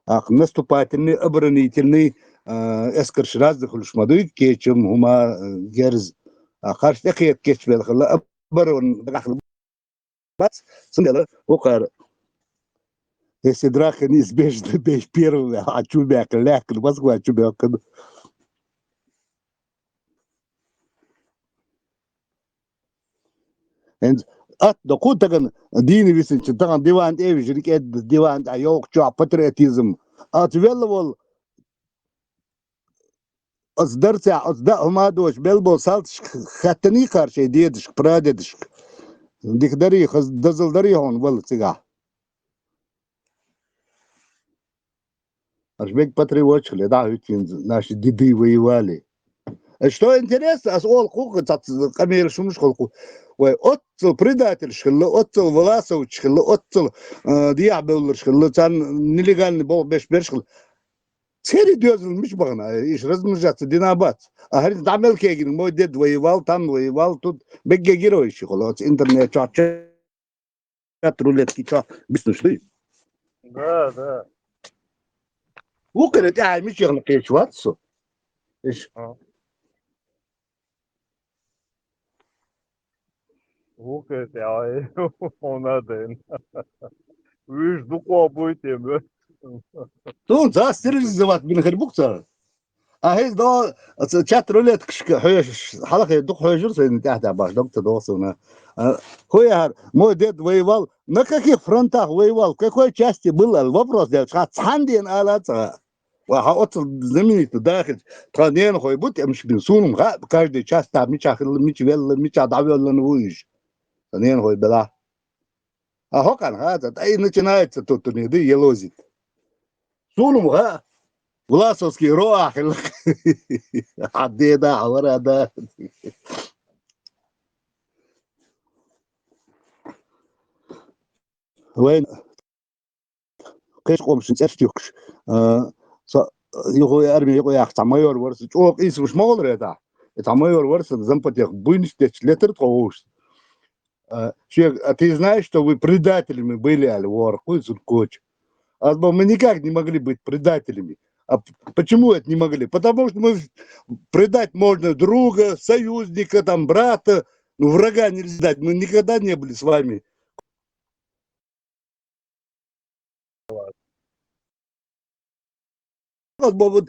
Ах, наступательный, оборонительный, эскерш разных ульшмадуй, кечем, гума, герз. Ах, аштекет кечвел хилла, оборон, дага, бац, сумела, укар. Если драка неизбежна, бей первый, а чубяк, лякал, Москва, чубяк. At dokun tagan dini visin tagan divan evjirik ed divan yok ço patriotizm. At velvol az derse az da huma doş belbo salt khatni karşı dediş pradediş. Dikdari khaz dazaldari hon wal tsiga. Ашбек патриотчили, да, ведь наши деды воевали. Что интересно, ол кука камер шумш холку. Ой, отцел предатель шхилла, отцел Власов шхилла, отцел диабеллер шхилла, цан нелегальный бол беш бершхил. Цери дёзлмиш багна, иш размножаться динабат. А говорит, дамел кегин, мой дед воевал, там воевал, тут бегге герой шхилла, интернет чат рулетки чат, беснушли. Да, да. Укрет, миш ягна кечватсу. Иш. Укрет, ona den. Üç dukwa boyutem. Ну, да, стерилизовать من خربوكتر. هي ده chat رولت حلقة دوق حجر سين تحت باش دوق دوسنا. هو яр мой дед воевал на каких фронтах воевал, в какой части был вопрос, девочка, цандин алаца. Вот знаменитый дахит, транен хой будь им шбинсуном, каждый час там мича давел на вуж. Транен хой была. А хокан и начинается тут у них елозит. Сунум Власовский роах. Адеда, аварада. Вайн кеш комшин церчукш. Его армия его яхта майор ворс. Ок исмш могол реда. Это майор ворс зампатех буйнштеч летер троуш. Ты знаешь, что вы предателями были, Альвор, Куйцуркоч. А мы никак не могли быть предателями. А почему это не могли? Потому что мы предать можно друга, союзника, там, брата, ну, врага нельзя дать. Мы никогда не были с вами. Врага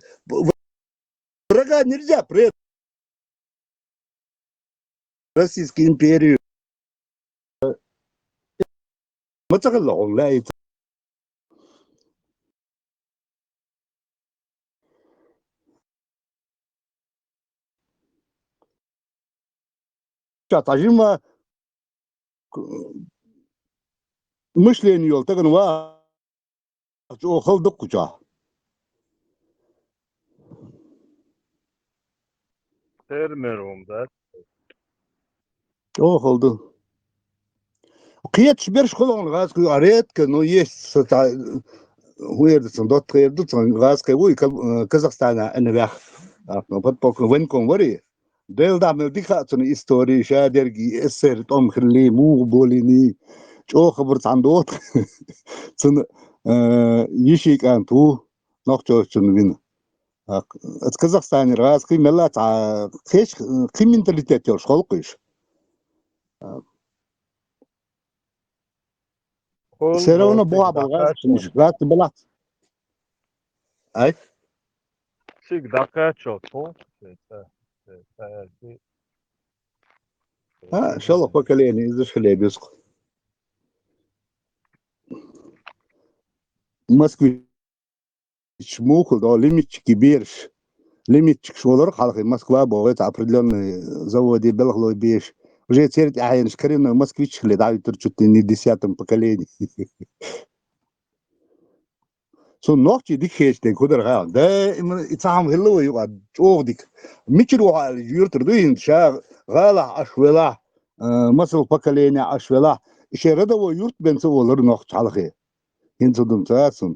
нельзя предать Российской империи. Тажима мышление yol tagan va o xıldık kuca. Termerum da. O xıldı. Qiyet bir şkolon gaz aret que no есть ويردسن دوت خيردسن غاز كوي كازاخستان أنا بيخ بطبق وينكم وري ديل دعم ديخاتن إستوري شادرجي إسر توم خلي مو بوليني شو خبرت عن دوت تن يشيك أنتو نقطة شنوين كازاخستان غاز كي ملات خيش كي منتاليتيت يوش خلقش سيرونا بوع بالغاز مش غاز بلات أي Всегда качал, إن شاء الله فكليني إذا شلي بيسق москвич муху да лимитчик кибирш лимитчик шолор халқи Москва богет определенный заводе белглой беш уже теперь айнш коренной москвич летают чуть ли не 10-м поколении so noch die dikhesh de kudar ga da itsam hello yuqad joogdik michru al yurtr duin sha gala ashwala masal поколение ashwala isherada wo yurt ben so olur noch chalghi hinzudum tsasun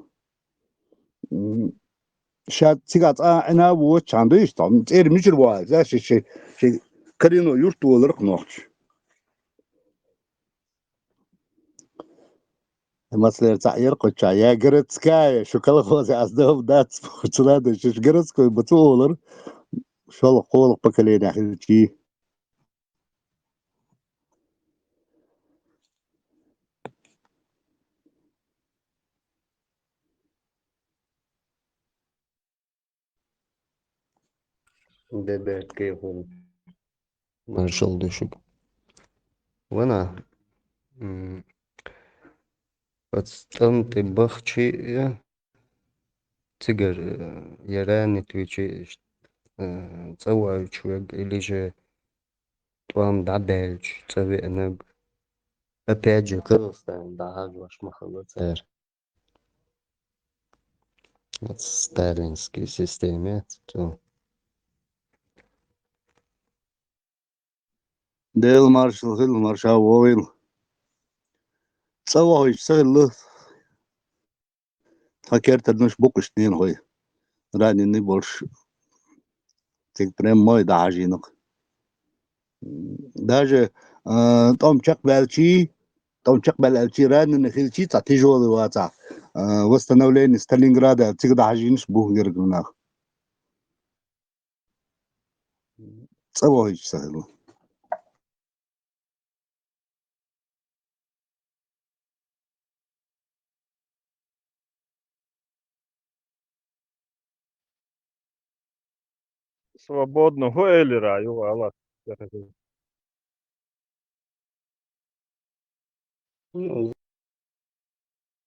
شاد سيغات أنا وش عنديش طعم تير مجر واحد ذا شيء كرينو يرتو ولرق نوخش مثلا تعير قتش يا جرتسكاي شو كل خوز أصدهم دات بخشلاد شش جرتسكاي بتولر شو الله قول بكلين أخي شيء ببعد كيفهم مارشال دشك وانا подстам ты бахчи цигар ярани твичи цавай чувак или же твам дабельч цави она опять же Кыргызстан да ваш махала царь от сталинской системе то ديل مارشال هيل مارشال وويل صوّاش سهل حكيت إنش بقش نين هوي راني نبولش تكرم ماي دعاجينك داجة توم تشق بالشي راني نخيلشي تعتيجوا الواتع واستنولين ستالينغرادا تيجي دعاجينش بوه يرجعنا صوّاش سهل свободно Эльра, Аллах. ну,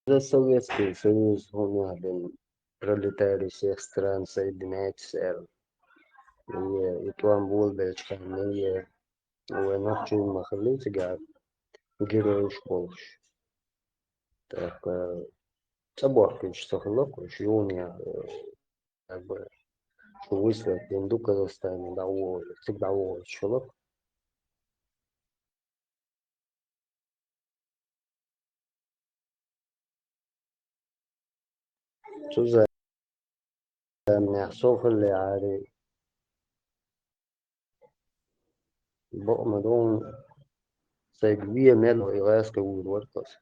за Советский Союз он пролетарии всех стран соединяется и там Волбельчка и ночью махалите гад герой школш так собаки что хлопаешь и он я как бы что выслать инду Казахстане да всегда человек что за محسوب اللي عاري بقمدون سيجوية مالو إغاسك ووركس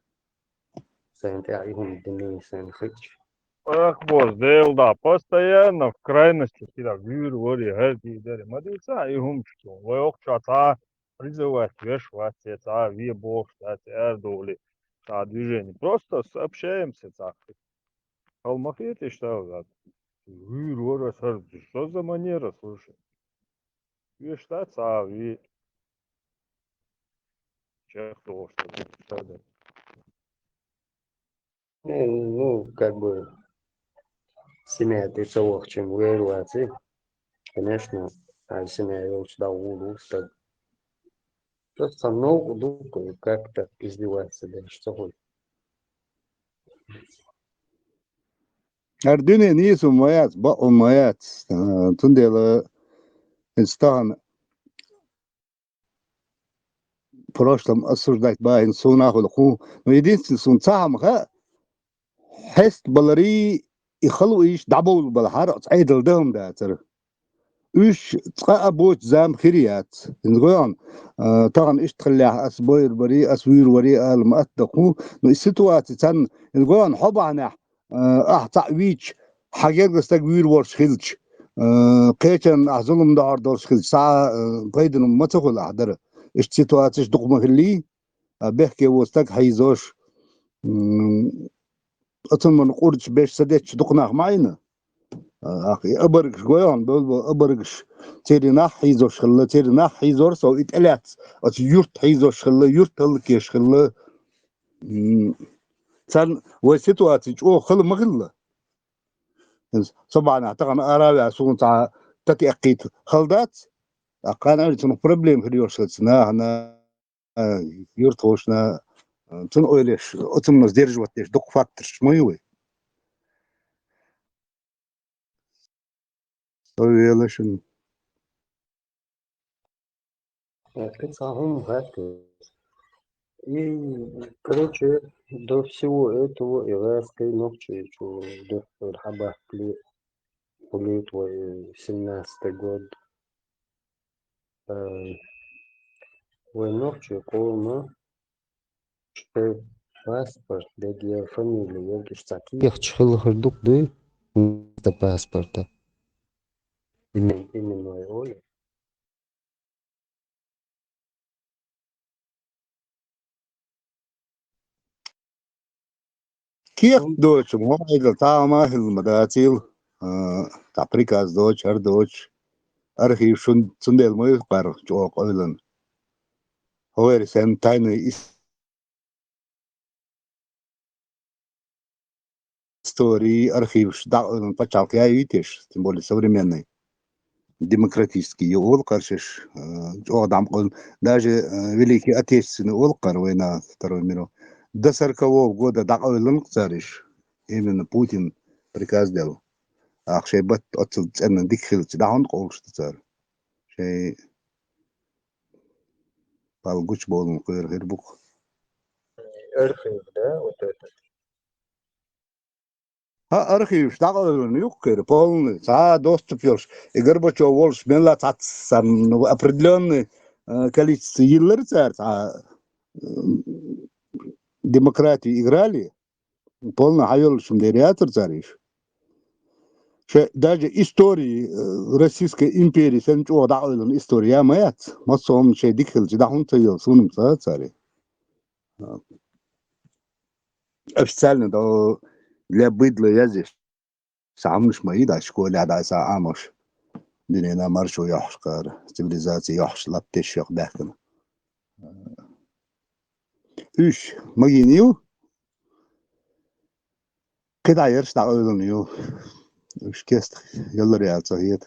سينتعيهم الدنيا سينخدش Босс, да, постоянно в крайности всегда гюр, вори, герди, дери. Мадица и хумчу. Вы охчата призывать, вешвать, ви бог, эрдули, движение. Просто сообщаемся, так. Алмафеты, что гюр, вори, что за манера, слушай. Вештаться, ви чехто, что да. ну, как бы семья ты целых чем выигрывается, конечно, а семья его сюда улучшит. Просто много думаю, как-то издеваться, да, что хоть. الدنيا نيس وميات بق وميات تندل استان прошлом осуждать баин сунаху лху но единственный сун цам ха حست بلري يخلو إيش دعبول بالحارة عيد الدهم ده ترى إيش تقا أبوت زام خيريات نقولون طبعا إيش تخلي أسبوير بري أسوير وري المأتقو السيتواتي تن نقولون حبانا أحتى ويش حاجات استقبير ورش خلش قيتن أحزلهم دار دورش خلش ساعة قيدن ما تقول أحضر إيش سيتواتيش دقمة خلي بحكي وستك حيزوش أتن من قرش بيش سديتش دقناخ معينا أخي أبرقش قويان بقول أبرقش تيري ناح حيزوش خلا تيري ناح حيزور سو إتقلات أت يورت حيزوش خلا يورت هلكيش خلا تان وسيتواتي أو خلا مغلا طبعا أعتقد أراوي عسون تاع تتي أقيت خلدات أقان أنا تنو بروبليم في يورشلتنا أنا يورت هوشنا تنو إليش أتم نزديرج واتيش دق فاكترش مايوي يلا Это самым гадким. И, короче, до всего этого иракской ночи, что доктор Хабах плит твой 17-й год, в ночи колма, что паспорт, где фамилия, где штат. Я хочу ходить, да, это паспорта. Именно его. كيف دوتش موبايل تاع ما في المداتيل تاع بريكاز دوتش هر دوتش أرخيف شن سندل ما يقبر جو قيلن هو رسم تايني истории архив почал я видишь тем более современный демократический ол каршиш адам он даже великий отечественный ол карвена второй миру до 40-го года дaqoylun цариш именно Путин приказ делал أخشى بات أتصل أن ديك خلت دعون قولش تصار شيء بالجوش بول غير بوك Архив, да, вот это. ها أرخيوش دعوة يوكر полный تا доступёрш и Горбачев волш мела сам определенное количество елер царь демократию играли полный хайол шумдериатор царишь даже истории Российской империи сен чего дa'oylun история маят масом şey dikilci da'un tayol sunum цари официально да для быдла я здесь сам مش ما يدا شكول هذا ساعة مش دينا مرشو يحشقر цивилизация يحش لابتش يق داخل إيش ما ينيو كده عيرش دa'oylun يو إيش كيست يلا ريال صهيد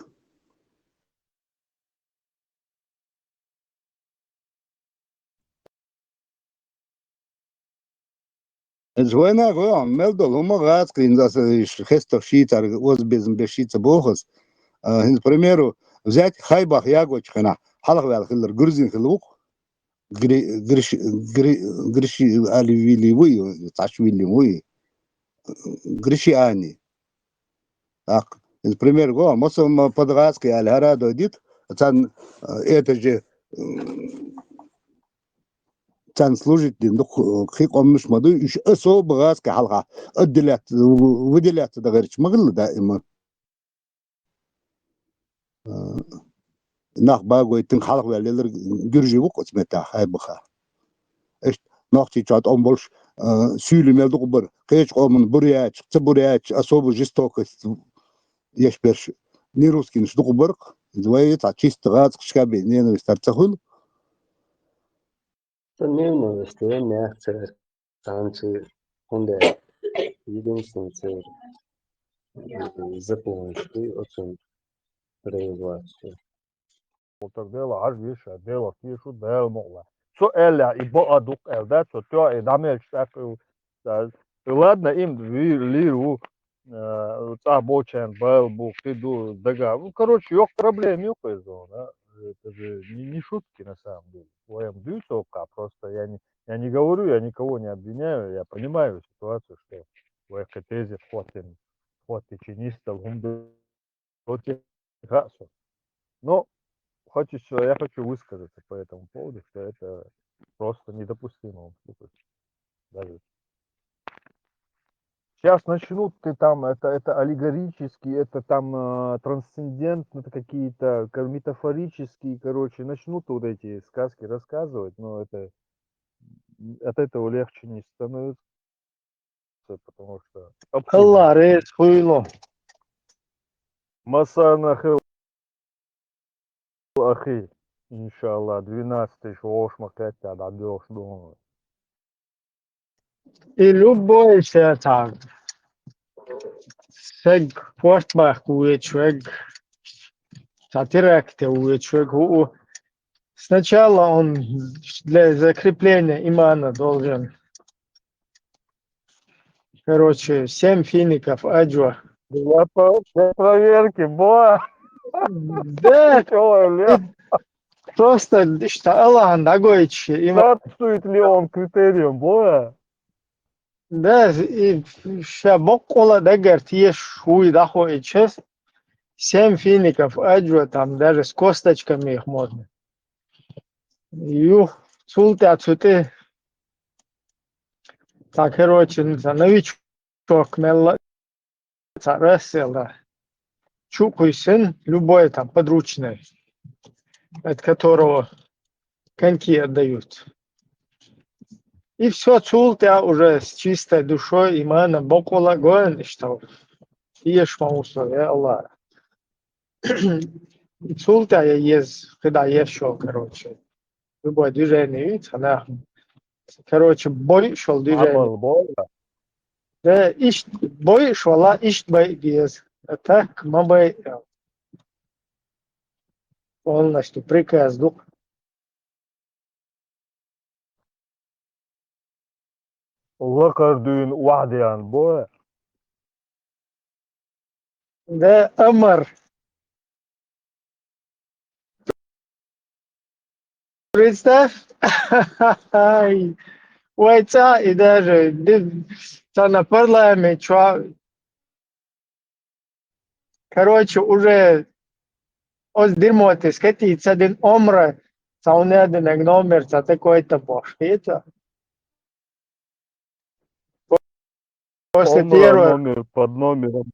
Звойна гоан мелдол хума гацкин за хестов шитар оз безм бешица бохос. К примеру, взять хайбах ягочхана, халах вел хиллер грузин хилук, гриши али вили вы, таш вили вы, гриши ани. К примеру, гоан мосом подгацки али харадо дит, цан это же كان служить خيق مش مدو إيش أصوب غاز كحلقة أدلت ودلت ده غيرش مغل دائما ناخ باقو يتن حلق وياليلر جرجي وقت متى هاي بخا إيش ناختي جات أمبولش سيلي ميلدو قبر قيش قومن برياتش تبرياتش أصوب جستوك يشبرش نيروسكي نش دو قبرق زوية تعشيست غاز شكابي نينو يسترتخل Сомневно, что я мягче, танцы, хунде, единственный цель, заполнить, очень производство. Mutak dela harvisha dela kishu del mola. So ela и bo aduk el да, so то и дамел так. Ладно, им лиру та бочен был бук иду дага. Ну, короче, yok проблем, yok из да. Это же не шутки на самом деле. Своем дюсовка, просто я не говорю, я никого не обвиняю, я понимаю ситуацию, что وكتيزي خواطي чиниста вот гасу. Но я хочу высказаться по этому поводу, что это просто недопустимо. Даже сейчас начнут ты там, это аллегорически, это там трансцендентно, это какие-то метафорические, короче, начнут вот эти сказки рассказывать, но это от этого легче не становится, потому что абсурдно. Allah reis huylu. Масана хэл ахи, иншаллах, 12 шоушма катя дадёшь дома. И любой так. Шег фортбах человек. Сатиракте человек. Сначала он для закрепления имана должен, короче, 7 фиников аджва. Для проверки, Да, просто что Аллах нагоичи. соответствует ли он критериям, Да, и шабокола дагер тиеш хуй дахой чест. 7 фиников аджва, там даже с косточками их можно. Юх, цулты отсюда. Так, короче, новичок мелла царесела. Чукуй сын, любой там подручный, от которого коньки отдают. И все, цулты уже с чистой душой, имана, бокола, гоен, что ешь маусу, я Аллах. Цулта есть, когда еще, короче, любое движение, видите, она, короче, бой шел движение. Да, бой шла, бой без. А так, мабы полностью приказ дух. Лакардуин Вадиан, Да, Амар. Представь, ойца и даже на парламент, короче, уже дерьмо-то скатиться один омра, не один номер, такой-то бош, видите? После Омра первого, номер под номером.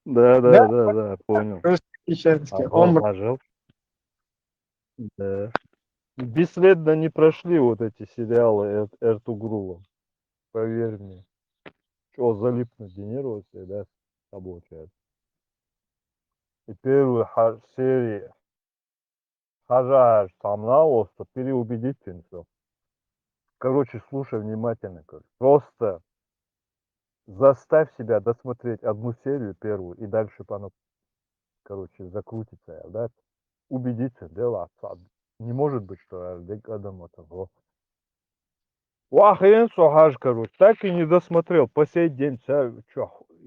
Да, понял. русский омра. Ожил. Да. Бесследно не прошли вот эти сериалы Эртугрула. Поверь мне. Что, залипнуть генерироваться, да, получается. И первую серию хажаешь там на остров, переубедительно все. Короче, слушай внимательно. Просто заставь себя досмотреть одну серию первую, и дальше оно, короче, закрутится, да? Убедиться, дело отца. Не может быть, что Адам того. Вахен Сохаж, короче, так и не досмотрел. По сей день,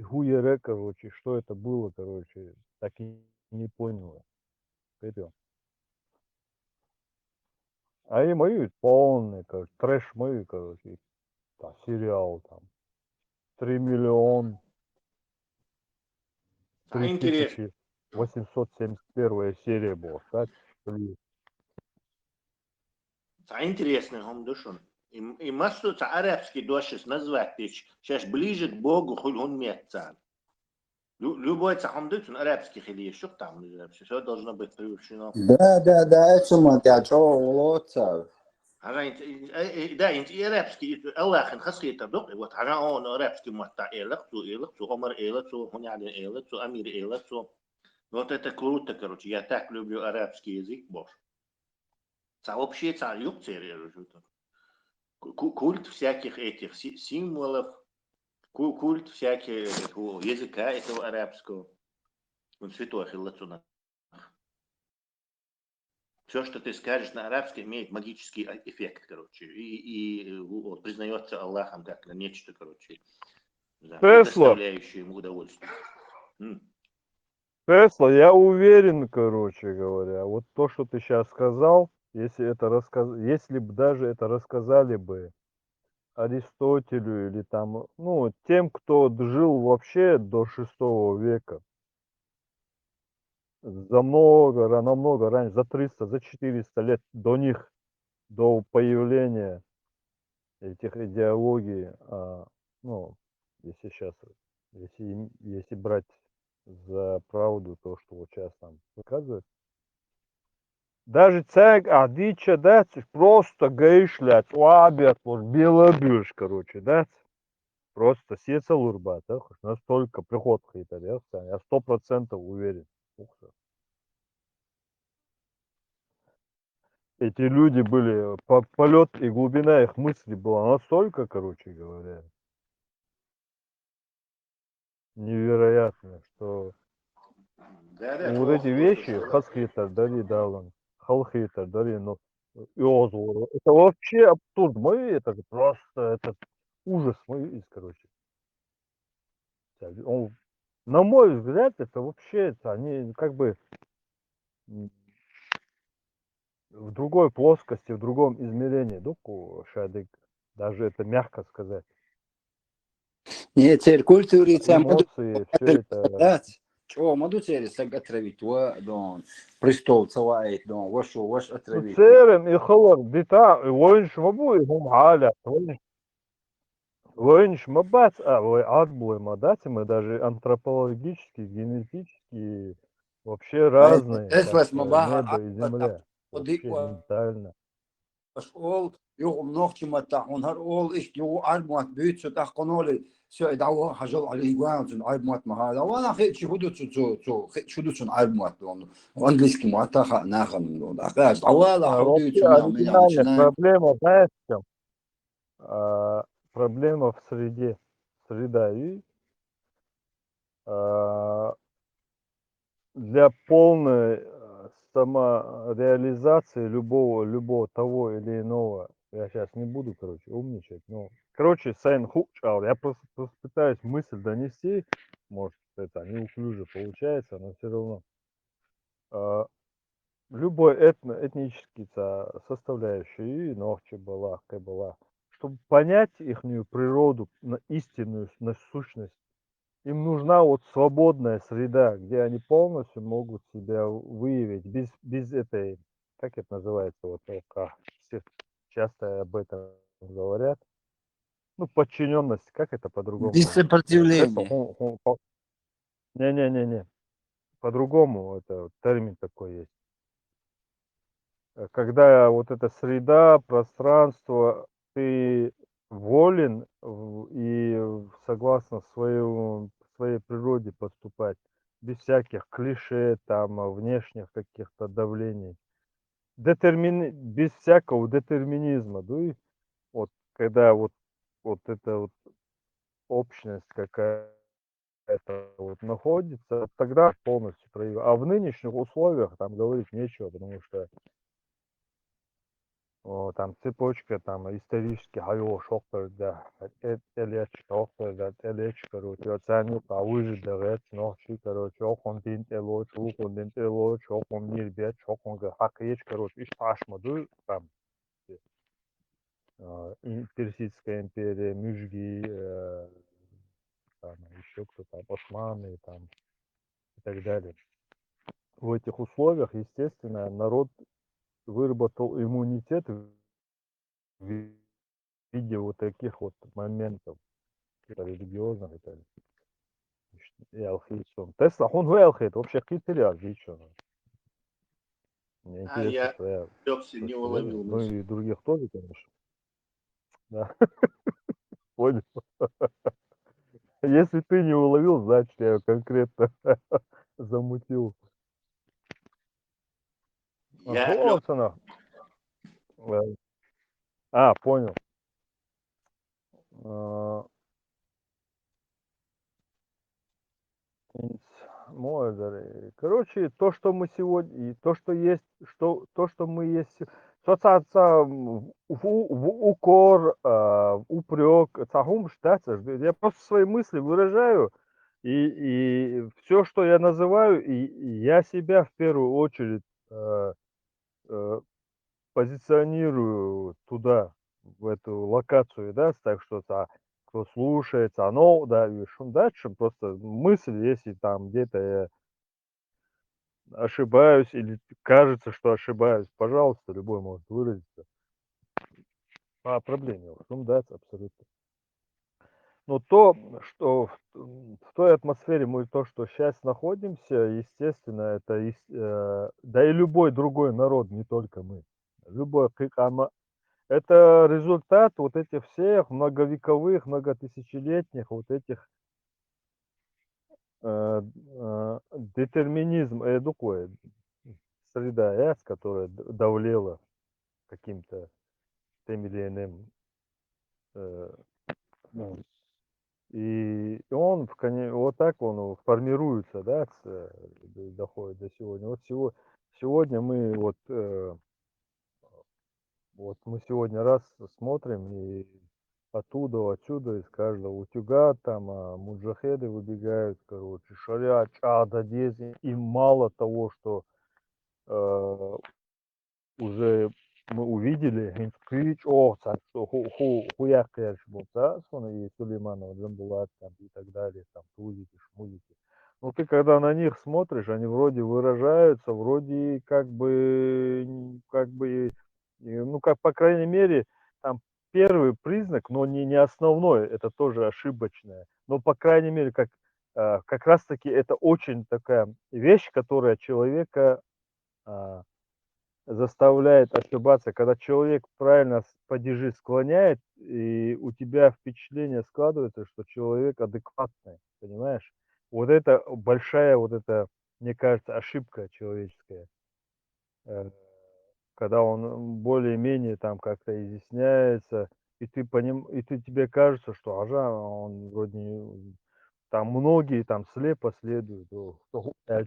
хуере, короче, что это было, короче, так и не понял. Пойдем. А и мои полные, короче, трэш мои, короче, да, сериал там. 3 миллиона. А интересно. 3871 серия была, так? А интересно, Гомдушон. И массу арабский дошис назвать, сейчас ближе к Богу, хоть он метцан. Любой цахамдык, арабский хилий, что там, все должно быть превращено. Да, это смотря, что лоца. Да, انت арабский, Аллах خصيته دق вот انا он арабский متع إلك عمر إلك هني إلك أمير إلك вот это круто, короче, я так люблю арабский язык, боже. Вообще царюк культ всяких этих символов, культ всяких языка этого арабского. Он святой Хиллацуна. Все, что ты скажешь на арабском, имеет магический эффект, короче, и вот, признается Аллахом как нечто, короче, да, доставляющее ему удовольствие. Тесла, я уверен, короче говоря, вот то, что ты сейчас сказал, если бы даже это рассказали бы Аристотелю или там, ну, тем, кто жил вообще до 6 века. Намного раньше, за 300, за 400 лет до них, до появления этих идеологий, ну, если сейчас, если брать за правду то, что вот сейчас там выказывают. Даже цег адича, да, просто гейшлят, уабят, белобюш, короче, да. Просто сеца лурба, да, настолько приход хитар, я 100% уверен. Ух ты. Эти люди были, полет и глубина их мысли была настолько, короче говоря, невероятная, что вот эти вещи, хасхитар, дали далан, халхитар, дали, ну, это вообще абсурд. Это же просто, это ужас мой, короче. На мой взгляд, это вообще, они как бы в другой плоскости, в другом измерении, шадык, даже это мягко сказать. Не, теперь культурица Эмоции, все это. Чего, моду теперь отравить, дон, престол целает, дон, ваш отравить. Церем и холод, дита, воинш мабу и гумаля, воинш мабац, вы адбуй мадати, мы даже антропологически, генетически вообще разные, как небо и земля, вообще ментально. All يوم نوختي متى ونهار all إيش يو عربات بيت شو تحقنولي سو دعوة حجل على إيوان شو عربات مهذا وأنا خير شو هدو شو شو هدو شو عربات لون وأنجليزي مؤتا خا ناخن لون أخلاص دعوة حدو شو Оригинальная проблема, знаешь, в чем? Проблема в среде. Среда. И для полной самореализации любого того или иного, я сейчас не буду, короче, умничать, но, короче, я просто пытаюсь мысль донести, может, это неуклюже получается, но все равно. Любой этнический составляющий, и ногче была, чтобы понять их природу, истинную сущность, им нужна вот свободная среда, где они полностью могут себя выявить, без этой, как это называется, вот все часто об этом говорят, ну, подчиненность, как это по-другому? Без сопротивления. Не, по-другому, это термин такой есть. Когда вот эта среда, пространство, ты волен и согласно своей природе поступать, без всяких клише, там, внешних каких-то давлений, без всякого детерминизма, да, и вот когда вот эта вот общность какая-то вот находится, тогда полностью проявил. А в нынешних условиях там говорить нечего, потому что там цепочка, там исторически хайо шоктор, да, элеч шоктор, да, элеч, короче, оценил, выжить, да, ночи, короче, окон дин элоч, окон дин элоч, окон мирбет, окон хакеч, короче, иш ташмаду, там, Персидская империя, Мюжги, там, еще кто-то, османы, там, и так далее. В этих условиях, естественно, народ выработал иммунитет в виде вот таких вот моментов религиозных и так далее. И алхимичен. Тесла, он в алхит, вообще критерия отлично. Мне интересно я твоя Лёкси не точка уловил зрения. Ну мысль. и других тоже, конечно. Да. Понял. Если ты не уловил, значит я её конкретно замутил. Я, Лёк, Хлопцана. Понял. Короче, то, что мы сегодня, и то, что есть, то, что мы есть, соцаться в укор, в упрек, я просто свои мысли выражаю, и все, что я называю, и я себя в первую очередь позиционирую туда, в эту локацию, да, так что-то, кто слушается, оно, да, и шум дальше, просто мысль, если там где-то я ошибаюсь или кажется, что ошибаюсь, пожалуйста, любой может выразиться. По проблеме, шум дать абсолютно. Но то, что в той атмосфере мы то, что сейчас находимся, естественно, это, да и любой другой народ, не только мы. Любой, это результат вот этих всех многовековых, многотысячелетних вот этих детерминизм, такое, среда, которая давлела каким-то тем или иным ну, и он вот так он формируется, да, доходит до сегодня. Вот сегодня мы вот мы сегодня раз смотрим и оттуда, отсюда, из каждого утюга там муджахеды выбегают, короче, шарят, чада, и мало того, что уже мы увидели, Хинсквич, хуяк, конечно, был, и Сулейманова, Джамбулат, там, и так далее, там, тузики, шмузики. Но ты, когда на них смотришь, они вроде выражаются, вроде ну, как, по крайней мере, там, первый признак, но не основной, это тоже ошибочное, но, по крайней мере, как раз-таки это очень такая вещь, которая человека заставляет ошибаться, когда человек правильно падежи склоняет, и у тебя впечатление складывается, что человек адекватный, понимаешь? Вот это большая, вот это, мне кажется, ошибка человеческая, когда он более-менее там как-то изъясняется, и тебе кажется, что он вроде там многие там слепо следуют,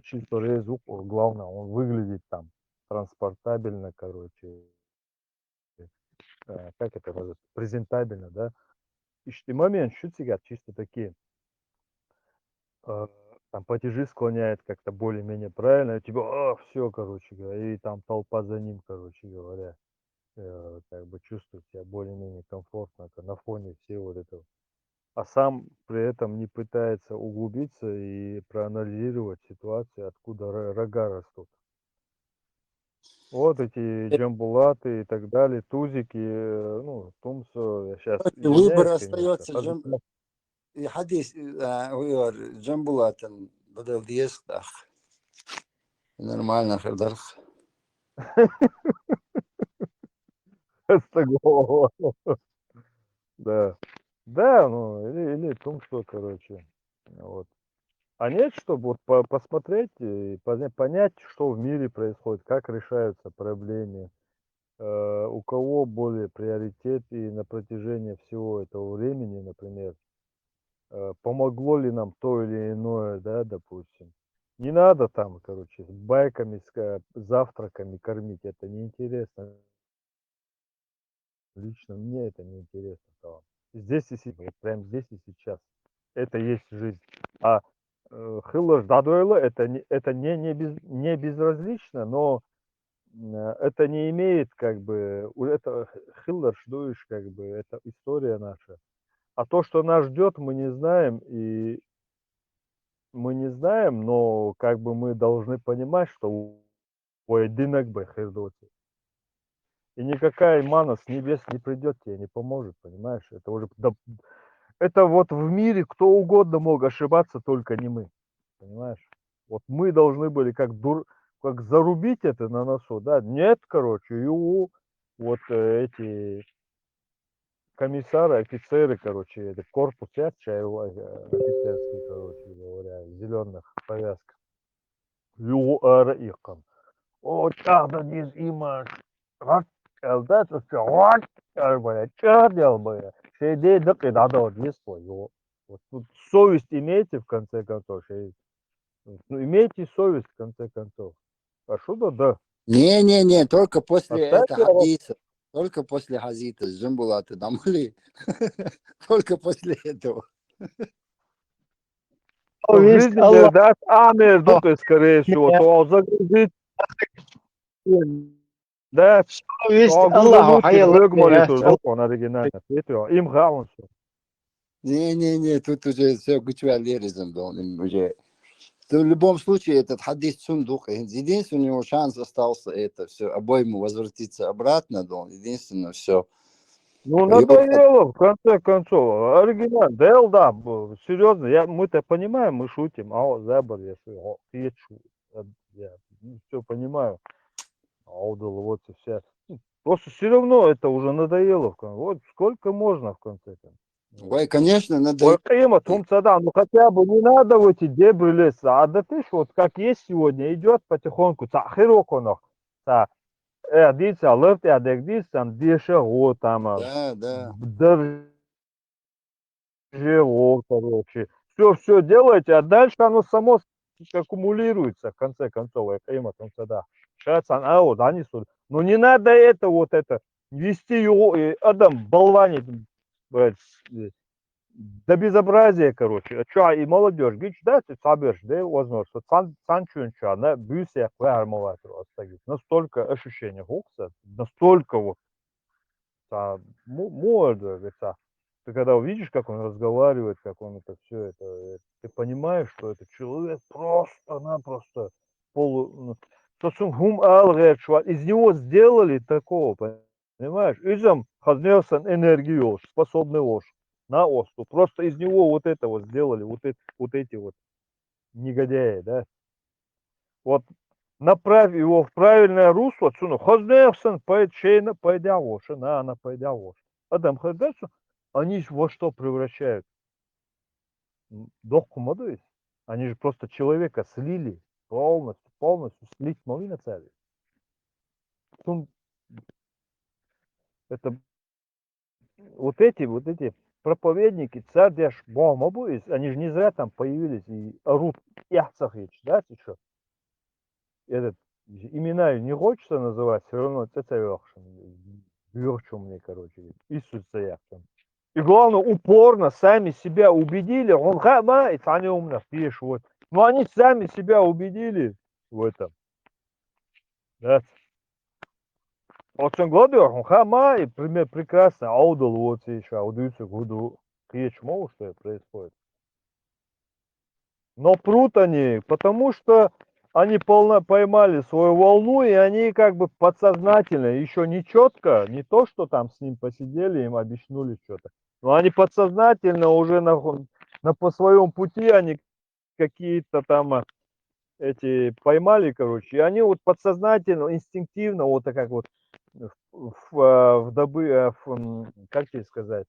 чисто звук, главное, он выглядит там транспортабельно, короче, как это называется, презентабельно, да. И момент, чисто такие, там платежи склоняет как-то более-менее правильно, и тебя, все, короче говоря, и там толпа за ним, короче говоря, как бы чувствует себя более-менее комфортно на фоне всего вот этого. А сам при этом не пытается углубиться и проанализировать ситуацию, откуда рога растут. Вот эти джамбулаты и так далее, тузики, ну, тумсо, я сейчас выбор извиняюсь, конечно. остается и حديث جنبولاتن بدل ديستخ нормально خردخ Да. Да, ну, или тумсо, короче. Вот. А нет, чтобы вот посмотреть и понять, что в мире происходит, как решаются проблемы, у кого более приоритет и на протяжении всего этого времени, например, помогло ли нам то или иное, да, допустим. Не надо там, короче, с байками, с завтраками кормить, это неинтересно. Лично мне это неинтересно стало. Здесь и сейчас, вот прямо здесь и сейчас. Это есть жизнь. А хылыш дадуэлэ это не безразлично, но это не имеет как бы, это хылыш дуешь как бы, это история наша. А то, что нас ждет, мы не знаем, но как бы мы должны понимать, что поединок бы хырдоти. И никакая мана с небес не придет тебе, не поможет, понимаешь? Это уже, это вот в мире кто угодно мог ошибаться, только не мы, понимаешь? Вот мы должны были как зарубить это на носу, да? Нет, короче, вот эти комиссары, офицеры, короче, это корпус офицерский, короче говоря, в зеленых повязках. Вот когда диз имаш, вот, элдат, вот, что делал бы, сидей, да, и надо вот здесь свое. Вот тут совесть имейте, в конце концов, ну, имейте совесть, в конце концов. А что да? Не, только после Оставьте этого хадиса. Только после хазита с Джамбулаты дамли. Только после этого. В жизни не даст, скорее всего, то загрузить Да, Есть огулу Аллаху лучше хайалла выгмали, беяч. что он оригинально. Это им гаунсу. Не, тут уже все гучвалеризм был уже. В любом случае, этот хадис сундук, единственный у него шанс остался это все, обоим возвратиться обратно, единственное все. Ну, надоело, в конце концов. Оригинал. Да, серьезно, мы-то понимаем, мы шутим. А вот забор, я все понимаю. Аудал, вот и вся. Просто все равно это уже надоело. Вот сколько можно в конце концов. Ой, конечно, надо... Ой, Каима, да, ну хотя бы не надо в эти дебри лезть. А да ты ж вот как есть сегодня, идет потихоньку. Хироконох. Диться, лефт, дегдисам, дише, вот там. Да. Его, короче. Все делаете, а дальше оно само аккумулируется, в конце концов, да. Ну не надо это вести его, Адам, болванить, блядь, до безобразия, короче. А что, и молодежь, говорит, да, ты соберешь, да, возможно, санчунча, она бюсия, настолько ощущение гукса, настолько вот, молодо, говорится. Ты когда увидишь, как он разговаривает, как он это все, ты понимаешь, что это человек просто-напросто из него сделали такого, понимаешь? Изом хазнелсан энергию, способный ложь на осту. Просто из него вот это вот сделали, вот эти вот негодяи, да? Вот направь его в правильное русло, цуну, хазнелсан пайчейна пайдявош, она пайдявош. Адам хазнелсан, они во что превращают? Дохку модуис. Они же просто человека слили полностью слить могли на царь. Это вот эти проповедники, царь деш бомобуис, они же не зря там появились и орут яхцахич, да, ты что? Этот имена не хочется называть, все равно это мне, короче, Иисус яхцам. И главное, упорно сами себя убедили, он хамает, они умно пишут, вот. Но они сами себя убедили в этом. Да. Вот он говорит, он хамает, пример прекрасно, аудал вот еще, аудуется году, мол, что происходит. Но прут они, потому что они поймали свою волну, и они как бы подсознательно, еще не четко, не то, что там с ним посидели, им объяснули что-то, но они подсознательно уже по своем пути, они какие-то там эти поймали, короче, и они вот подсознательно, инстинктивно, вот так как вот как тебе сказать,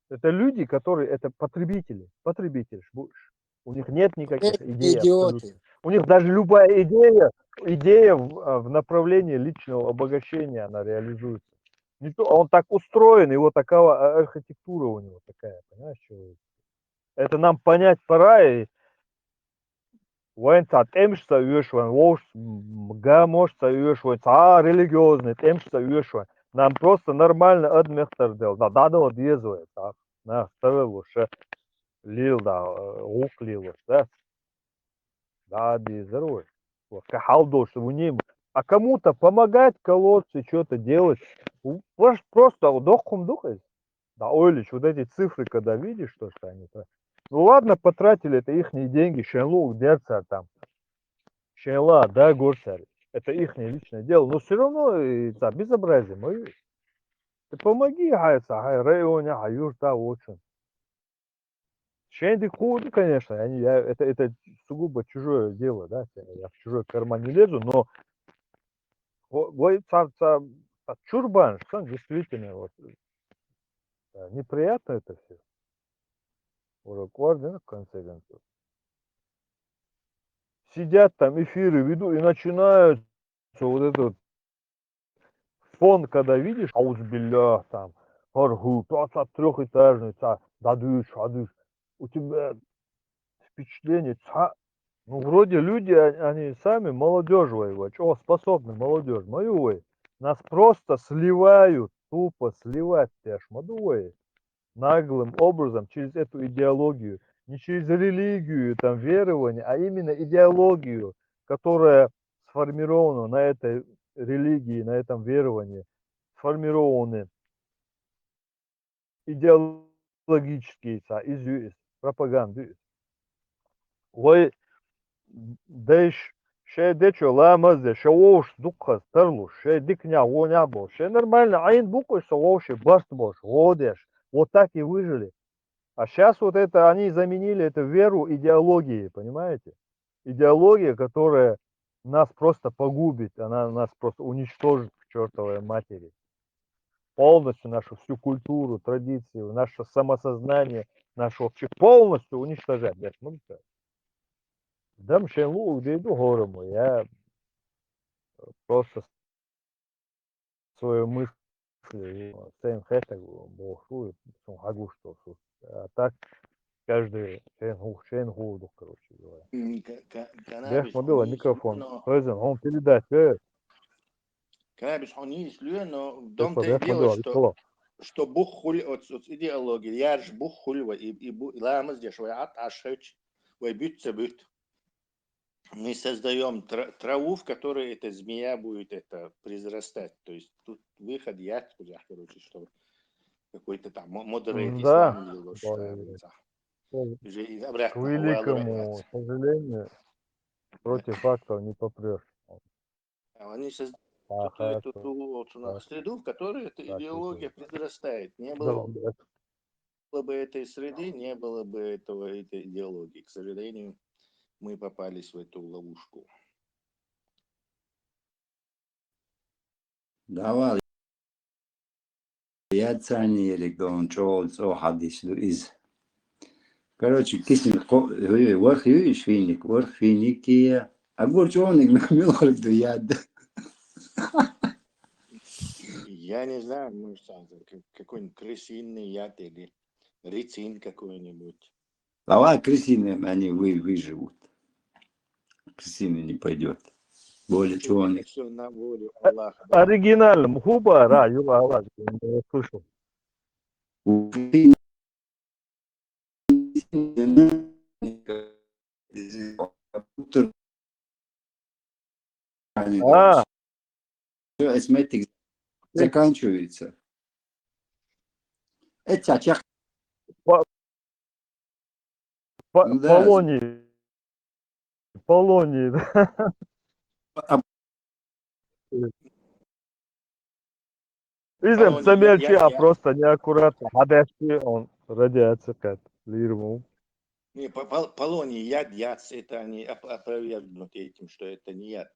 это люди, которые, это потребители будешь. У них нет никаких идей абсолютно. Идиоты. У них даже любая идея в направлении личного обогащения, она реализуется. Не то, он так устроен, его такая архитектура у него такая, понимаешь, человек. Это нам понять пора, и Войнца темшса юшван, вош гамошса юшван, религиозный темшса юшван. Нам просто нормально адмехтер дел. Да, вот езует, так. На, ставил уж, лил, да, лук лил, да. Да, дезерует. Вот, кахалдо, что в нем. А кому-то помогать, колоться, что-то делать. Просто дохом духать. Да, Ойлич, вот эти цифры, когда видишь, что они... Ну ладно, потратили, это их деньги, шенлу, дерца там. Шейла, да, горцарь. Это их личное дело. Но все равно безобразие мое. Ты помоги, районе, юрта, очень. Шейнды худы, конечно. Это сугубо чужое дело, да. Я в чужой карман не лезу, но чурбан, что действительно вот, неприятно это все. Уже в конце концов. Сидят там, эфиры ведут и начинают вот это вот фон, когда видишь, аузбилля, там, аргу, 23-этажный, дадыш, у тебя впечатление, ну, вроде люди, они сами молодежь воевать, чего способны молодежь, мою, нас просто сливают, тупо сливать, мадуэ, наглым образом через эту идеологию, не через религию, там, верование, а именно идеологию, которая сформирована на этой религии, на этом веровании сформированы идеологические изюис, пропаганды. Ой, деш şey дечо ламазде шоуш дукхас тарлуш şey дикня воня бол şey нормально айн буквы шоуш баст бош водеш вот так и выжили. А сейчас вот это они заменили это веру идеологией, понимаете? Идеология, которая нас просто погубит, она нас просто уничтожит к чертовой матери. Полностью нашу всю культуру, традицию, наше самосознание, наше вообще полностью уничтожать. Дам шелу, где иду горому, я просто свою мысль сен хэта боху хагу что. А так каждый шен гуду, короче говоря. Дэх мобила микрофон. Өзен, он передать. Канабис, он есть лю, но в Дэх том-то и дело, мобила, виколо. что бухуль от идеологии, я ж бухуль, и ламаз деш, ат ашеч, бются бют. Мы создаем траву, в которой эта змея будет это произрастать. То есть тут выход яд, короче, что какой-то там модерейт Да. ислам или К обратно. великому сожалению, против фактов не попрешь. Они создают Ага, эту среду, в которой эта идеология произрастает. Не да, было бы этой среды, не было бы этой идеологии. К сожалению, мы попались в эту ловушку. Давай. Я ценник, он чё хадис из. Короче, кисник ورخ يوش فينك ورخ فينك يا أقول شلونك نكمل до яд. Я не знаю, может, какой-нибудь крысиный яд или рицин какой-нибудь. Давай крысины, они выживут. Крысины не пойдет. Более чего он. Все на волю Аллаха. Да. Оригинальным хуба, да, Юра Аллах, я слышал. Арифметик заканчивается. Это чак. Полоний. Полоний, да. Изем самельчи, а просто неаккуратно. Адешки, он радиация как лирму. Не, полоний, яд, это они опровергнуты этим, что это не яд.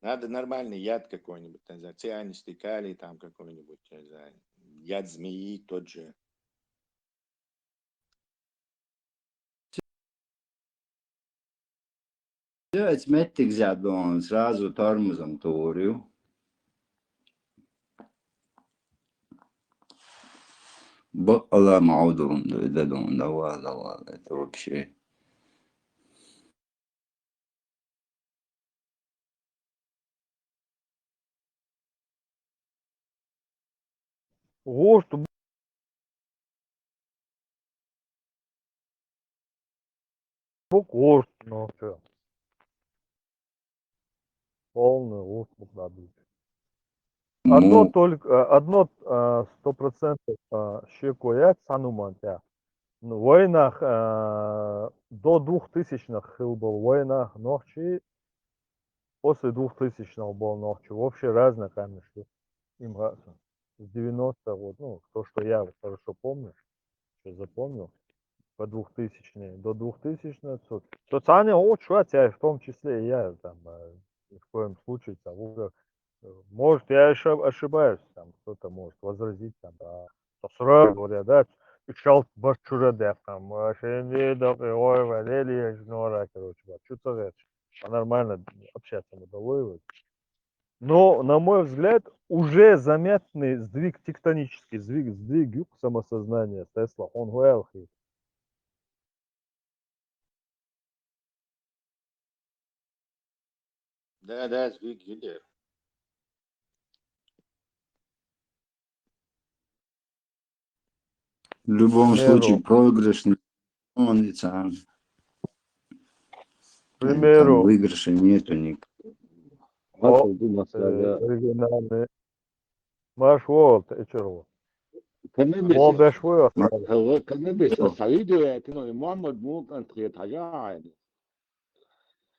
Надо нормальный яд какой-нибудь, не знаю, цианистый калий там какой-нибудь, не знаю, яд змеи тот же. Арифметик взят, он сразу тормозом турю. Бакала маудун, дадун, давай, это вообще. Гост, гост, ну что. Полный гост надо. Одно только, одно 100% щекоять санумантя. В войнах до 2000-х был войнах ночи, после 2000-х был ночи. Вообще разные, конечно. Им с 90-х, вот, ну, то, что я хорошо помню, что запомнил, по 2000 до 2000 социальные очень, в том числе и я там ни в коем случае того, может, я ошибаюсь, там кто-то может возразить, там, сразу говорят, да, чал башчурадев, там, ой, Валерий, Жнора, короче, что-то нормально общаться не доводилось. Но, на мой взгляд, уже заметный сдвиг тектонический, сдвиг самосознания Тесла, он гуэлхи. Да, сдвиг идет. В любом случае, проигрышный он и сам. К примеру, выигрыша нету никакого. حصل دي مسألة оригинальный. Маш вот, эчерво. كان Мол بس бешвуя. هو كان بس الصعيدي كانوا محمد مو كان تخيط حاجة يعني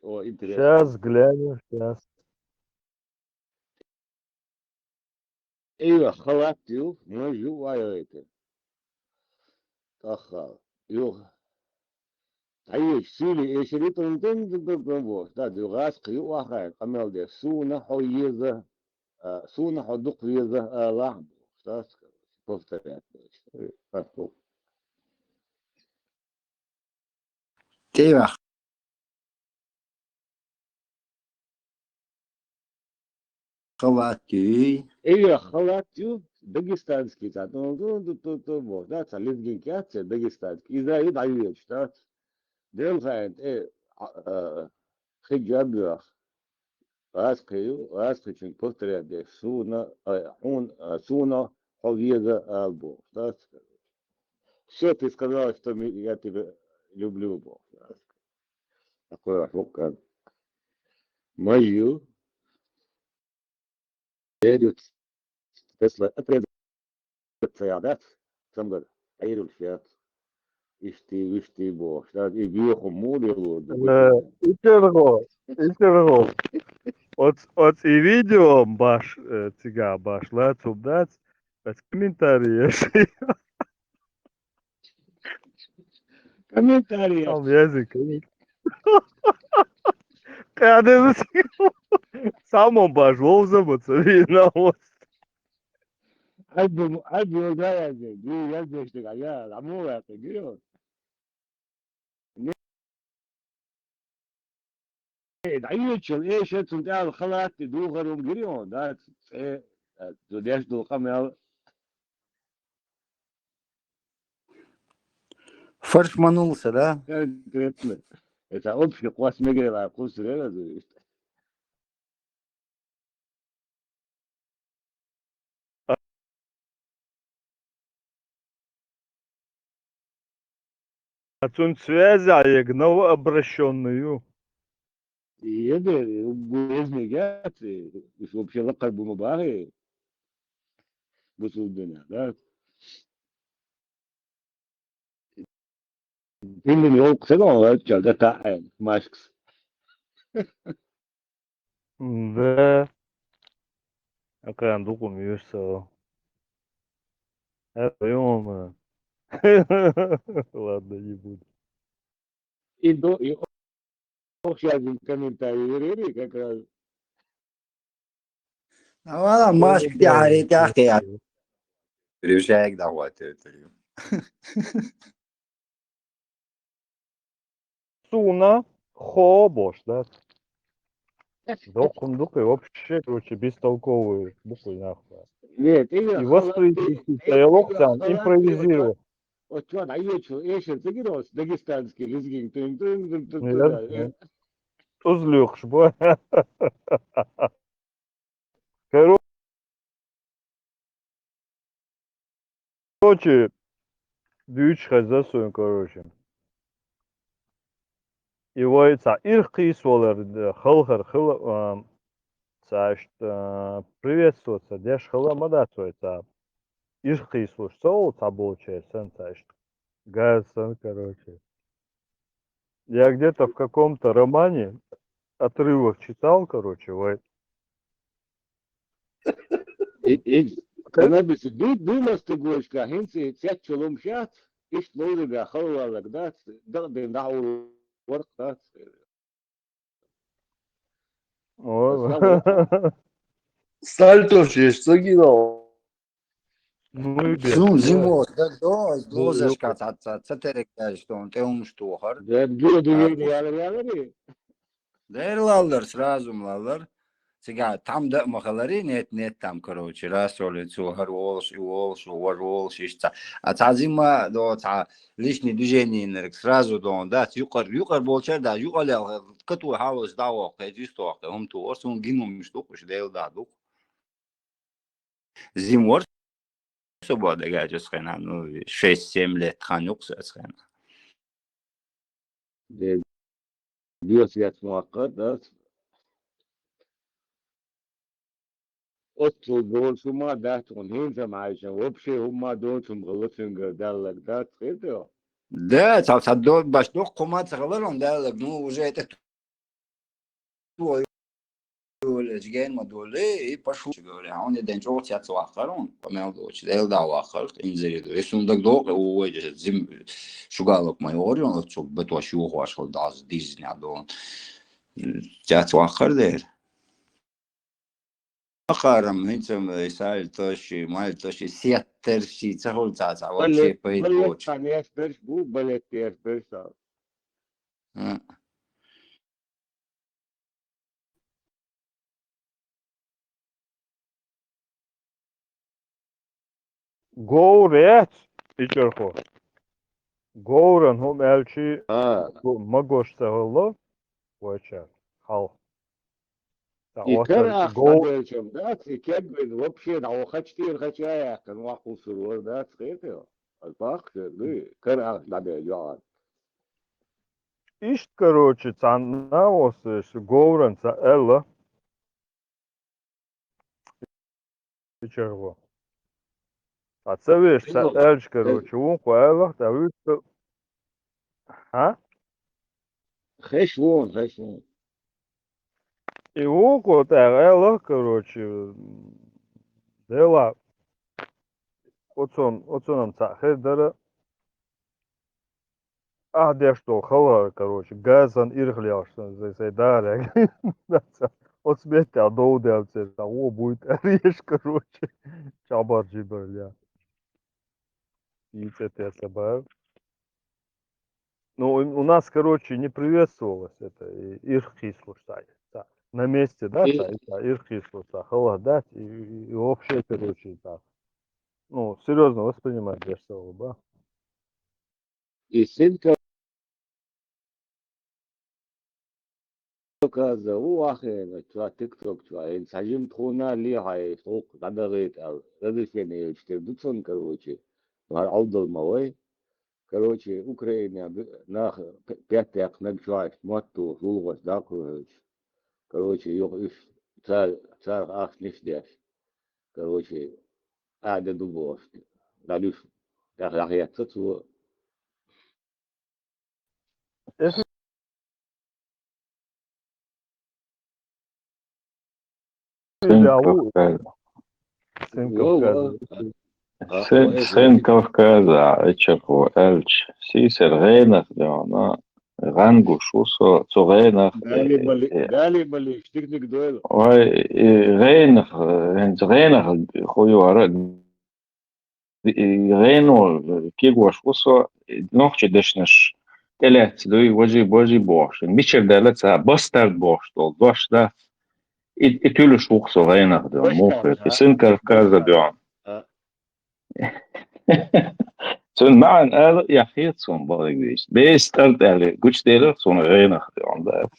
هو интересно. Сейчас глянем, сейчас. ايوه خلاص يو ما يو وايد تأخر يو عيش سيلي ايش ريت انتن تبغى ده يغاس قيو واحد عمل ده سونا حويزة سونا حدق ويزة لحم تاس كفتة يعني فاتو تيما خواتي ايوه خلاص يو داغستانский так ну да цализгин кятся дагестанский إذا يدعي штат دل فاند ايه خجاب Raskričin postrēdē suna Ховьеза Албо. Все ты сказала, что я тебя люблю, Бог. Такой вот мою верю, если отрезать цеядат, сам говорю, айрул фиат, ишти Бог. И веху мулилу, İçervo. От и видео баш цыга баш лацу бдац. Без комментариев. комментарии. Там язык. Когда сам он баш волзаматься видно. Альбом да я здесь, я здесь, я ламу это гио. دعيتشل ايش تنتهي الخلاط دوغرهم جريون ده ايه دوديش دو قمل فرش منولسة да? конкретно это общий класс мегрела курс рела Отсюда связи, а я новообращенную. и это без негации вообще лакар бумабаги бусудена да اللي يوق سنة ده تعال ماسكس Да. Какая дуку мьешься. Это ё-моё. Ладно, не буду. и общий комментарий как раз والله ماشك دي عريت يا أخي رجعك دعوات Суна, хобош, да? Докундук и вообще, короче, бестолковые буквы нахуй. нет И и воспроизвести диалог там, импровизировать. вот что дается эйш тегирос дагестанский лезгин Нет, Узлюхш, бо. Короче, дючь хазасуем, короче. Его это ирхис волер хылхар хыл цашт приветствуется, деш хыла мадатуется. Ирхис уж сол получается, цашт. Гасан, короче. Я где-то в каком-то романе отрывок читал, короче, вот. أنا بس دوما استقولش كاهن سيات شلوم شات إيش لوري بأخوة لك دات دغدي دعو ورق دات Saltos есть, загинул. Ну и Зум, без. зимой, до зашката, цатерек, что он, те штухар. ده بجو دنيا ديالي Дерлаллар, сразу млаллар. Сега, там да махалари, нет там, короче, раз оли цухар волш, и волш, увар волш, ишца. А цазима, до ца, лишние движения, нерк, сразу до он, да, юкар болчар, да, юкаля, кату хаус дауак, эдистуак, он ту, он гинум штуку, шдейл да, дук. Зимор, собода, гаджет, схена, ну, 6-7 лет, ханюкса, схена. ده بيوت يات مؤقت دات أصل دول شو ما داتهم هين معايشة وبشي هم دولتهم غلطهم قدالك دات خيطة. Да, цаддо баштох комат сагаларон да ну уже это جاين ما دول ايه باشو говоря он ден жоо цяц вахарон помел доч дел да вахар инзериdo есун даг до о зим шугалок май орион от чок бето шу хоашхол даз дизня дон цяц вахар дер ахарам хинцем исайл тоши мал тоши сеттер ши цахол цаца вообще пейт بلت боч كان يسبرش بو بلت يسبرش. Govret içerho. Govran hom elçi magoşta holo. Voçer. Hal. Ta И otar كان gov أخذ دات يكبر вообще на وخشتي الخشايا كان واحد سرور دات خيطة. الباق ليه كان أخذ جان. iş короче цана ос govran ca ella içerho. А це виш, це елч, короче, он хуэлах, та виш, а? خش وون خش وون. И он вот элах, короче, дела, отцоном цахе дара, а де что, хала, короче, газан ирхляшсан, зай дарек. От смета доудelse, та о будет реш, короче, чабарджи, бля. И это собак. Ну, у нас, короче, не приветствовалось это ирхислушай. На месте, да, ирхислуша, холодать и вообще, короче, так. Ну, серьезно воспринимать дешево, да. И сын كذا وآخر ترى تيك توك ترى إن سجم تونا لي هاي سوق قدرت أو قدرت يشتغلون كروتشي مع أفضل موي كروتشي أوكرانيا ناخ بيتك نجواش ماتو شولغش داكوش كروتشي يوش صار آخر نشدش كروتشي قاعدة دوبوش دالوش داخل هي تطو Сын Кавказа, Ичако, Элч, Сисер, Рейнах, Леона, Рангу, Шусо, Цурейнах, دالي مالي شتكنك دويلو Рейнах, Рейнах, Хуюара, Рейну, Кигуа, Шусо, Нохчи Дешнеш, Телет, Дуи, Вожи, Божи, Бош, Мичер Делец, Бастард Бош, Дош, да, и Тюлю Шухсо, Рейнах, Мухер, Сын Кавказа, Дион. Sen معن قال يا خيط son bagdis. Bestart eller gudsdeler son renig on dat.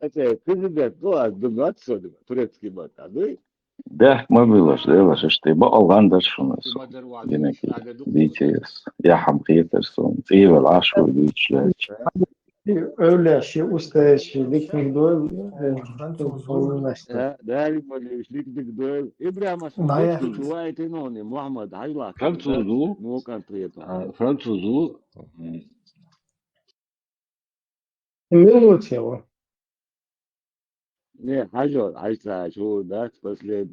Это президент, ну, а думаться, турецкий мат, а ну? ده ما بيلاش ده لاش اشتي بقى الغندر شو نسو جنكي ديتيس يا حبقيتر son تيب العشو ديتش لاش Öyle şey usta şey liknik doğru ده اللي مش ليك دول ابراهيم عشان Naja, بص شويه تنوني محمد هايلا Francuzu, مو كان طريقه Francuzu, Минут его. не حجر عايزة شو ده بس ليه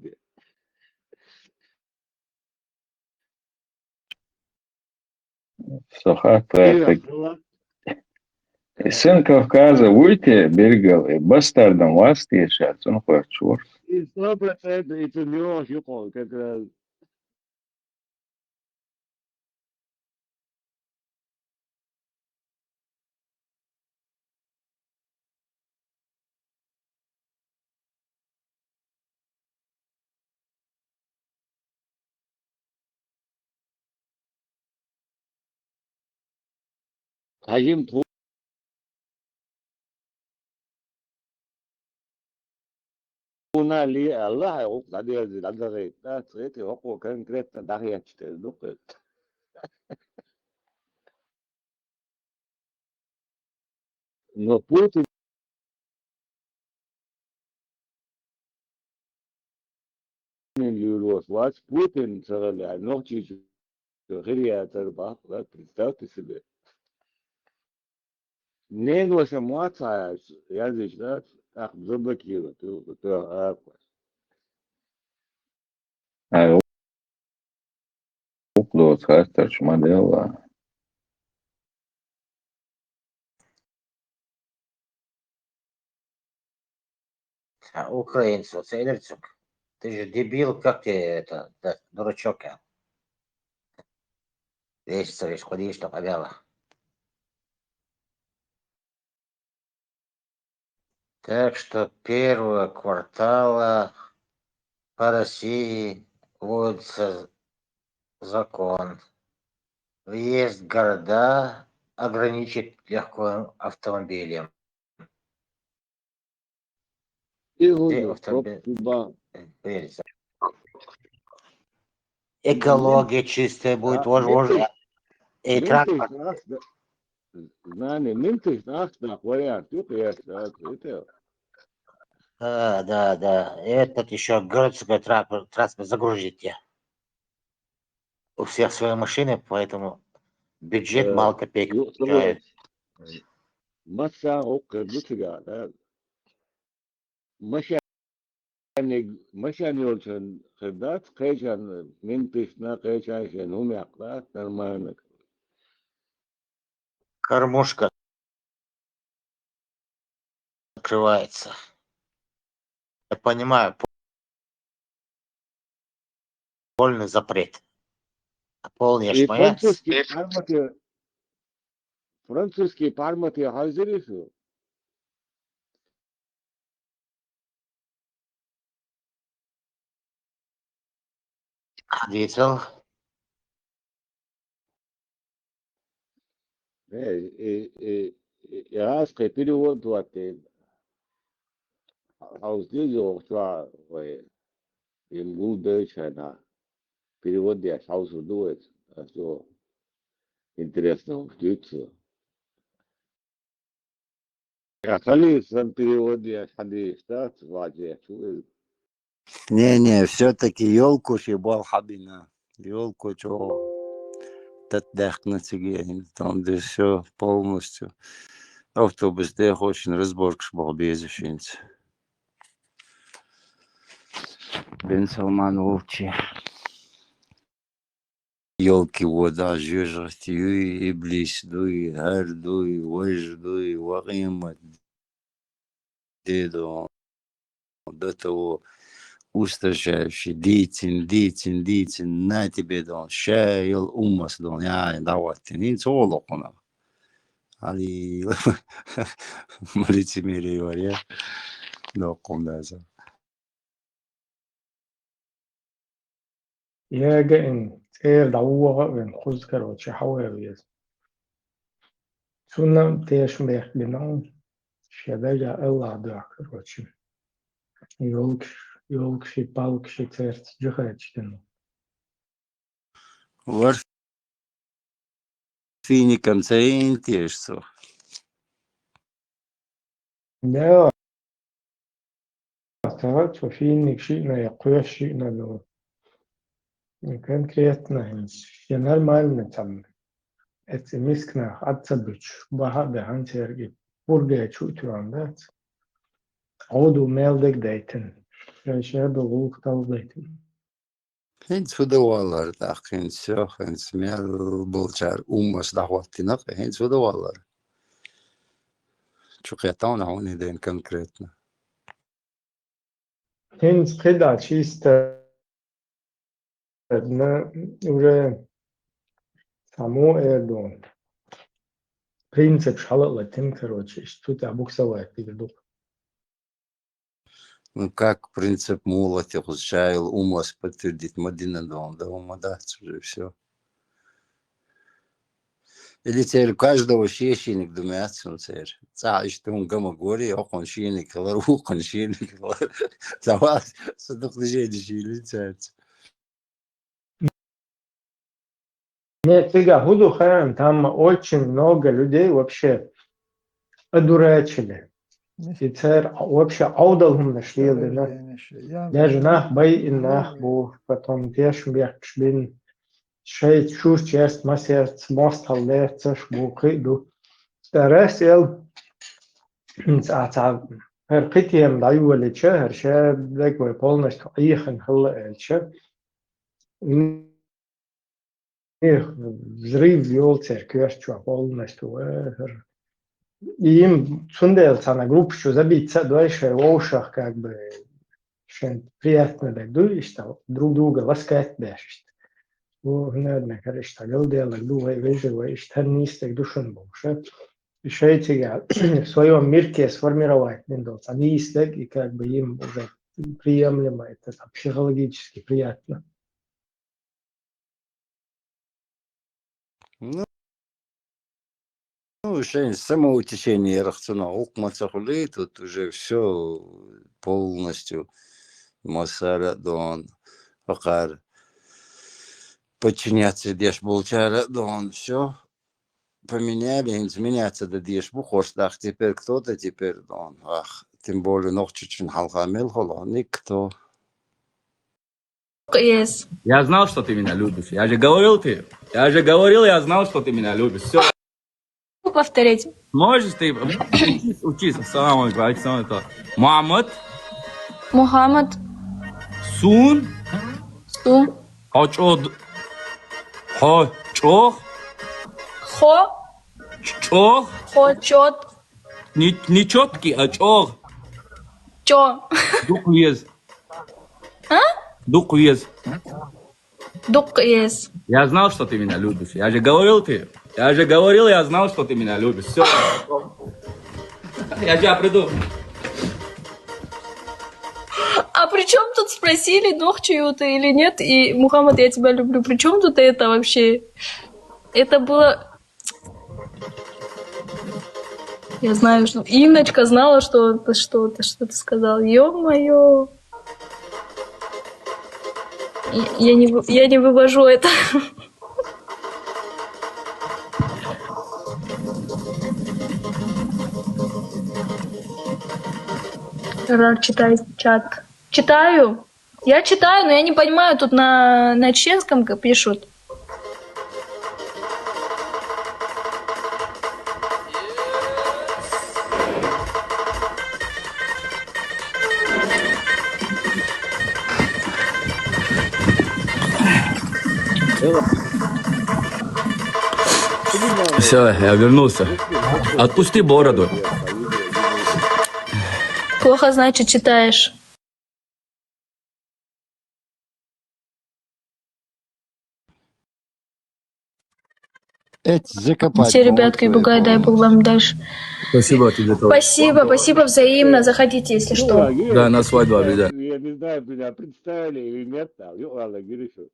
Сахар ايه трафик. خلاص Сын Кавказа уйти бергал и бастардом вас тешат, он хочет. صبر يتنيوش يقول كده هجمت هنا لي الله يقول قد يزيد عند غير لا تغيتي وقوة كان كريت داخل يشتغل но Путин Владос, вас Путин царали, ночью грия царба, представьте себе. Не ваша муация, я здесь, да, так заблокировать. Uploads hashtag modelā. А украинцу, Цейдерцук, ты же дебил, как ты это, да, дурачок, а? Весь царишь, ходишь, что побела. Так что первого квартала по России вводится закон. Въезд в города ограничить легковым автомобилем. И Где вот, автомобиль? пробка, Экология чистая будет, возможно. И транспорт. Менты нас вариант, это. Да. Этот еще городской транспорт загрузите. У всех свои машины, поэтому бюджет мало копеек получает. Масса окна бутыга, да. Машане очень хедат, кайчан, менты на кайчан, умяк, да, нормально. Кормушка открывается. Я понимаю, полный запрет. А полный И шмаяц. французские парматы hazır. Видел? Иранский перевод вот аудио, что им гудочка на перевод я сразу дует, что интересно включится. Я хотел сам перевод я хотел стать вроде чую. Не, все-таки елку шибал хабина. Елку чего? Татдахна тебе, там да все полностью. Автобус да очень разборка шбал безущенец. Бен Салман Вовчи. Елки вода, жижать, и близ, дуй, гар, дуй, вож, дуй, вагимат, деду, до того устрашающий, дитин, на тебе дон, шайл, умас дон, я давайте, не цолокона. Али, малицемерие варя, но кондаза. يجن تير دعوة من خذكر وتشحوه ويز سنة تيش ميخ بنام شبجة الله دعكر وتشم يولك شي بالك شي تيرت جخيت كنو Вар финикам цейн тешцо. Да, استغربت وفي إنك شئنا يقويش شئنا لو конкретно нормально там это мискна отцабыч баха бехан серги бурге чутуанда оду мелдек дейтен шеша долук тал дейтен Хинц фудавалар так, хинц все, хинц мел болчар умас дахваттинак, хинц фудавалар. Чукетан они ден конкретно. хинц кеда чисто на уже само эрдон принцип шалала тем короче что ты обуксовать передух. Ну как принцип молоти хузчайл умас подтвердить Мадина дом, да умадать уже все. Или теперь у каждого священник думается, он теперь. Что он гамма гори, он священник, он священник. Давай, садок лежит, лицается. Нет, фига, Худу Харам, там очень много людей вообще одурачили. И царь вообще аудалهم нашли, да. Даже нах бай и нах бу, потом пеш бен шей чур часть масерц мост халле цаш бу киду. Старас ел цаца هرقتهم ضيوة لتشهر شاب ذاك ويقولنا إيخن خلا الشاب взрыв вёлся, кверчу, полностью. Им цундельца на группу, что забиться дальше в ушах, как бы, приятно так дуешь, друг друга ласкать дальше. Наверное, конечно, голдел, думаю, выживаешь, танist, так душен больше. Еще эти в своем мирке сформировать, они есть, и как бы им уже приемлемо, это психологически приятно. Ну, еще самоутечение рахцуна, укмацахули, тут уже все полностью масара дон, акар подчиняться деш булчара дон, все поменяли, изменяться до деш бухоштах, теперь кто-то теперь дон, ах, тем более noch чуть-чуть халхамел холо, никто. Yes. Я знал, что ты меня любишь. Я же говорил ты. Я же говорил, я знал, что ты меня любишь. Все. Повторить. Можешь ты учиться? Салам алейкум. Мухаммад. Мухаммад. Сун. Сун. Хочод. Хочох. Хо. Чох. Хочет. Не четкий, а чох. Чо. Дуквез. А? Дуквез. Дуквез. Я знал, что ты меня любишь. Я же говорил ты. Я же говорил, я знал, что ты меня любишь. Все. Я тебя приду. А при чем тут спросили, нохчую ты или нет? И Мухаммад, я тебя люблю. При чем тут это вообще? Это было... Я знаю, что... Инночка знала, что ты сказал. Ё-моё. Я не вывожу это. Читай чат. Читаю. Я читаю, но я не понимаю, тут на чеченском пишут. Все, я вернулся. Отпусти бороду. Плохо, значит, читаешь. Все, ребятки, бугай, дай бог вам дальше. Спасибо тебе тоже. Спасибо, взаимно. Заходите, если что. Да, на свадьбу обязательно. Я не знаю, меня представили или нет, там, ладно, Гришу.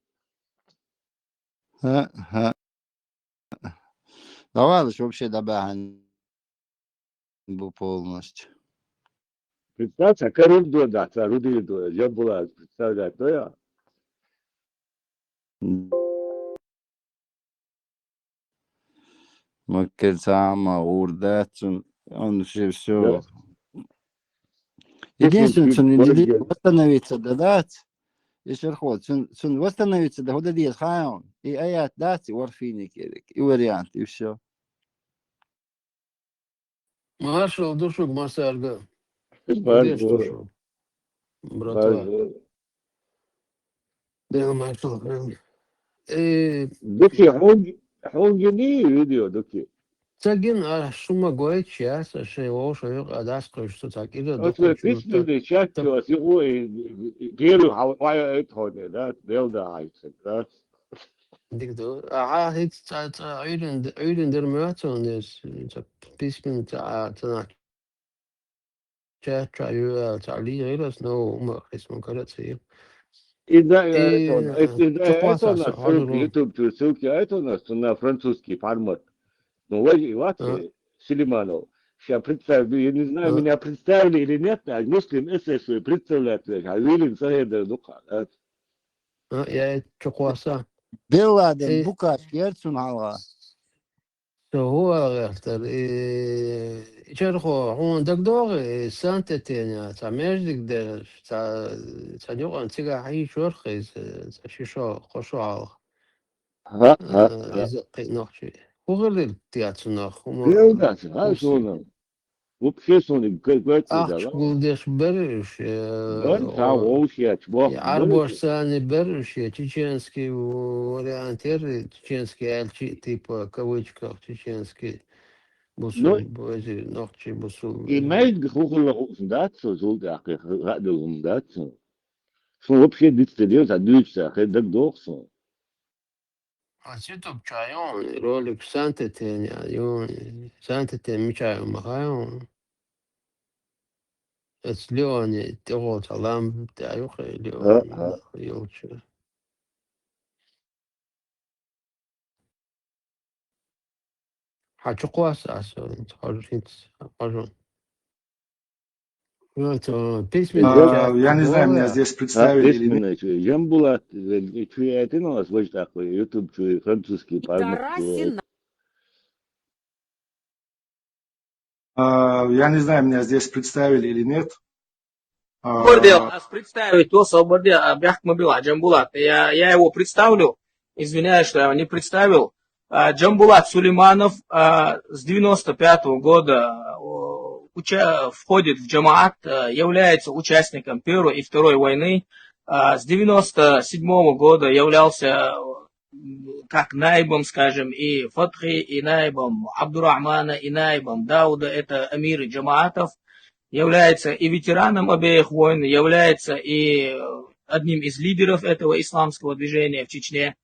Давай лучше вообще добавим полностью. Представься, король дода, руды дода, я была, представлять, то я. Макельцама, урдацун, он все. Единственное, восстановиться, дать, еще ход, восстановиться, да, куда здесь хаон, и аят дать, и орфиник, и вариант, и все. Маршал, душук, Марсарга. Братва. Да, маршал. Дуки, хонгини видео, дуки. Цагин, а шума гоет час, а шео, шео, а да, что так, или Это письменный чат, его первый хавая это, да, делда айцек, да. Дикдо, а хит уйден der möten des письмен та чат чаю тали релас но мы когда це. Это у нас YouTube ссылки, а это у нас на французский формат. Ну, вот, Селиманов. Сейчас представь, я не знаю, меня представили или нет, а муслим СС представляет, а Вилин Саеда Духа. Я чокваса. Белладен, Букаш, Ерцун Алла. هو Черхо, он дагдор сантетения, тамеждик де цадюган цига хай шорхис, шишо хошуал, ها ها ها из ночи. Угры тиацнах, كده هاشونا وبشيسوني كويس ده Ach, guldesh берешь, بل تعوش يا تبوح بل арборсани берешь, чеченский вариантеры, чеченский альчи, типа, кавычках, чеченский نو бусуль, эти ногчи бусуль. إيميل بخوخ اللي داتسو زول أخي هذا داتسو شو вообще дистиллирует адуется أخي دك دوخسو А YouTube чайон, ролик сантете, сантете мичайон махайон. Es Leone, Tirol, Salam, der Joche, ها Leon, ها Joche. Хачукwas, also, Хажун. Вот, письменный чат, Я не знаю, меня Гоя. здесь представили или нет. اسمنا شوي جنبولات شوي ناس وجه أخوي يوتيوب شوي فرنسوسكي بالمخ Я не знаю, меня здесь представили или нет. Бордел, нас представить то свободе Бяхмабила Джамбулат. Я его представлю. Извиняюсь, что я его не представил. Джамбулат Сулейманов с 95-го года входит в джамаат, является участником Первой и Второй войны. С 97-го года являлся как наибом, скажем, и Фатхи, и наибом Абдурахмана, и наибом Дауда. Это амиры джамаатов. Является и ветераном обеих войн, является и одним из лидеров этого исламского движения в Чечне.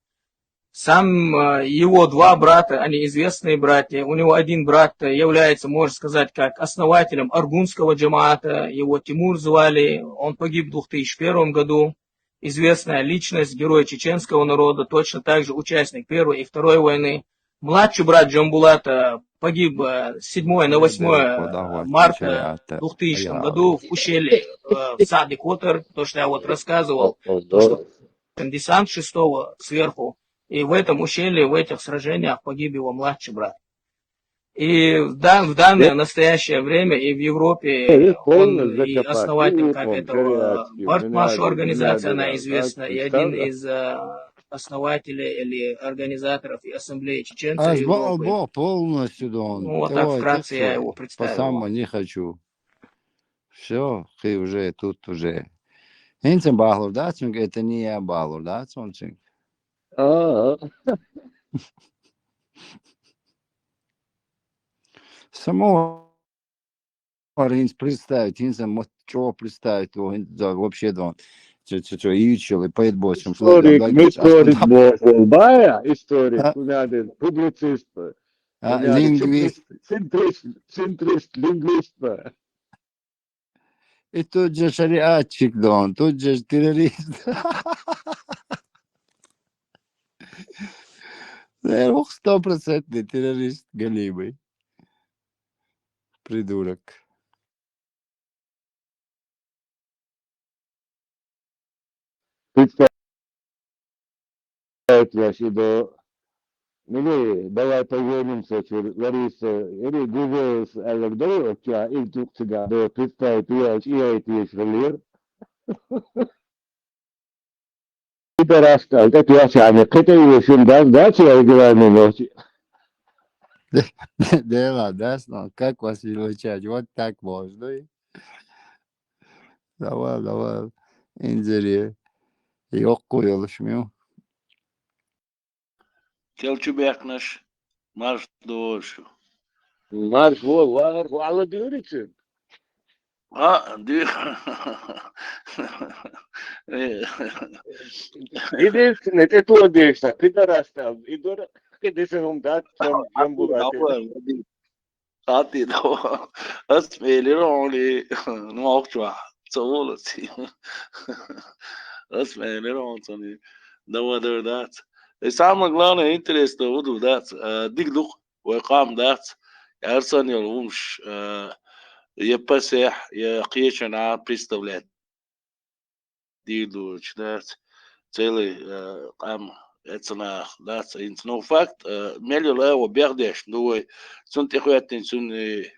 Сам его два брата, они известные братья. У него один брат является, можно сказать, как основателем аргунского джамаата. Его Тимур звали, он погиб в 2001 году. Известная личность, герой чеченского народа, точно так же участник Первой и Второй войны. Младший брат Джамбулата погиб с 7 на 8 марта 2000 году в ущелье в Саде Котор, то, что я вот рассказывал, то, что десант 6-го сверху, и в этом ущелье, в этих сражениях погиб его младший брат. И в данное настоящее время и в Европе он и основатель как этого, Бартмашу организация, она известна, и один из основателей или организаторов и ассамблеи чеченцев Аж Европы. полностью, Дон. Ну, вот так вкратце я его По представил. самому не хочу. Все, ты уже тут уже. Инцем бахлор, да, это не я бахлор, да, сончик. Самого Инц представить, инцем что представить, вообще, Дон. Что ичил и поет босом. историк митторик Бая историк кунадин публицист лингвист. центрист лингвист И тут же шариатчик, Дон, тут же террорист. Наверное, 100% террорист галимый. Придурок. представляет вообще до Мили, давай поженимся, Лариса, или Гугл, Александр, и тут сюда, да, представить, я эти швалер. Это рассказал, это я сами, это его шумдан, да, я говорю, ночи. Дело, да, как вас величать? Вот так можно. Давай, инжире. Yok koyuluşmuyor. Kelçubeknaş marş doğuşu. Marş var, valla diyor için. Ha, diyor. Единственное, это то действие, пидорастал, и дура, когда se он дат, чем было. Hati da asmeli roli nuaqwa tawolati asmeli roli da wadar dat سامك لانا انترست ودو دات ديك وقام دات ارسن يلومش يبسح يقيشنا представлять ديدو чдат целый قام это ну факт, мелил его бегдеш, дуй, сун тихуятин, сун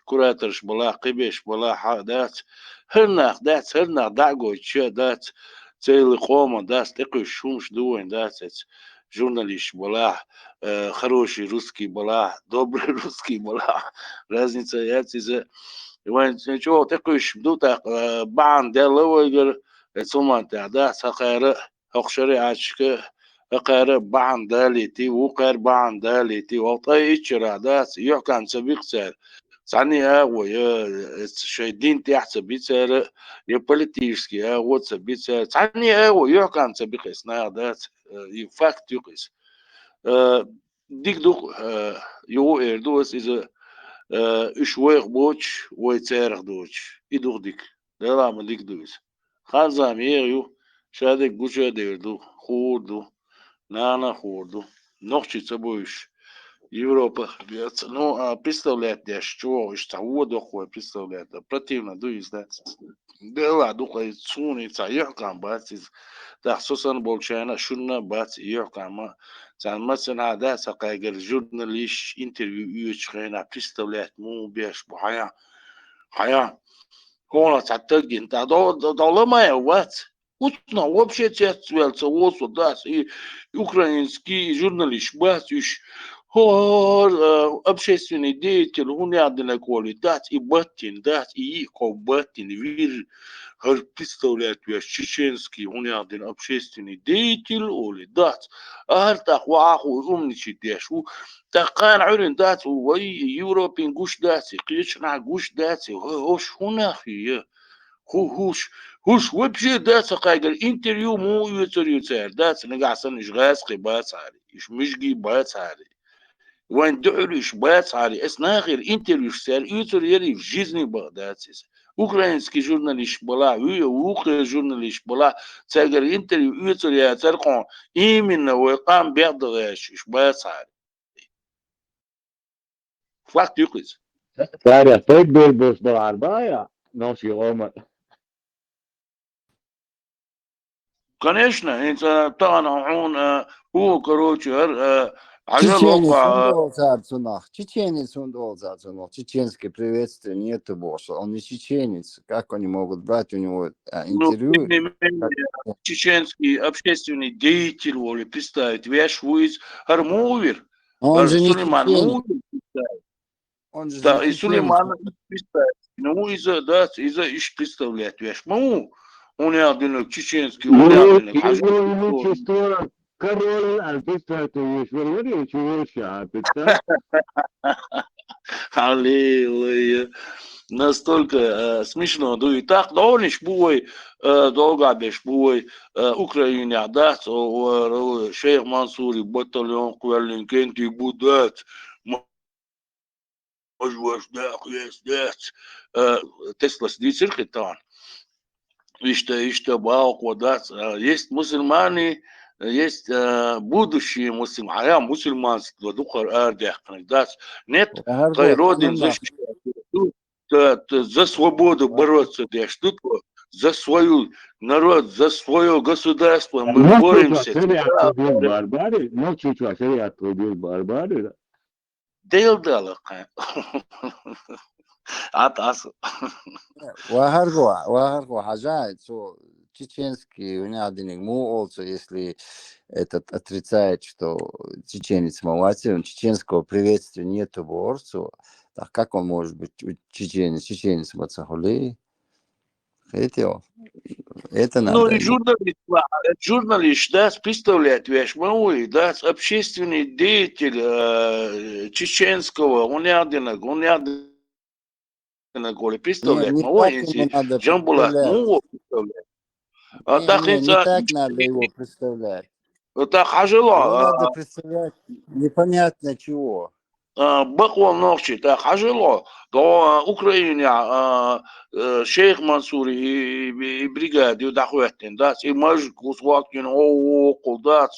кураторш была, кибеш была, дать, хернах, дагой, че, дать, целый кома, дать, такой шумш, дуй, дать, журналист была, хороший русский была, добрый русский была, разница, это وين شو تكوش بدوتا بعن دلويجر ثم تعدا سخير أخشري عشك أقار بعن دالتي وقار بعن دالتي وطي إشرا داس يحكم سبيق سر سعني ويا شايدين تحت بيتر يبوليتيسكي وات بيتر سعني ويحكم سبيق سنا داس يفاكت يقيس ديك دوك يو إردوس إذا إيش ويق بوش ويتسارخ دوش إدوخ ديك لا ما ديك دوس خازام يغيو شادك بوشا ديردو خوردو نانا خوردو نوخشي تبوش Европа, ну, представляет, я что, что дохуя представляет, противно, издать. Да ладно, духай цуница, яхкам бацис, так, сосан болчана, шунна бац, яхкама, цан мацана, да, сакайгер, журналист, интервью, ючхайна, представляет, ну, беш, хая, кола, цатагин, да, доломая, вац. Утно вообще цвелся вот да, и украинский журналист, бацюш, общественный деятель, он ядерная квалитет, и батин, да, и батин, вир, представляет весь чеченский, он ядерный общественный деятель, или да, так ваху, умничать дешу, так кан урин, да, вай Европин гуш дати, клична гуш дати, ош хунахи, هوش وبشي داس قايقر انتريو مو يوتريو تار داس نقعسن ايش غاسقي باس علي ايش مشقي باس علي وين دعلو ايش باس علي اسناخر انتريو سار يوتريو في جيزني بغدادس اوكرانسكي جورناليش بلا ووقع جورناليش بلا تاقر انتريو يوتريو تارقون ايمن ويقام بيغدغاش ايش باس علي فاكت يقز تاريخ تكبر بس بالعرباية نوشي غومة конечно, это طبعا هو короче عجل Чеченец он وقع должен цунах. Чеченец он должен цунах. Чеченское приветствие нету больше. Он не чеченец. Как они могут брать у него ну, интервью? тем не менее, чеченский общественный деятель, воли представить, веш вуиз Армувер, Он же не Сулейман чеченец. Мувер представить. Он же Да, не и чеченец. Сулейман представить. Ну, из-за иш представлять, веш. Ну, он ядерный чеченский, он ядерный хажал. его история король альпистатуешь валерий чего шапится Аллилуйя. Настолько смешно. Да и так, да он иш буй, долго беш буй, Украине, да, шейх Мансури, батальон, квалин, кенти, будат, можешь, да, есть, Тесла сидит там. Иште баук, да, есть мусульмане, есть будущие мусульмане, а мусульманство, духар ардях, да, нет, кайродин за свободу бороться, тут за свою народ, за свое государство мы боремся. барбари чуть-чуть шариат трубил барбари Делдала, атасу. Вагарго, хажает, что чеченский уняденник му олцо, если этот отрицает, что чеченец молодец, чеченского приветствия нету борцу, так как он может быть чеченец мацахули? Это Ну надо. и журналист, да, представляет, вещь, да, общественный деятель чеченского, он ядерный, представляет, Не так ему надо Джамбулат, представлять. представляет. А так Не так надо его представлять. так Его хажала. надо представлять непонятно чего. بقوى نوخشي تا حاجلو دو أوكرانيا شيخ منصوري بريغادي وداخواتين داس إيماج كوسواكين أو قلدات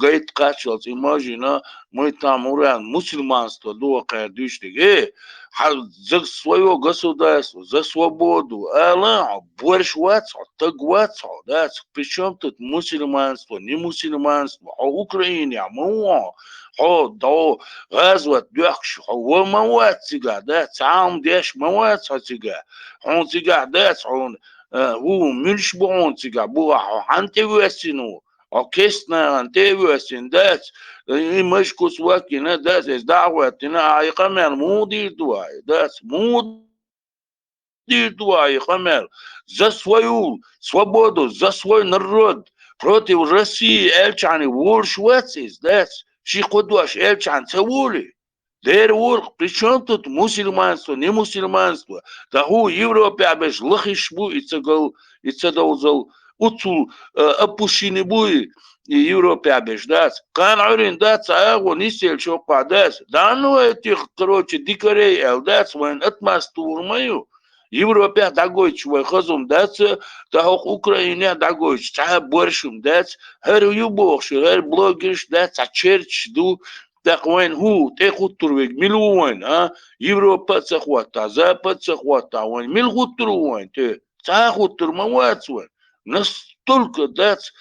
قايت قاتشلت إيماجينا ميتا موران مسلمانство دو قادوش تيجي حال زق свое государство за свободу ала борщ ватсо так ватсо дас причем тут мусульманство не мусульманство а Украине муа حو دو غزوة دخش هو مواد سيجا ده تعام ديش مواد سيجا هون سيجا ده هون هو ملش بون سيجا بوا هانتي ويسينو او كيسنا هانتي ويسين ده مش كسواكينا ده از دعوتنا اي قمر مودي دواي ده مودي دواي قمر за свою свободу за свой народ против России эльчани воршвецис да شي قدوش эльчан цевули دير ورق причем тут мусульманство не мусульманство да هو Европе беш лахиш бу ицедолзол уцул апушини буи Европе беш дас кан урин дас аго нисел шоқа дас да ну этих короче дикарей эл дас вен атмастурмаю Европе дагойч вай хазум дас да хок Украине дагойч та боршум дас هر يبوخش هر بلوگش دست چرچ دو تقوین هو تخوتر وگ ملوین يوروبا تخوتا زابا تخوتا وين مل خوتر وين ته تخوتر موات وين настолько дать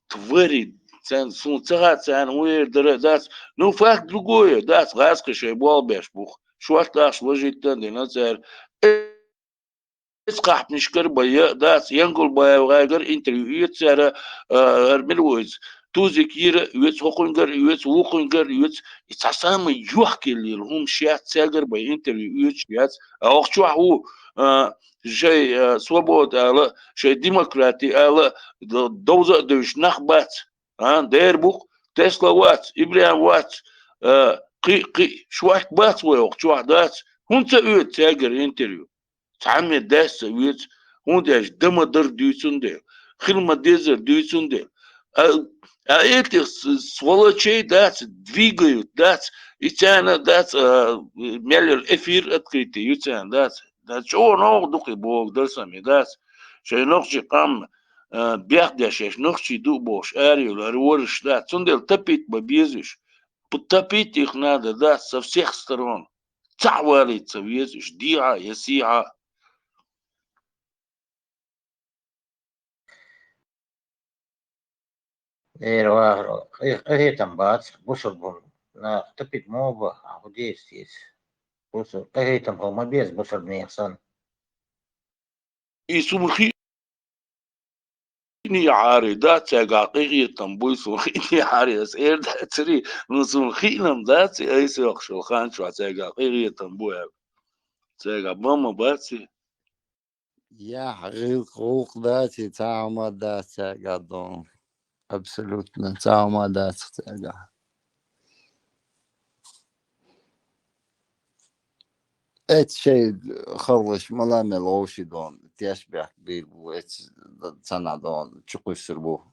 твори цен сунцага цен уер дать ну факт другое дать раскошей болбеш бух шварташ сложить динозавр اسقح نشكر بيا داس ينقل بيا وغير انترفيو يتسارى ملوز توزي كير يوتس هوكنجر يوتس ووكنجر يوتس يتسامى يوحكي اللي لهم شيات ساجر بيا انترفيو يوتس او شو هو شيء سوبود على شيء ديمقراطي على دوزة دوش نخبات دير بوك تسلا وات ابراهيم وات قي شوات بات ويوك شو دات هون تأويت ساجر انترفيو تعمل داس ويت هون داش دم در ديسون ده خلما ديزر ديسون ده эти сволочей дать двигают дать и тяна дать мелер эфир открытый и тяна дать что ног духи бог дальсами дать что ногчи кам бяхдяшеш ногчи дубош ариул арворш дать сундел топить бабезиш потопить их надо дать со всех сторон تعواليت ويزش ديعة يسيعة Вахро. Там бац, бусор бун. На топит моба, а где здесь? Бусор. Там холмобез, бусор нехсан. и сумхи ني عاري دات قاقيغي تنبوي سمخيني عاري اس اير دات سري من سمخينم دات اي سوق شو خان شو قاقيغي تنبوي تاقا ماما باتي يا حقوق داتي تعمى دات قدام абсолютно تعمى دات ات شيء خلص ملامل اوشي دون تشبه بيبو ات цана дон чукуй сырбу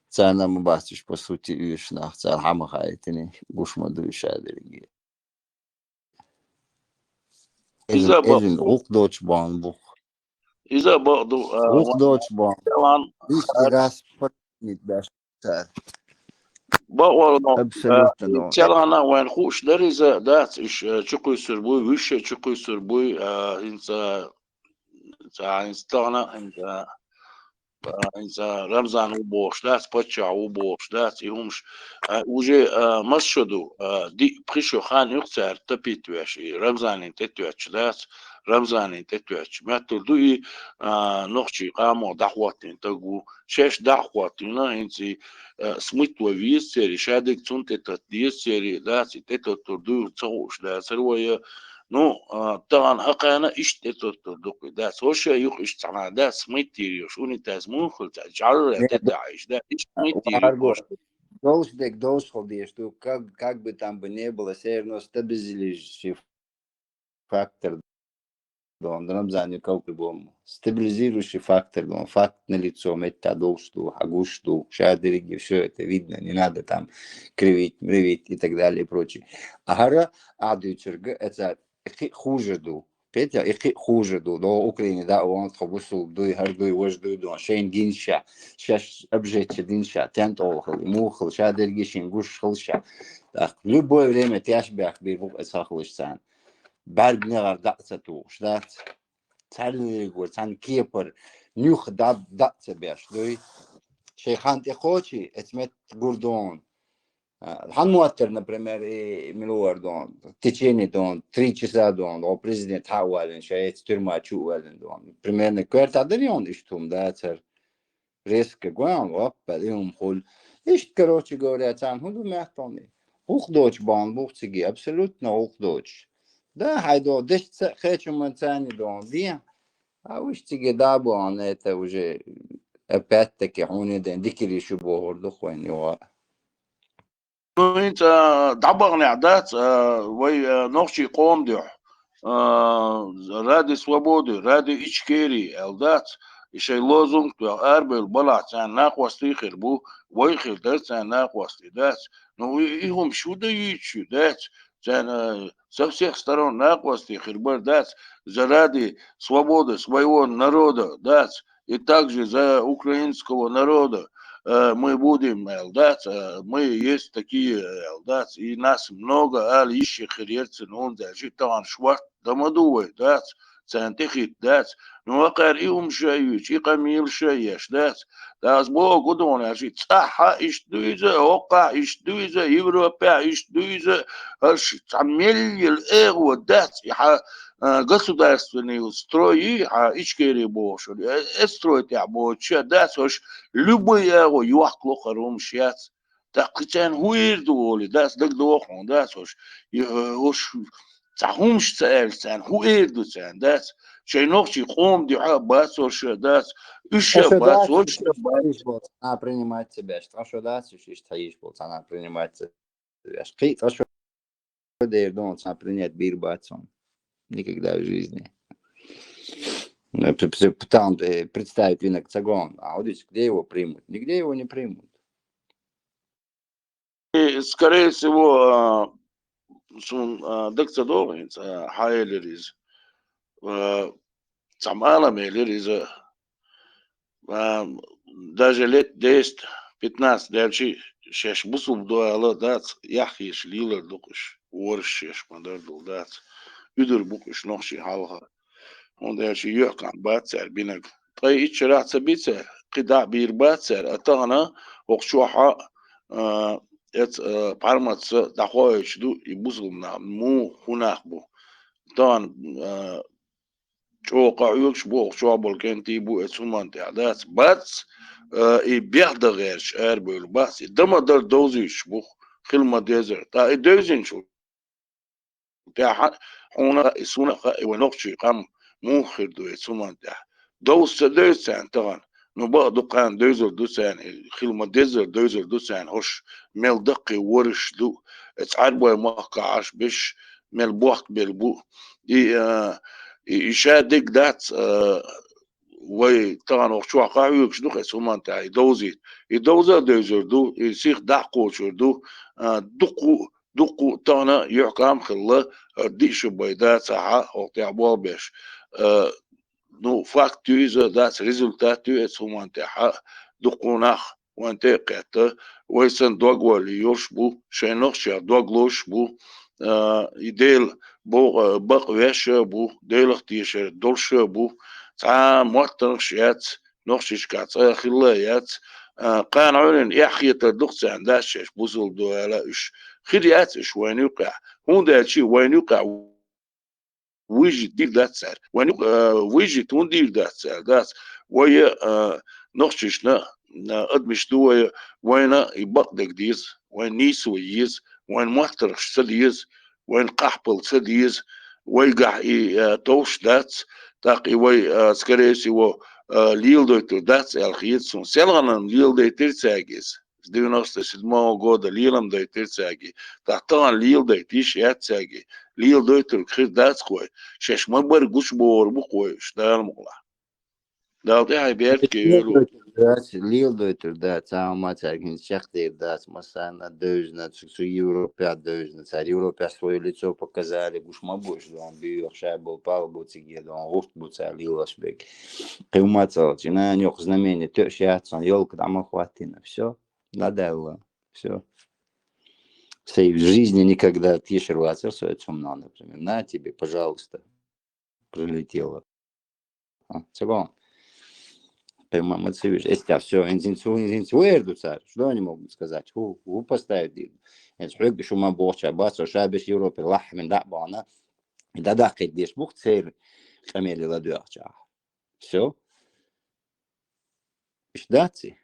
цана мбастиш по сути юш нах цар хамахайтини бушмаду юшадерги إذا Ezin برضو ook Deutschbahn boek. إذا برضو Ook Deutschbahn. طبعا Is de gas niet best. بقول Absoluut no. تلانا وين خوش دريزة دات إيش تشقي سربوي وش تشقي سربوي إنت إنستانا إنت رمزان وبوش دات بتشع وبوش دات يهمش وجي مشهدو دي بريشو خان يقصر تبيت واشي رمزان تتوش دات رمزان تتوش ما تلدوي نقشي قامو دعواتين تقو شاش دعواتين انت سميت وفيس سيري شادك تنت تديس سيري دات تتردو تصوش دات سروية نو طبعا أنا إيش تتردو دات وش يخ إيش تعنا دات سميت تيريو شوني تازمون خلت جعل تتعيش دات إيش سميت Варго. تيريو Должен, что как бы там бы не было, все равно стабилизирующий фактор Да нам занят по-любому. Стабилизирующий фактор, факт налицо, методовству, агушту, шадриги, все это видно, не надо там кривить, мривить и так далее и прочее. Агара адючерга, это хуже ду. Петя, хуже ду, до Украины, да, он хобусу, дуй, хардуй, вождуй, до, шейн гинша, шаш обжечь динша, тент олхал, мухал, шадриги, шингуш халша. Так, в любое время тяжбях бирбук эсахлышсан. Бальгнер датсату, штат, царный цан кепер, нюх датсабеш, дой, шейхан техочи, этмет гурдон. Ханмуаттер, например, и Милуар дон, в течение дон, 3 часа дон, о президент Хауален, шаец тюрьма Чуален дон. Примерно квартадарион иштум, да, цар резко гуан, опа, лиум хул. Ишт, короче говоря, цан худу мяхтони. Ух дочь бан, бух циги, абсолютно ух дочь. Да, хайдо, десь хочу мацани дон, дия. А уж циги дабуан, это уже опять-таки хуни ден дикили шубо хорду хуэн его. Ну, انت دعبغني عدات وي نوخشي قوم ديو رادي свободы, ради ичкери, элдат, еще лозунг, арбел, бала, цан нахвасти хербу, войхер, да, цан нахвасти, да. Ну, ихом шуда ичу, да, цан со всех сторон нахвасти хербар, да, заради свободы своего народа, да, и также за украинского народа. Мы будем, да, мы есть такие, да, и нас много, ищи херерцин, он даже там шварт, домодуй, да, центехит, да, ну акар и умшаюч, и камил шаеш, да, с Богу дон, аж цаха иштуиза, ока иштуиза, Европа иштуиза, аж тамельил эго, да, государственные строи, ичкери бошли, строить я боча, да, сош любые его юахкло харум шиац, так китен хуирдуоли, да, дагдохон, да, сош, ош цахумш цельцен, хуирдуцен, да, шейнохчи хом диха басош, да, ища басош, Она принимает себя, что да, она принимает себя, что она принять бирбацом. Никогда в жизни. Там представить винокцагон, а вот здесь где его примут? Нигде его не примут. И, скорее всего, докцадовый, хайлериз, самала мейлериз, даже лет 10-15, дальше шеш бусуб дуала, дац, яхиш, лилер, дукуш, уоршеш, мадар дул, дац, юдер букуш, нохши, халха. Он дальше يحكم باتسر بينك طيب شرع سبيتسر قدع بير باتسر أتانا وقشوحة ات بارماتس دخويش دو يبوزلنا مو هناك بو طبعا شو قاعيوكش بو شو بالكنتي بو اتسومان تعدات باتس يبيعد غيرش اربل بس دم در دوزيش بو خلما ديزر تا دوزين شو تا هنا يسونا ونقشي قام موخر دو يتسومان ده دوس دوسان طبعا نبقى دقان دوزر دوسان خلما ديزر دوزر دوسان هوش ميل دقي ورش دو اتعربوا موقعاش بش ميل بوحك بالبو يشادك دات وي طبعا وقشوا قاعيوك شدوك يتسومان ده يدوزر دوزر دو يسيخ دعقو شردو دقو طبعا يحكم خلا ديش بيدات ساعة وقتعبوا بش no factuiza das resultatu et sumanteha duqunach wanteqata waysan dogwali yoshbu shenochsha dogloshbu idel bo baqwesha bu delachtisher dolshabu ta muattarshiyat nochshishkat khillayat قانون يحيط الدقس عنداش بوصل دولا ايش خريات ايش وين يوقع هون ده شيء وين يوقع ويجي دير ذات سعر وين ويجي تون دير ذات سعر ذات ويا نخششنا ادمش دو وين يبقدك ديز وين نيسو يز وين محترش سديز وين قحبل سديز ويقع توش ذات تاقي وي سكريسي و ليلدوتو ذات الخيتسون سيلغنا ليلدوتر ساجيس 97 года лилом да тирцаги. Тахтан лил да тиш яцаги. ليل دويتر خير داس خوي شش ما برجوش بور بخوي شتغل مغلا ده طيها بيرت كيلو Lieldoiter dāts, mācākins шахтер дāts, масана дöжна, цу Европе дöжна, царь Европе свое лицо показали, гушма больше, он бьёх шайбол, пал был цигер, он густ был царь Лилашбек. Кылмацал, чина нёх знамение, тёщаться, ёлка там охватина, все, надо, все. В жизни никогда тишерваться свое цумно, например, на тебе, пожалуйста, прилетело. Цигон. По-моему, это если все, инзинцуэрду царь, что они могут сказать? Ху поставить дил. Это حق شو ما بوش عباس وشابش يوروبي لح من دعبانا إذا دقيق ديش بوخ تصير خميلي لدوخ جاه. Все. إيش داتي؟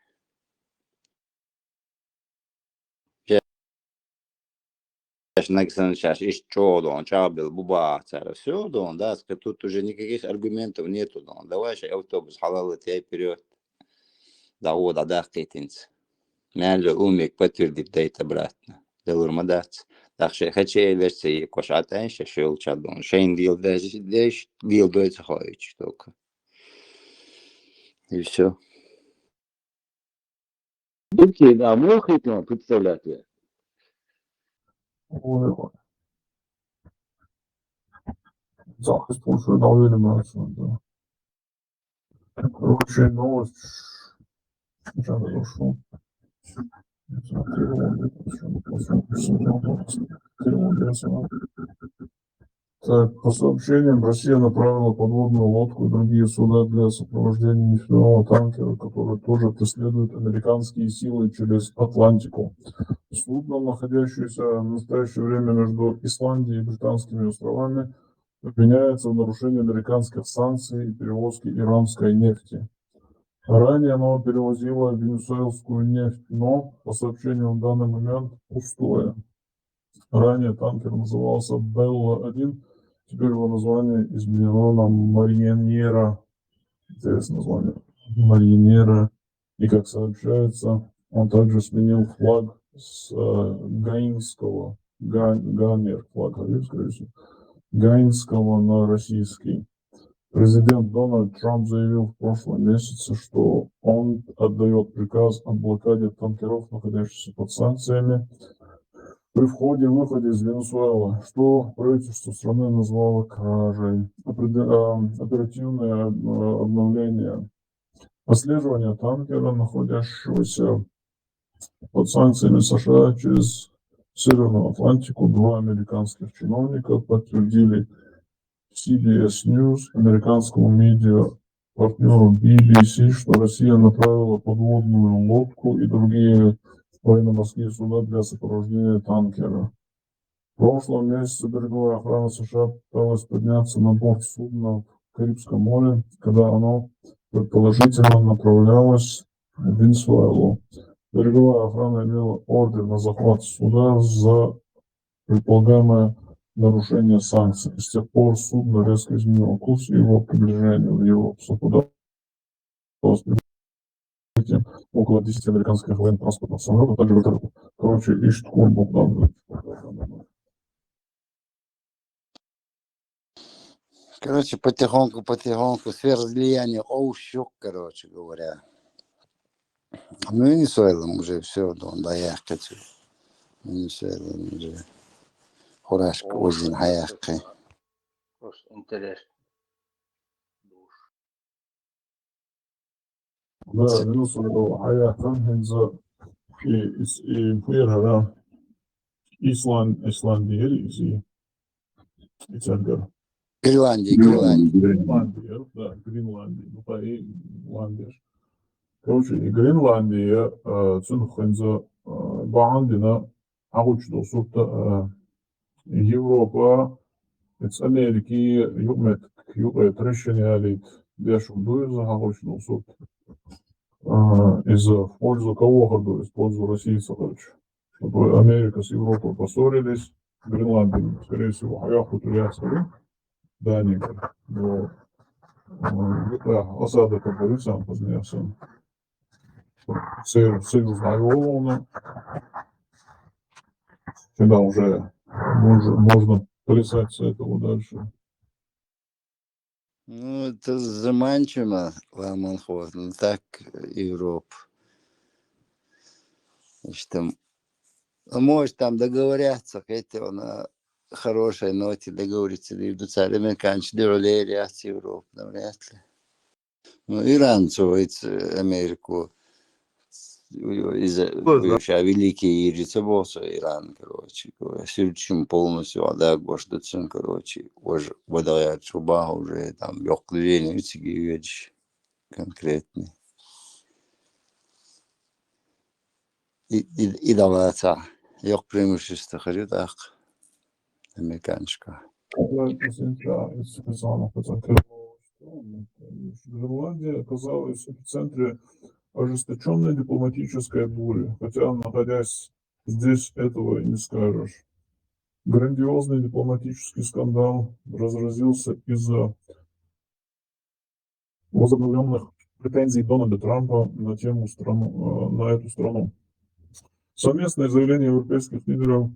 Сейчас написано сейчас есть что, он чабил, буба, царь, все, да, да, тут уже никаких аргументов нету, да, давай сейчас автобус халал тебя вперед, да, вот, да, китинц, мялю умик подтвердить дает обратно, да, урмадать, так что хочу версии кошатаем, сейчас шел чадон, шейн дел даже, здесь дел дуется ходить только, и все. Дудки, да, мог их представлять. Ой, захист уже давили, да. Короче, новость. Сейчас зашел. Так, по сообщениям, Россия направила подводную лодку и другие суда для сопровождения нефтяного танкера, который тоже преследует американские силы через Атлантику. Судно, находящееся в настоящее время между Исландией и Британскими островами, обвиняется в нарушении американских санкций и перевозке иранской нефти. Ранее оно перевозило венесуэльскую нефть, но, по сообщениям, в данный момент пустое. Ранее танкер назывался Белла-1, теперь его название изменено на Марьеньера. Интересное название. Марьеньера. И, как сообщается, он также сменил флаг с гаинского, ганер флаг, скорее всего, гаинского на российский. Президент Дональд Трамп заявил в прошлом месяце, что он отдает приказ о блокаде танкеров, находящихся под санкциями, при входе и выходе из Венесуэлы, что правительство страны назвало кражей. Оперативное обновление. Отслеживание танкера, находящегося под санкциями США через Северную Атлантику, 2 американских чиновника подтвердили CBS News, американскому медиа-партнеру BBC, что Россия направила подводную лодку и другие военно-морские суда для сопровождения танкера. В прошлом месяце береговая охрана США пыталась подняться на борт судна в Карибском море, когда оно предположительно направлялось в Венесуэлу. Береговая охрана имела ордер на захват суда за предполагаемое нарушение санкций. С тех пор судно резко изменило курс и его приближение в Европу. Совпадало с прибытием около 10 американских военно-транспортных самолетов, также вертолетов. Короче, ищут корбу данных. Короче, потихоньку, сфера влияния, щук, короче говоря. Ну, Венесуэлом уже все, да, я хочу. Венесуэлом уже. Хорашка, озин, хаяхкой. Интересно. Да, Венесуэла, хаяхкан, хенза, и фуэрара, Исландия, и царгар. Гренландия. Да, Гренландия. Ну, по Ирландия. Короче, и Гренландия, цунхенза, Баандина, Агучдо, сорта, Европа, из Америки, югмет решение, бяшу дуеза, Агучдо, сорта, в пользу кого году, в пользу российцев, короче. Чтобы Америка с Европой поссорились, Гренландия, скорее всего, хаяху турецкого, Даника, но осада, как говорится, позднее. Союзная волна, когда уже можно плясать с этого дальше. Ну, это заманчиво, Ламанхот, ну так Европа. Значит, там, может, там договорятся, хотя на хорошей ноте договориться, да царь американцы делали реакции Европы, навряд ли. Ну, Иран цоится Америку, из-за великий рецебоса Иран, короче, сюрчим полностью, да, гоштацин, короче, уже выдает шуба уже там ёклевение, вещи конкретные. И даваться, ёк преимущество, хочу так, американская. Гренландия оказалась в эпицентре ожесточенной дипломатической бури, хотя, находясь здесь, этого и не скажешь. Грандиозный дипломатический скандал разразился из-за возобновленных претензий Дональда Трампа на эту страну. Совместное заявление европейских лидеров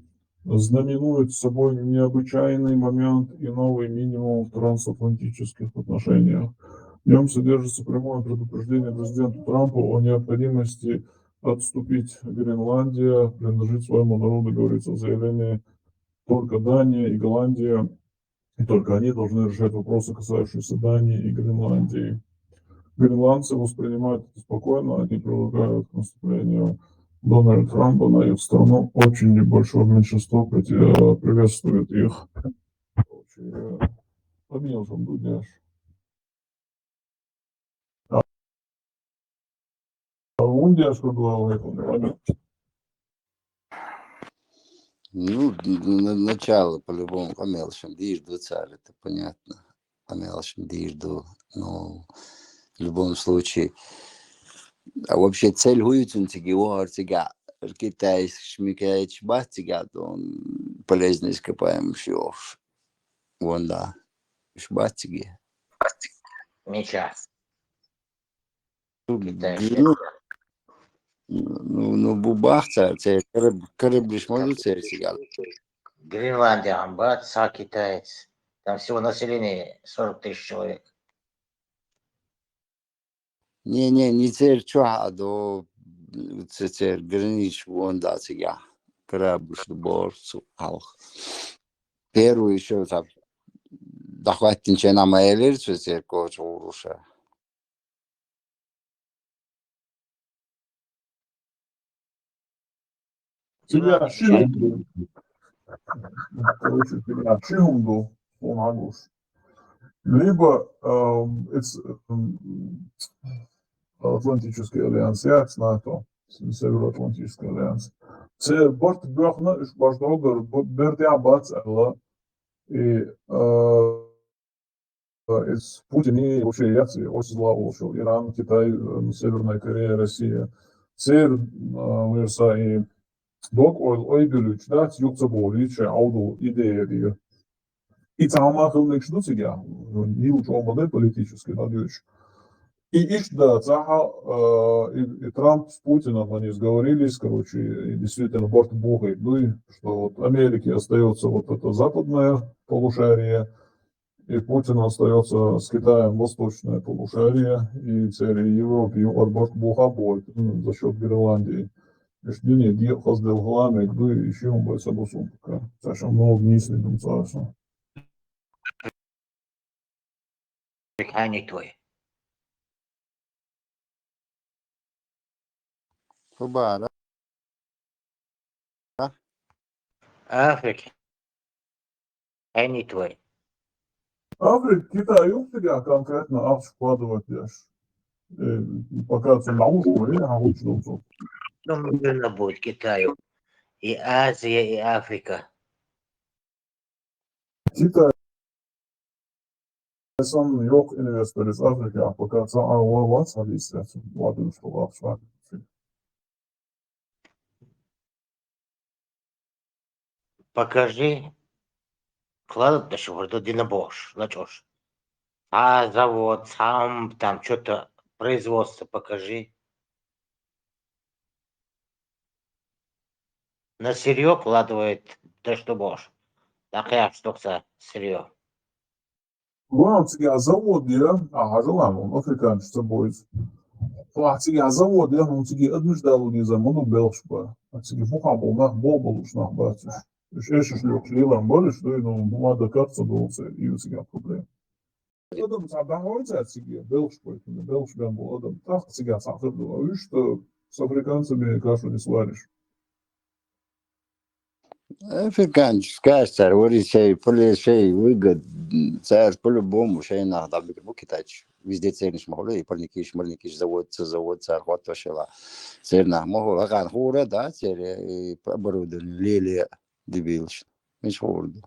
знаменует собой необычайный момент и новый минимум в трансатлантических отношениях. В нем содержится прямое предупреждение президенту Трампу о необходимости отступить. Гренландия принадлежит своему народу, говорится в заявлении. Только Дания и Голландия, и только они должны решать вопросы, касающиеся Дании и Гренландии. Гренландцы воспринимают это спокойно, они привыкают к наступлению Дональда Трампа на их страну. Очень небольшое меньшинство приветствует их. Помилуем, Дудяш. Ундяш предлагал. Ну, начало по-любому помелшим дижду царь, это понятно. Помелшим дижду, но в любом случае. А вообще цель хуютунтиги уартига Китай шмикаич батига, он полезно ископаемый шиов. Вон да, шбатиги. Меча. Ну, бубахца, це кораблиш можуть це сигал. Гренландия, Амбат, китаец. Там всего население 40 тысяч человек. Не цер чуа до цер гранич вон да сига. Кораблиш до борцу алх. Первую еще там дахваттинче нама элер цер коч уруша. Тебя Шигунду, он агуш. Либо Атлантический альянс, с НАТО, Североатлантический альянс. Це борт бьохна, баждогар, бердя бацала, и из Путина вообще яцы, очень зла ушел. Иран, Китай, Северная Корея, Россия. Цер, Лерса и Dok oygülüç da yoksa boğuluç avdu ideя diyor. И сама хылныкшну себя, не уж омады политически, надеюсь. И да, и Трамп с Путиным, они сговорились, короче, и действительно борт бухает, ну и что вот Америке остается вот это западное полушарие, и Путину остается с Китаем восточное полушарие, и цели Европе от борт буха будет за счет Гренландии. Ești bine, fost de hlamă, doi și un băi să băsum, că așa много вниз не думается. Они твои. Хубара. Африка. Они твои. Африка, Китай, у тебя конкретно вкладывать яш. Пока це наушку, я научился. Ну, мирно будет Китаю. И Азия, и Африка. Китай сам yok investor из Африки, а пока це вас зависит, ладно, что вообще. Покажи. Кладут на что-то динабош, начешь. А завод, сам там что-то производство покажи. На сырье вкладывает то, что Бош. Так я что сырье. Вон завод, я, ладно, он африканец с собой. Завод, я, он однажды не заманул Белшба. Мухаммад нах боболуш нах батюш. Еще шлёк лилам более, что и надо карта долго, и у тебя проблем. Adam sabahlayınca Belş boyutunda, Belş ben bu adam так себя сахарного, что с африканцами кашу не сваришь. Африканец, кажется, говорит, шей выгод, царь по-любому, шей надо бы китач. Везде ценишь могу, и парникиш заводится, охота шла. Церна могу, а хура, да, церя, и оборудование, лилия, дебилш. Миш хорду.